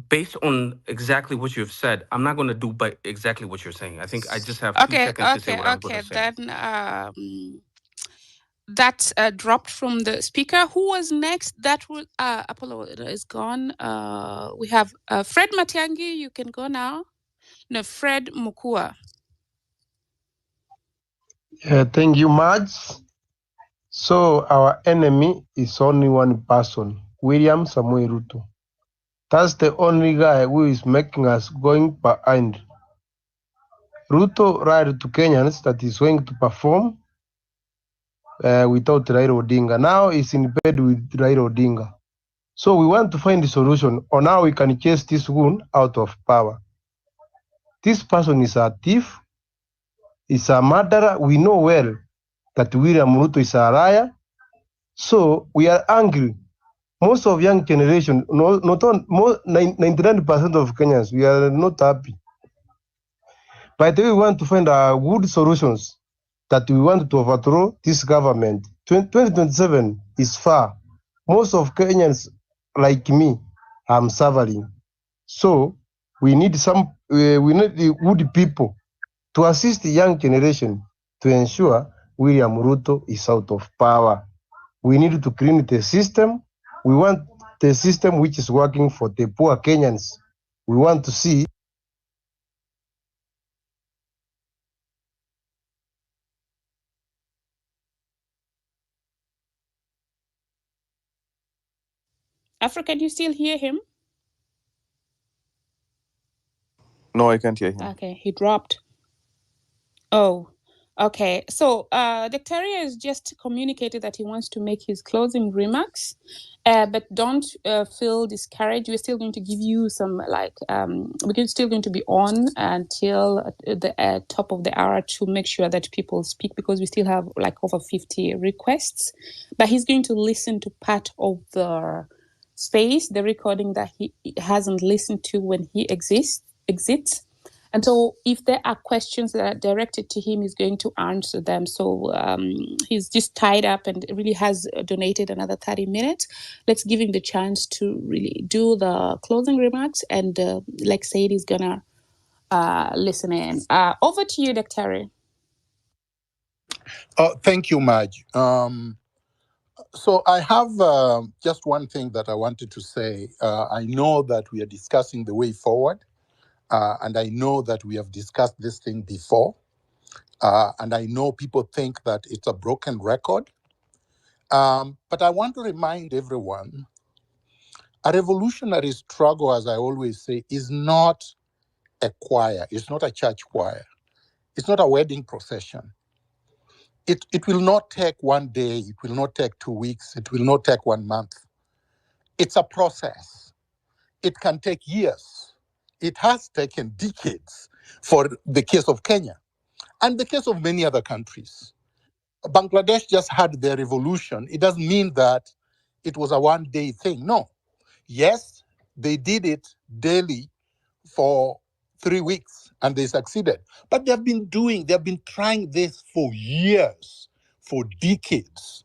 based on exactly what you've said, I'm not going to do but exactly what you're saying. I think I just have 2 seconds to say what I'm going to say. Then that's dropped from the speaker. Who was next? That was Apollo is gone. We have Fred Matiangi. You can go now. No, Fred Mukua. Thank you much. So our enemy is only one person, William Samoei Ruto. That's the only guy who is making us going behind. Ruto lied to Kenyans that he's going to perform without Raila Odinga. Now he's in bed with Raila Odinga. So we want to find a solution on how we can chase this goon out of power. This person is a thief, is a murderer. We know well that William Ruto is a liar. So we are angry. Most of young generation, not on 99% of Kenyans, we are not happy. But we want to find good solutions that we want to overthrow this government. 2027 is far. Most of Kenyans, like me, I'm suffering. So we need the good people to assist the young generation to ensure William Ruto is out of power. We need to clean the system. We want the system which is working for the poor Kenyans. We want to see Afro, can you still hear him? No, I can't hear him. Okay, he dropped. Oh, okay. So, Dictaria has just communicated that he wants to make his closing remarks, but don't feel discouraged. We're still going to give you some, we're still going to be on until the top of the hour to make sure that people speak, because we still have like over 50 requests. But he's going to listen to part of the space, the recording that he hasn't listened to when he exits. And so if there are questions that are directed to him, he's going to answer them. So he's just tied up and really has donated another 30 minutes. Let's give him the chance to really do the closing remarks. And like Said, he's going to listen in. Over to you, Dr. Thank you, Maj. So I have just one thing that I wanted to say. I know that we are discussing the way forward, and I know that we have discussed this thing before, and I know people think that it's a broken record. But I want to remind everyone, a revolutionary struggle, as I always say, is not a choir. It's not a church choir. It's not a wedding procession. It will not take one day. It will not take 2 weeks. It will not take 1 month. It's a process. It can take years. It has taken decades for the case of Kenya and the case of many other countries. Bangladesh just had their revolution. It doesn't mean that it was a one-day thing. No. Yes, they did it daily for 3 weeks and they succeeded. But they've been trying this for years, for decades.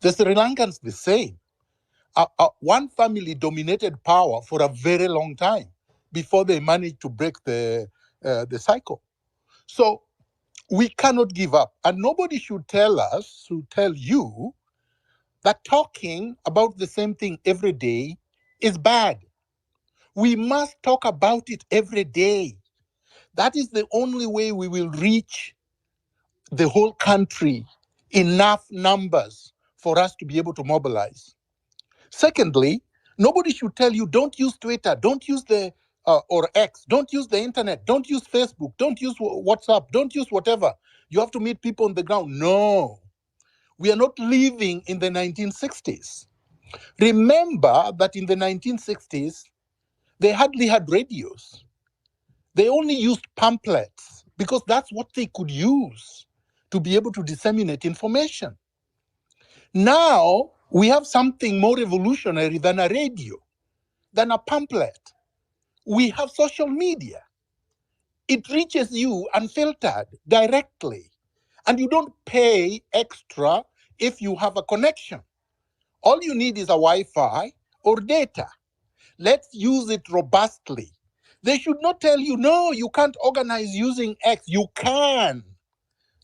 The Sri Lankans the same. One family dominated power for a very long time before they managed to break the cycle. So we cannot give up. And nobody should tell you that talking about the same thing every day is bad. We must talk about it every day. That is the only way we will reach the whole country enough numbers for us to be able to mobilize. Secondly, nobody should tell you don't use Twitter, don't use the or X, don't use the internet, don't use Facebook, don't use WhatsApp, don't use whatever. You have to meet people on the ground. No, we are not living in the 1960s. Remember that in the 1960s, they hardly had radios. They only used pamphlets because that's what they could use to be able to disseminate information. Now, we have something more revolutionary than a radio, than a pamphlet. We have social media. It reaches you unfiltered directly, and you don't pay extra if you have a connection. All you need is a Wi-Fi or data. Let's use it robustly. They should not tell you, no, you can't organize using X. You can.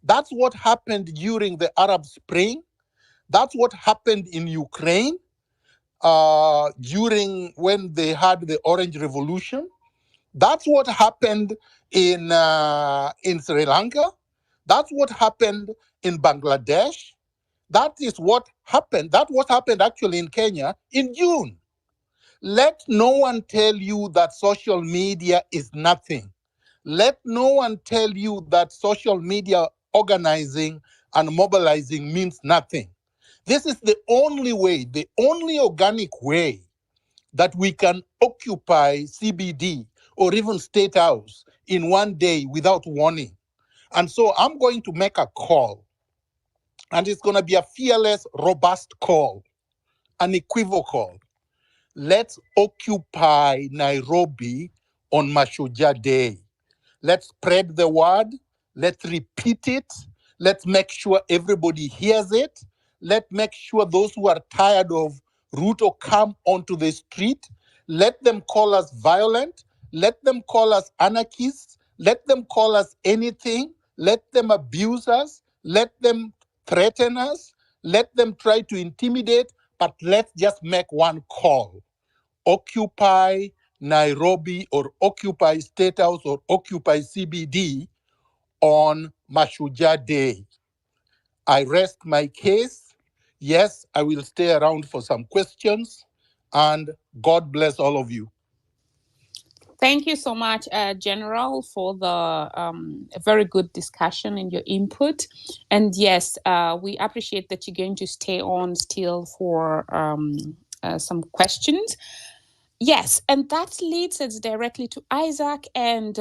That's what happened during the Arab Spring. That's what happened in Ukraine during when they had the Orange Revolution. That's what happened in Sri Lanka. That's what happened in Bangladesh. That is what happened. That what happened actually in Kenya in June. Let no one tell you that social media is nothing. Let no one tell you that social media organizing and mobilizing means nothing. This is the only way, the only organic way that we can occupy CBD or even State House in one day without warning. And so I'm going to make a call, and it's going to be a fearless, robust call, unequivocal. Let's occupy Nairobi on Mashujaa Day. Let's spread the word. Let's repeat it. Let's make sure everybody hears it. Let's make sure those who are tired of Ruto come onto the street. Let them call us violent. Let them call us anarchists. Let them call us anything. Let them abuse us. Let them threaten us. Let them try to intimidate. But let's just make one call. Occupy Nairobi or occupy State House or occupy CBD on Mashujaa Day. I rest my case. Yes, I will stay around for some questions, and God bless all of you. Thank you so much, General, for the a very good discussion and your input. And yes, we appreciate that you're going to stay on still for some questions. Yes, and that leads us directly to Isaac and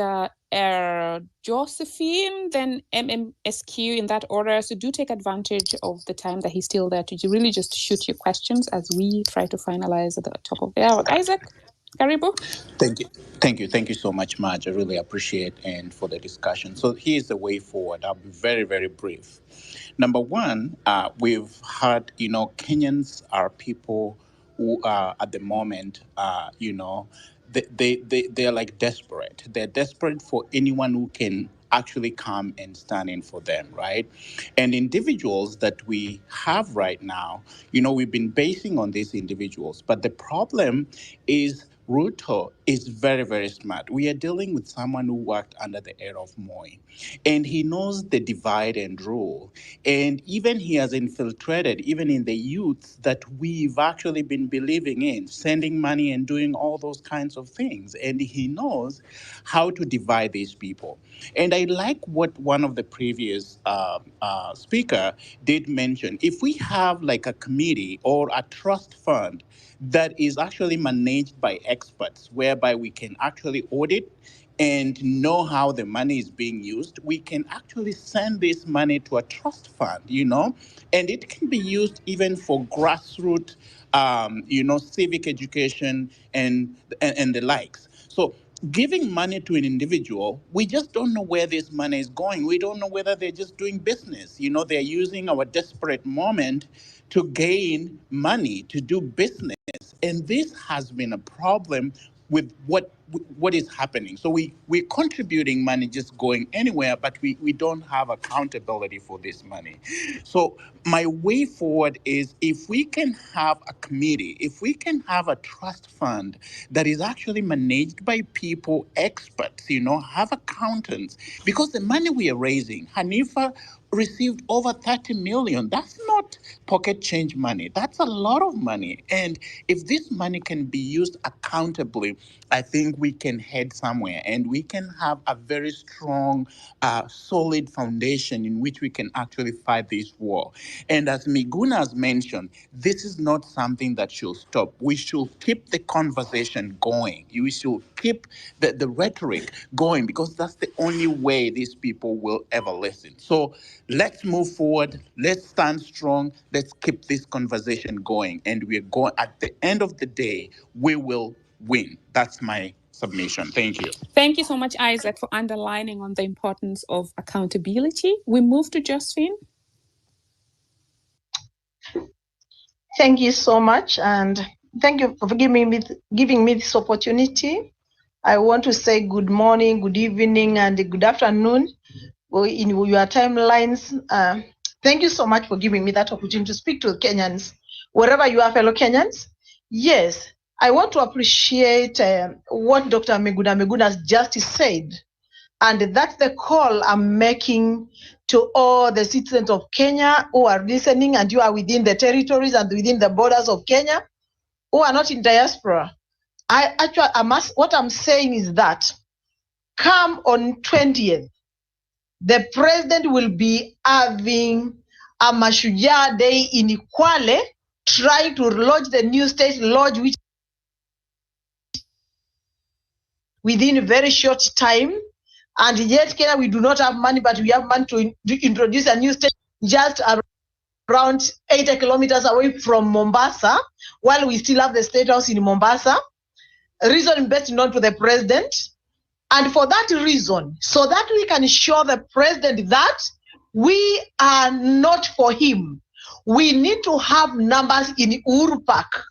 Josephine, then MMSQ in that order. So do take advantage of the time that he's still there to really just shoot your questions as we try to finalize at the top of the hour. Isaac, Karibu. Thank you. Thank you so much, Marge. I really appreciate and for the discussion. So here's the way forward. I'll be very, very brief. Number one, we've heard, Kenyans are people who are at the moment, they're like desperate. They're desperate for anyone who can actually come and stand in for them, right? And individuals that we have right now, we've been basing on these individuals. But the problem is Ruto is very, very smart. We are dealing with someone who worked under the era of Moi, and he knows the divide and rule. And even he has infiltrated, even in the youth that we've actually been believing in, sending money and doing all those kinds of things. And he knows how to divide these people. And I like what one of the previous speaker did mention. If we have like a committee or a trust fund that is actually managed by experts, whereby we can actually audit and know how the money is being used, we can actually send this money to a trust fund, and it can be used even for grassroots, civic education and the likes. So giving money to an individual, we just don't know where this money is going. We don't know whether they're just doing business. They're using our desperate moment to gain money, to do business. And this has been a problem with what is happening. So we're contributing money just going anywhere, but we don't have accountability for this money. So my way forward is if we can have a committee, if we can have a trust fund that is actually managed by people, experts, have accountants, because the money we are raising, Hanifa received over 30 million. That's not pocket change money. That's a lot of money. And if this money can be used accountably, I think we can head somewhere and we can have a very strong, solid foundation in which we can actually fight this war. And as Miguna has mentioned, this is not something that should stop. We should keep the conversation going. We should keep the rhetoric going, because that's the only way these people will ever listen. So let's move forward. Let's stand strong. Let's keep this conversation going. And we're going, at the end of the day, we will win. That's my submission. Thank you. Thank you so much, Isaac, for underlining on the importance of accountability. We move to Josephine. Thank you so much, and thank you for giving me this opportunity. I want to say good morning, good evening, and good afternoon in your timelines. Thank you so much for giving me that opportunity to speak to Kenyans, wherever you are, fellow Kenyans. Yes, I want to appreciate what Dr. Miguna Miguna has just said, and that's the call I'm making to all the citizens of Kenya who are listening, and you are within the territories and within the borders of Kenya, who are not in diaspora. What I'm saying is that come on 20th, the president will be having a Mashujaa Day in Kwale, trying to lodge the new state lodge, which within a very short time. And yet Kenya, we do not have money, but we have money to introduce a new state just around 80 kilometers away from Mombasa, while we still have the state house in Mombasa. Reason best known to the president. And for that reason, so that we can show the president that we are not for him. We need to have numbers in Uhuru Park,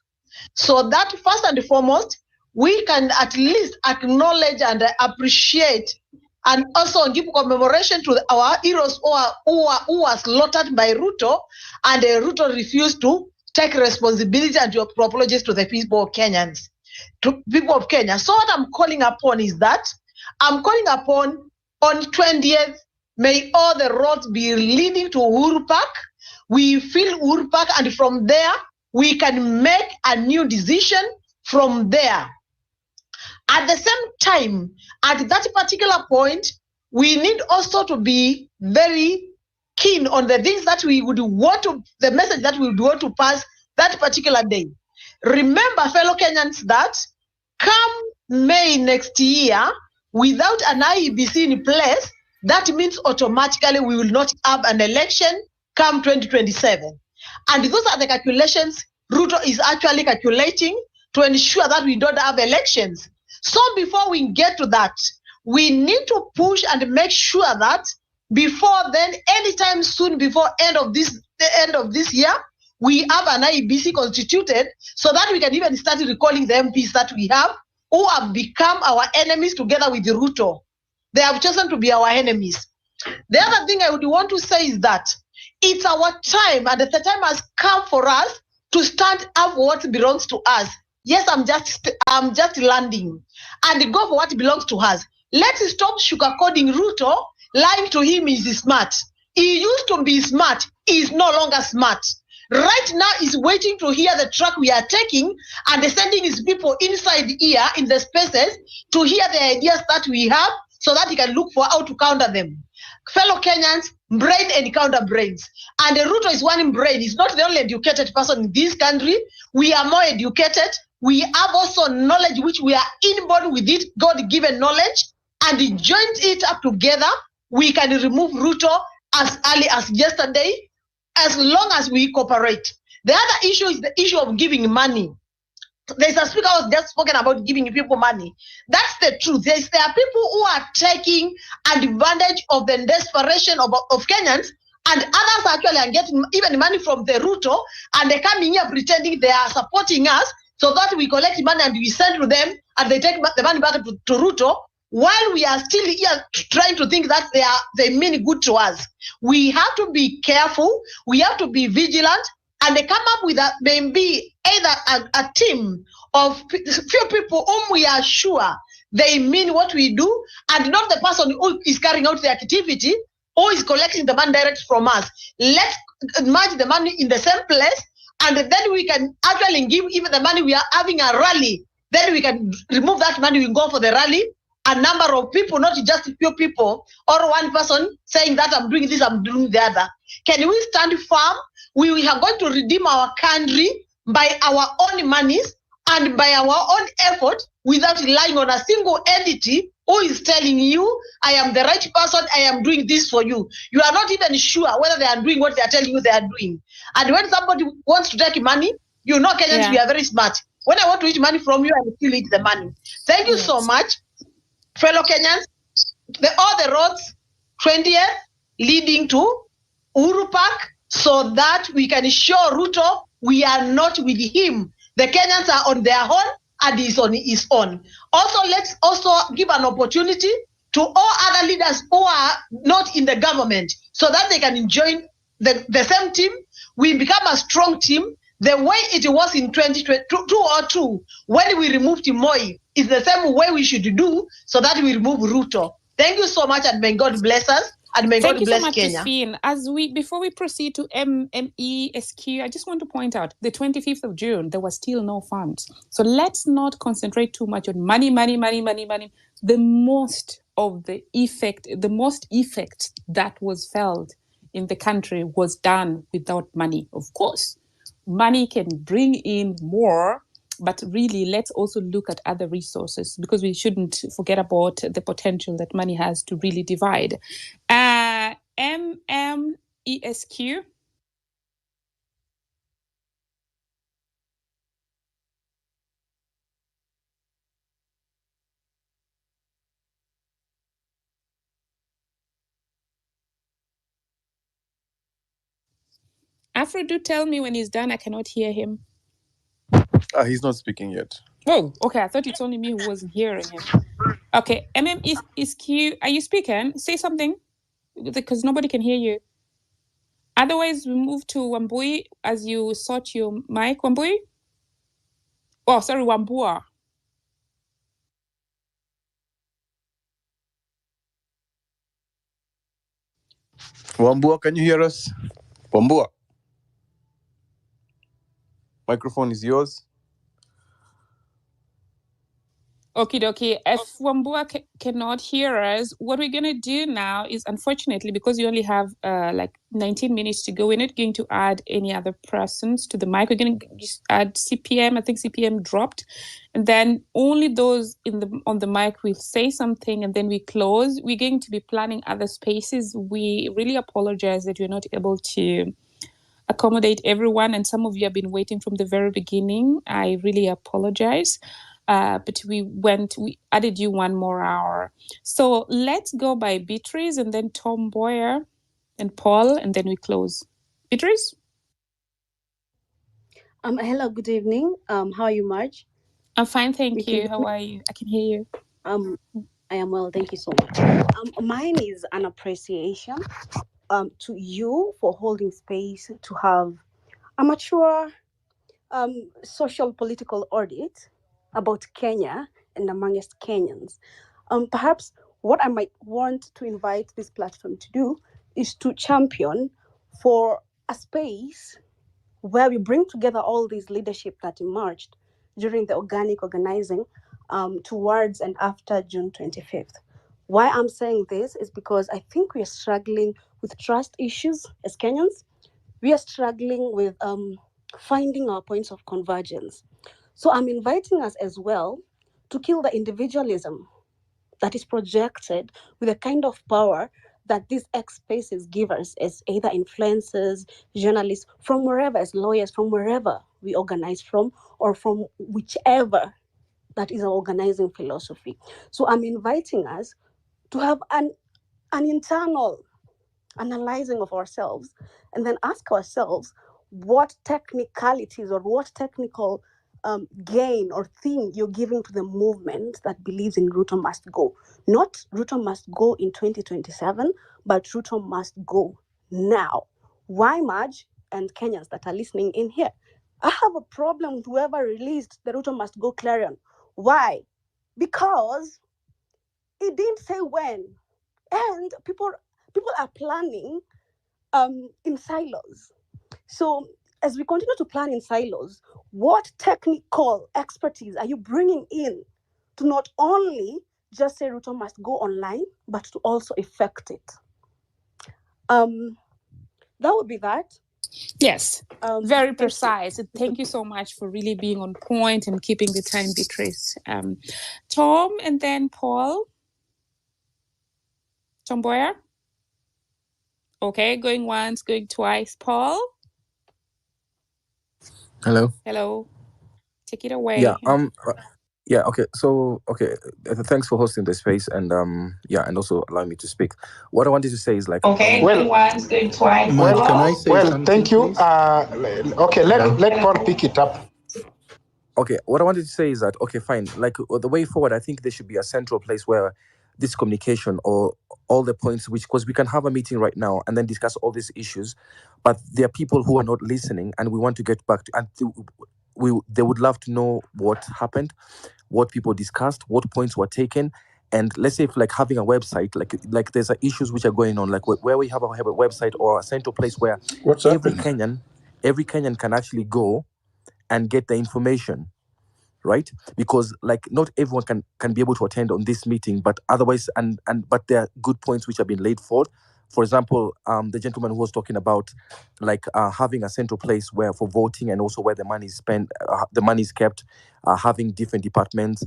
so that first and foremost, we can at least acknowledge and appreciate and also give commemoration to our heroes who were slaughtered by Ruto, and Ruto refused to take responsibility and to apologize to the people of Kenyans, to people of Kenya. So what I'm calling upon is that I'm calling upon on 20th, may all the roads be leading to Uhuru Park. We fill Uhuru Park, and from there, we can make a new decision from there. At the same time, at that particular point, we need also to be very keen on the things that we would want to, the message that we would want to pass that particular day. Remember, fellow Kenyans, that come May next year, without an IEBC in place, that means automatically we will not have an election come 2027. And those are the calculations Ruto is actually calculating to ensure that we don't have elections. So before we get to that, we need to push and make sure that before then, anytime soon, before the end of this year, we have an IEBC constituted, so that we can even start recalling the MPs that we have who have become our enemies together with Ruto. They have chosen to be our enemies. The other thing I would want to say is that it's our time, and the time has come for us to stand up for what belongs to us. Yes, I'm just landing, and go for what belongs to us. Let's stop sugarcoating Ruto, lying to him is smart. He used to be smart. He is no longer smart. Right now, he's waiting to hear the track we are taking, and sending his people inside here in the spaces to hear the ideas that we have, so that he can look for how to counter them. Fellow Kenyans, brain and counter brains. And Ruto is one in brain. He's not the only educated person in this country. We are more educated. We have also knowledge which we are inborn with it, God-given knowledge, and join it up together. We can remove Ruto as early as yesterday, as long as we cooperate. The other issue is the issue of giving money. There's a speaker who was just spoken about giving people money. That's the truth. There are people who are taking advantage of the desperation of Kenyans, and others actually are getting even money from the Ruto, and they come in here pretending they are supporting us, so that we collect money and we send to them, and they take the money back to Ruto, while we are still here trying to think that they mean good to us. We have to be careful. We have to be vigilant, and they come up with maybe either a team of few people whom we are sure they mean what we do, and not the person who is carrying out the activity, who is collecting the money direct from us. Let's merge the money in the same place, and then we can actually give even the money we are having a rally. Then we can remove that money, we go for the rally. A number of people, not just a few people, or one person saying that I'm doing this, I'm doing the other. Can we stand firm? We are going to redeem our country by our own monies and by our own effort, without relying on a single entity who is telling you, I am the right person, I am doing this for you. You are not even sure whether they are doing what they are telling you they are doing. And when somebody wants to take money, you know, Kenyans, we are very smart. When I want to eat money from you, I will still eat the money. Thank you so much, fellow Kenyans. All the roads, 20th, leading to Uhuru Park, so that we can show Ruto we are not with him. The Kenyans are on their own, and he's on his own. Also, let's also give an opportunity to all other leaders who are not in the government, so that they can join the same team. We become a strong team. The way it was in 2022, when we removed Moi, is the same way we should do, so that we remove Ruto. Thank you so much, and may God bless us, and may Thank God you bless so much, Kenya. Josephine. Before we proceed to MESQ, I just want to point out the 25th of June, there was still no funds. So let's not concentrate too much on money. The most effect that was felt in the country was done without money. Of course, money can bring in more, but really, let's also look at other resources, because we shouldn't forget about the potential that money has to really divide. MESQ. Afro, do tell me when he's done. I cannot hear him. He's not speaking yet. Oh, okay. I thought it's only me who wasn't hearing him. Okay, is Q. Are you speaking? Say something, because nobody can hear you. Otherwise, we move to Wambui as you sort your mic. Wambui? Oh, sorry, Wambua. Wambua, can you hear us? Wambua. Microphone is yours. Okie dokie. If Wambua cannot hear us, what we're going to do now is, unfortunately, because you only have like 19 minutes to go, we're not going to add any other persons to the mic. We're going to just add CPM. I think CPM dropped. And then only those on the mic will say something, and then we close. We're going to be planning other spaces. We really apologize that we're not able to accommodate everyone, and some of you have been waiting from the very beginning. I really apologize. But we added you 1 more hour. So let's go by Beatrice and then Tom Boyer and Paul, and then we close. Beatrice? Hello, good evening. How are you, Marge? I'm fine, thank you. How are you? I can hear you. I am well, thank you so much. Mine is an appreciation to you for holding space to have a mature social political audit about Kenya and amongst Kenyans. Perhaps what I might want to invite this platform to do is to champion for a space where we bring together all these leadership that emerged during the organic organizing towards and after June 25th. Why I'm saying this is because I think we are struggling with trust issues as Kenyans. We are struggling with finding our points of convergence. So I'm inviting us as well to kill the individualism that is projected with the kind of power that these X spaces give us as either influencers, journalists, from wherever, as lawyers, from wherever we organize from, or from whichever that is our organizing philosophy. So I'm inviting us to have an internal analyzing of ourselves and then ask ourselves what technicalities or what technical gain or thing you're giving to the movement that believes in Ruto must go. Not Ruto must go in 2027, but Ruto must go now. Why, Marge and Kenyans that are listening in here? I have a problem with whoever released the Ruto must go clarion. Why? Because it didn't say when. And people are planning in silos. So as we continue to plan in silos, what technical expertise are you bringing in to not only just say Ruto must go online, but to also effect it? That would be that. Yes, very precise. Thank you so much for really being on point and keeping the time, Beatrice. Tom and then Paul. Tom Boyer? Okay, going once, going twice. Paul? Hello. Hello. Take it away. Yeah. Okay. So, okay. Thanks for hosting the space, and and also allowing me to speak. What I wanted to say is like, Okay, going once, going twice. Well, can I say something, thank you. Okay, let Paul pick it up. Okay, what I wanted to say is that, okay, fine. Like the way forward, I think there should be a central place where this communication or all the points, because we can have a meeting right now and then discuss all these issues, but there are people who are not listening, and we want to get back to, and they would love to know what happened, what people discussed, what points were taken. And let's say if like having a website, like there's issues which are going on, like where we have a website or a central place where every Kenyan can actually go and get the information, right? Because like not everyone can be able to attend on this meeting, but otherwise, but there are good points which have been laid forth. For example, the gentleman who was talking about like having a central place where for voting, and also where the money is spent, the money is kept, having different departments,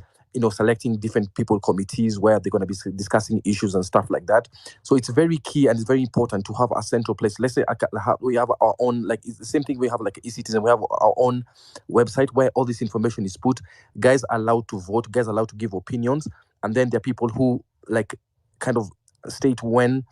selecting different people committees where they're going to be discussing issues and stuff like that. So it's very key and it's very important to have a central place. Let's say we have our own, like it's the same thing we have like eCitizen, we have our own website where all this information is put. Guys are allowed to vote, guys are allowed to give opinions, and then there are people who like kind of state when,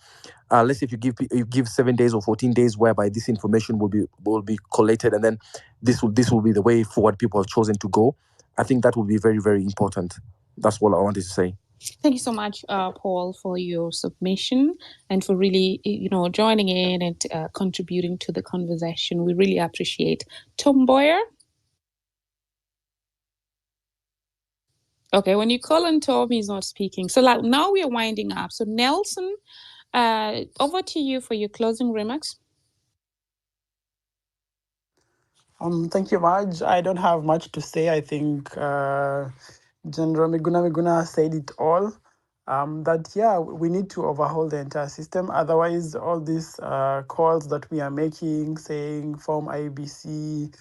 let's say if you give 7 days or 14 days whereby this information will be collated, and then this will be the way forward people have chosen to go. I think that will be very, very important. That's what I wanted to say. Thank you so much, Paul, for your submission and for really, joining in and contributing to the conversation. We really appreciate. Tom Boyer. Okay, when you call on Tom, he's not speaking. So now we are winding up. So Nelson, over to you for your closing remarks. Thank you, Marge. I don't have much to say. I think General Miguna Miguna said it all. We need to overhaul the entire system. Otherwise, all these calls that we are making, saying form IBC,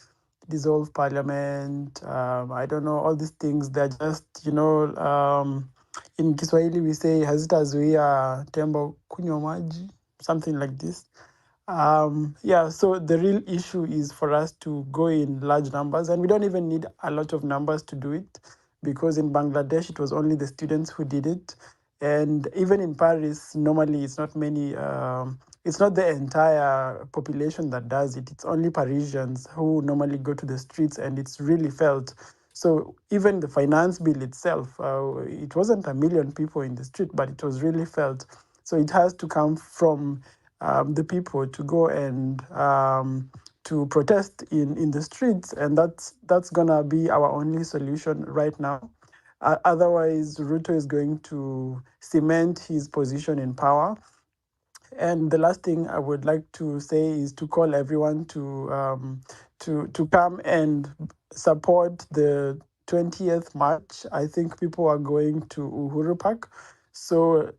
dissolve parliament, I don't know, all these things, they're just, in Kiswahili we say hazitazuia tembo kunywa maji, something like this. So the real issue is for us to go in large numbers, and we don't even need a lot of numbers to do it, because in Bangladesh it was only the students who did it, and even in Paris normally it's not many. It's not the entire population that does it. It's only Parisians who normally go to the streets, and it's really felt. So even the finance bill itself, it wasn't 1 million people in the street, but it was really felt. So it has to come from the people to go and to protest in the streets, and that's gonna be our only solution right now. Otherwise, Ruto is going to cement his position in power. And the last thing I would like to say is to call everyone to come and support the 20th March. I think people are going to Uhuru Park, so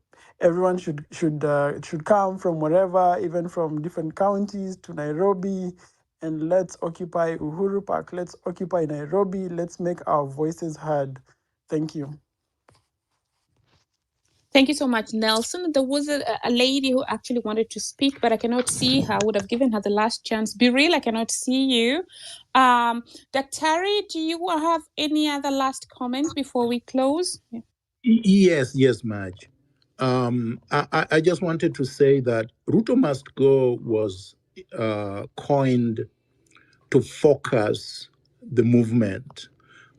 everyone should come from wherever, even from different counties to Nairobi, and let's occupy Uhuru Park. Let's occupy Nairobi. Let's make our voices heard. Thank you. Thank you so much, Nelson. There was a lady who actually wanted to speak, but I cannot see her. I would have given her the last chance. Be real, I cannot see you. Daktari, do you have any other last comments before we close? Yes, Madge. I just wanted to say that Ruto Must Go was coined to focus the movement.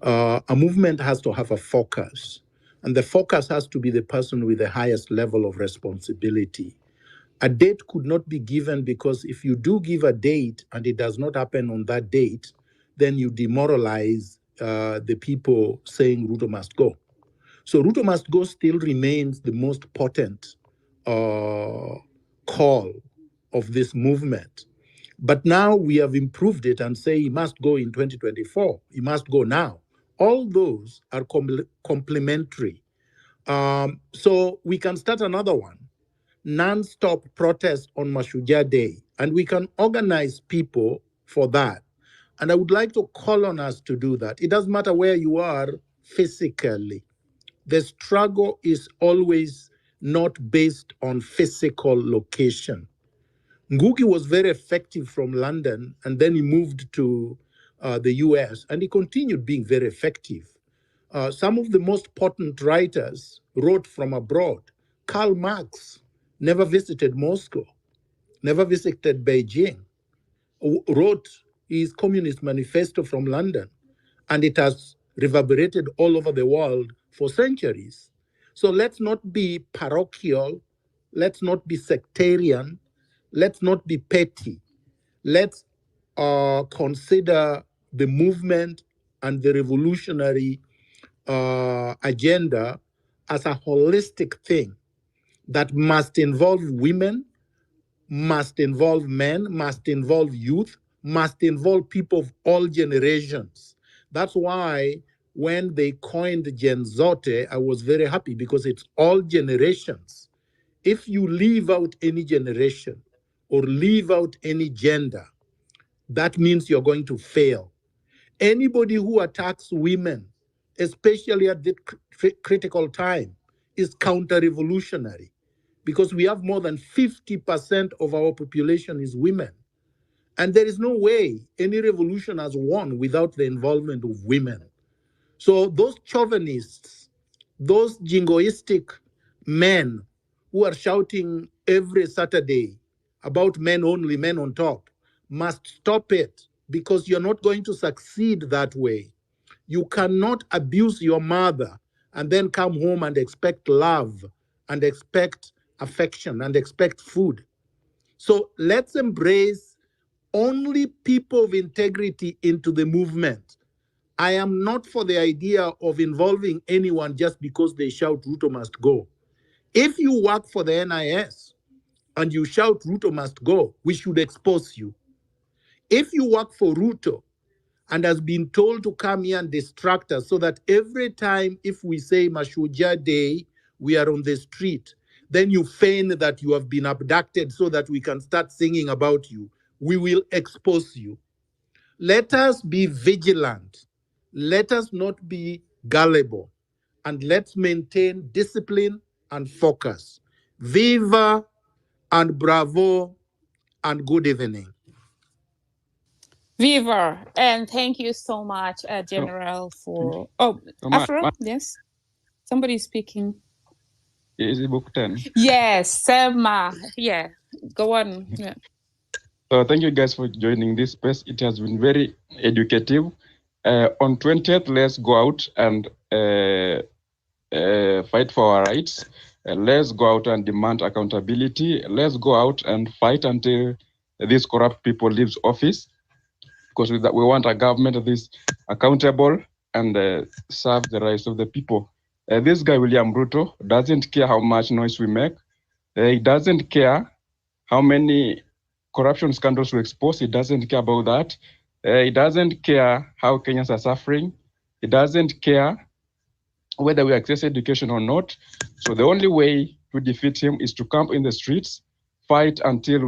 A movement has to have a focus, and the focus has to be the person with the highest level of responsibility. A date could not be given, because if you do give a date and it does not happen on that date, then you demoralize the people saying Ruto must go. So Ruto must go still remains the most potent call of this movement. But now we have improved it and say he must go in 2024. He must go now. All those are complementary. So we can start another one, non-stop protest on Mashujaa Day, and we can organize people for that. And I would like to call on us to do that. It doesn't matter where you are physically. The struggle is always not based on physical location. Ngugi was very effective from London, and then he moved to the US, and he continued being very effective. Some of the most potent writers wrote from abroad. Karl Marx never visited Moscow, never visited Beijing, wrote his Communist Manifesto from London, and it has reverberated all over the world for centuries. So let's not be parochial, let's not be sectarian, let's not be petty. Let's consider the movement and the revolutionary agenda as a holistic thing that must involve women, must involve men, must involve youth, must involve people of all generations. That's why when they coined Gen Zote, I was very happy, because it's all generations. If you leave out any generation or leave out any gender, that means you're going to fail. Anybody who attacks women, especially at the critical time, is counter-revolutionary, because we have more than 50% of our population is women. And there is no way any revolution has won without the involvement of women. So those chauvinists, those jingoistic men who are shouting every Saturday about men only, men on top, must stop it, because you're not going to succeed that way. You cannot abuse your mother and then come home and expect love and expect affection and expect food. So let's embrace only people of integrity into the movement. I am not for the idea of involving anyone just because they shout Ruto must go. If you work for the NIS and you shout Ruto must go, we should expose you. If you work for Ruto and has been told to come here and distract us, so that every time if we say Mashuja Day, we are on the street, then you feign that you have been abducted so that we can start singing about you, we will expose you. Let us be vigilant. Let us not be gullible. And let's maintain discipline and focus. Viva and bravo and good evening. Viva, and thank you so much, General, for... Oh, Afro, yes? Somebody speaking. Is it book 10? Yes, Selma. Yeah, go on. Yeah. So thank you guys for joining this space. It has been very educative. On 20th, let's go out and fight for our rights. Let's go out and demand accountability. Let's go out and fight until these corrupt people leaves office, because we want a government that is accountable and serve the rights of the people. This guy, William Ruto, doesn't care how much noise we make. He doesn't care how many corruption scandals we expose. He doesn't care about that. He doesn't care how Kenyans are suffering. He doesn't care whether we access education or not. So the only way to defeat him is to camp in the streets, fight until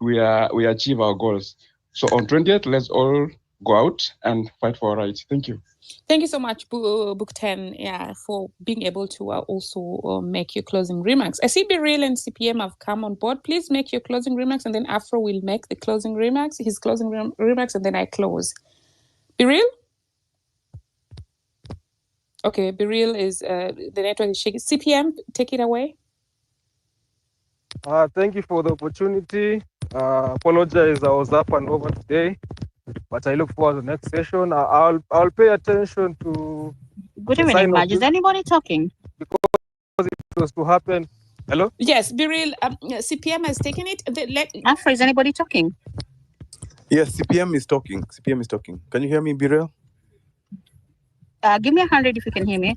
we achieve our goals. So on 20th, let's all go out and fight for our rights. Thank you. Thank you so much, Book 10, for being able to also make your closing remarks. I see Beryl and CPM have come on board. Please make your closing remarks, and then Afro will make the closing remarks, his closing remarks, and then I close. Beryl? Okay, Beryl is, the network is shaking. CPM, take it away. Thank you for the opportunity. Apologize, I was up and over today, but I look forward to the next session. I'll pay attention to. Good evening, Madge. Is anybody talking? Because it was to happen. Hello? Yes, Beryl, CPM has taken it. Afro, is anybody talking? Yes, CPM is talking. CPM is talking. Can you hear me, Beryl? Give me 100 if you can hear me.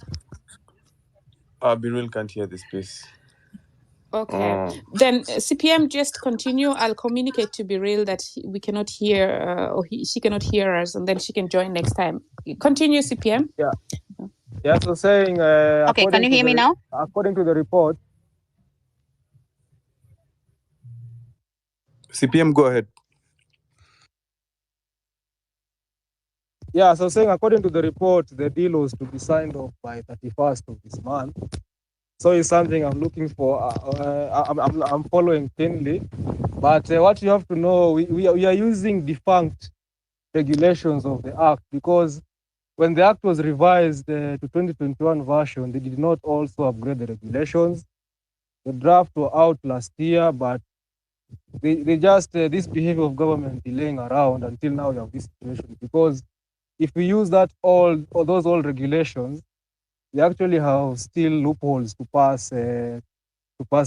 Beryl can't hear the space. Okay. Then CPM, just continue. I'll communicate to Beryl that we cannot hear, or she cannot hear us, and then she can join next time. Continue, CPM. Yeah. Yeah, so saying... okay, can you hear me now? According to the report... CPM, go ahead. Yeah, so saying according to the report, the deal was to be signed off by 31st of this month. So it's something I'm looking for. I'm following keenly. But what you have to know, we are using defunct regulations of the Act, because when the Act was revised to 2021 version, they did not also upgrade the regulations. The draft were out last year, but they just, this behavior of government delaying around until now we have this situation, because if we use that those old regulations, we actually have still loopholes to pass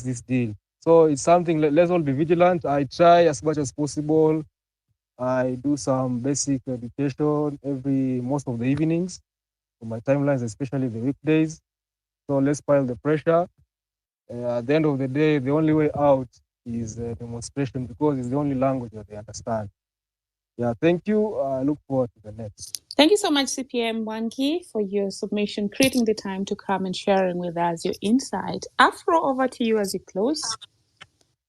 this deal. So it's something, let's all be vigilant. I try as much as possible. I do some basic meditation most of the evenings on my timelines, especially the weekdays. So let's pile the pressure. At the end of the day, the only way out is demonstration, because it's the only language that they understand. Yeah, thank you. I look forward to the next. Thank you so much, CPM Wangi, for your submission, creating the time to come and sharing with us your insight. Afro, over to you as you close.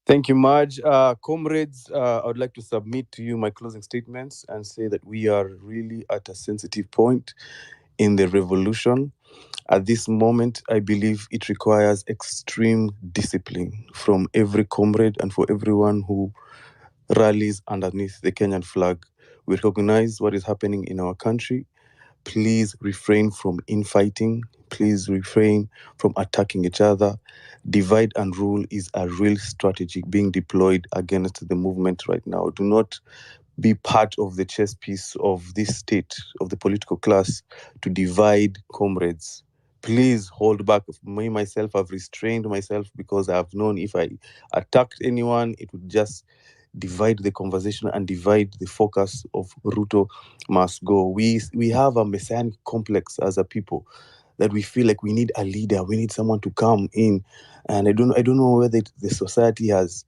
Thank you, Marge. Comrades, I would like to submit to you my closing statements and say that we are really at a sensitive point in the revolution. At this moment, I believe it requires extreme discipline from every comrade and for everyone who rallies underneath the Kenyan flag. We recognize what is happening in our country, Please refrain from infighting. Please refrain from attacking each other. Divide and rule is a real strategy being deployed against the movement right now. Do not be part of the chess piece of this state, of the political class, to divide comrades. Please hold back. Me, myself, I've restrained myself because I've known if I attacked anyone, it would just divide the conversation and divide the focus of Ruto must go. We have a messianic complex as a people that we feel like we need a leader, we need someone to come in, and I don't know whether the society has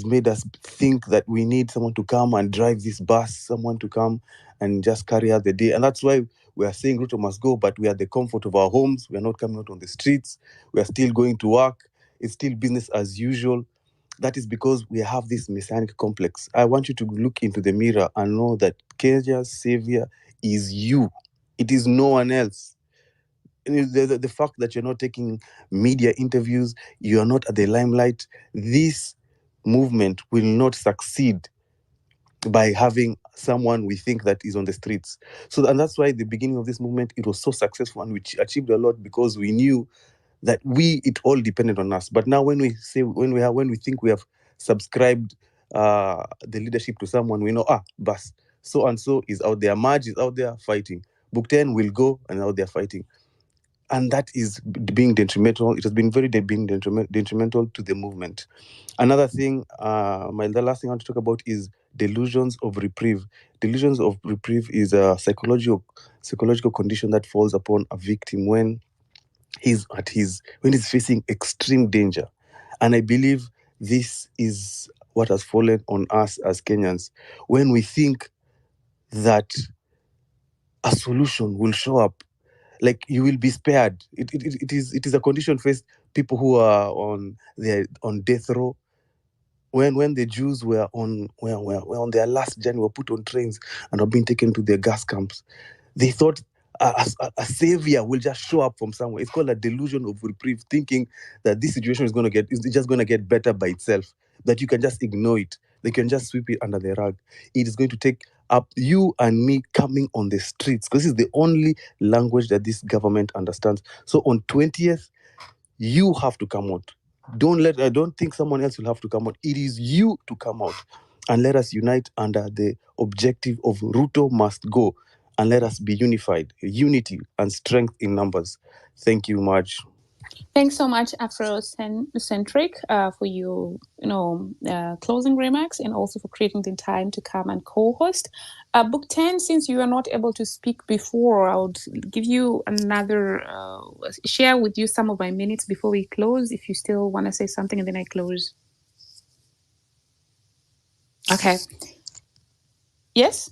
made us think that we need someone to come and drive this bus, someone to come and just carry out the day. And that's why we are saying Ruto must go, but we are at the comfort of our homes. We are not coming out on the streets. We are still going to work. It's still business as usual. That is because we have this messianic complex. I want you to look into the mirror and know that Kenya's savior is you. It is no one else. The fact that you're not taking media interviews, you are not at the limelight, this movement will not succeed by having someone we think that is on the streets. So, and that's why the beginning of this movement, it was so successful and we achieved a lot because we knew that it all depended on us. But now when we think we have subscribed the leadership to someone, we know, bus, so and so is out there, Marge is out there fighting, Book 10 will go and out there fighting. And that is being detrimental. It has been very detrimental to the movement. Another thing, the last thing I want to talk about is delusions of reprieve. Delusions of reprieve is a psychological condition that falls upon a victim when he's facing extreme danger. And I believe this is what has fallen on us as Kenyans. When we think that a solution will show up, like you will be spared. It is a condition faced people who are on death row. When the Jews were on their last journey, were put on trains and were being taken to their gas camps, they thought a savior will just show up from somewhere. It's called a delusion of reprieve, thinking that this situation is just going to get better by itself, that you can just ignore it, they can just sweep it under the rug. It is going to take up you and me coming on the streets, because this is the only language that this government understands. So on 20th, you have to come out. Don't think someone else will have to come out. It is you to come out, and let us unite under the objective of Ruto must go, and let us be unified. Unity and strength in numbers. Thank you, Marge. Thanks so much, Afrocentric, for your closing remarks, and also for creating the time to come and co-host. Book 10, since you are not able to speak before, I would give you another, share with you some of my minutes before we close, if you still want to say something, and then I close. Okay. Yes?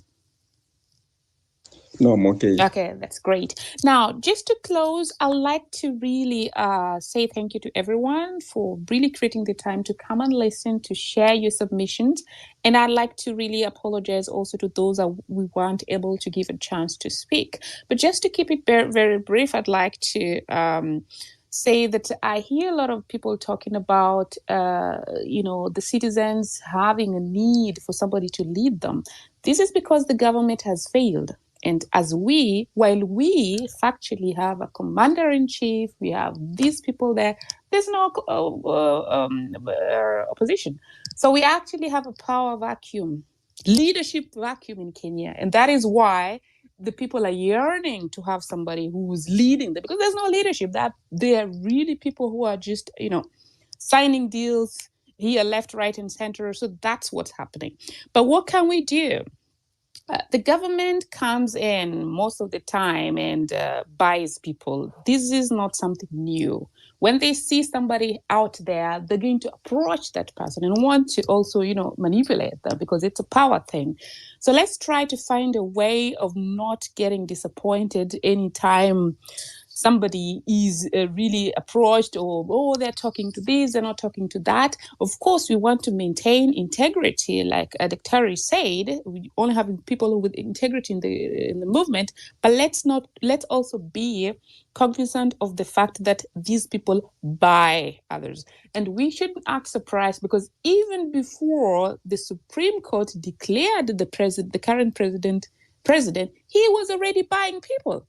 No, I'm okay. Okay, that's great. Now, just to close, I'd like to really say thank you to everyone for really creating the time to come and listen, to share your submissions. And I'd like to really apologize also to those that we weren't able to give a chance to speak. But just to keep it very, very brief, I'd like to say that I hear a lot of people talking about, the citizens having a need for somebody to lead them. This is because the government has failed. And while we factually have a commander-in-chief, we have these people there, there's no opposition. So we actually have a power vacuum, leadership vacuum in Kenya. And that is why the people are yearning to have somebody who's leading them, because there's no leadership. That they are really people who are just, signing deals here, left, right, and center. So that's what's happening. But what can we do? The government comes in most of the time and buys people. This is not something new. When they see somebody out there, they're going to approach that person and want to also, manipulate them, because it's a power thing. So let's try to find a way of not getting disappointed anytime somebody is really approached, or they're talking to this, they're not talking to that. Of course, we want to maintain integrity, like Dr. said. We only have people with integrity in the movement, but let's also be cognizant of the fact that these people buy others. And we shouldn't act surprised, because even before the Supreme Court declared the current president president, he was already buying people.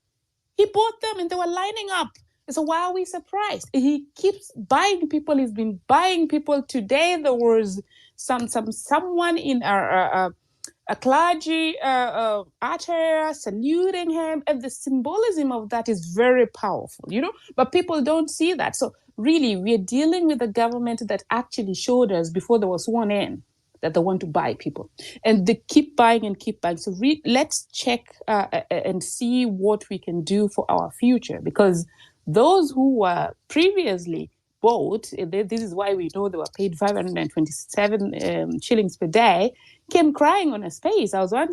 He bought them and they were lining up. So why are we surprised? He keeps buying people. He's been buying people. Today there was someone in a clergy attire saluting him, and the symbolism of that is very powerful, but people don't see that. So really, we're dealing with a government that actually showed us before they were sworn in that they want to buy people, and they keep buying and keep buying. So let's check and see what we can do for our future, because those who were previously bought, this is why we know they were paid 527 shillings per day, came crying on a space. I was once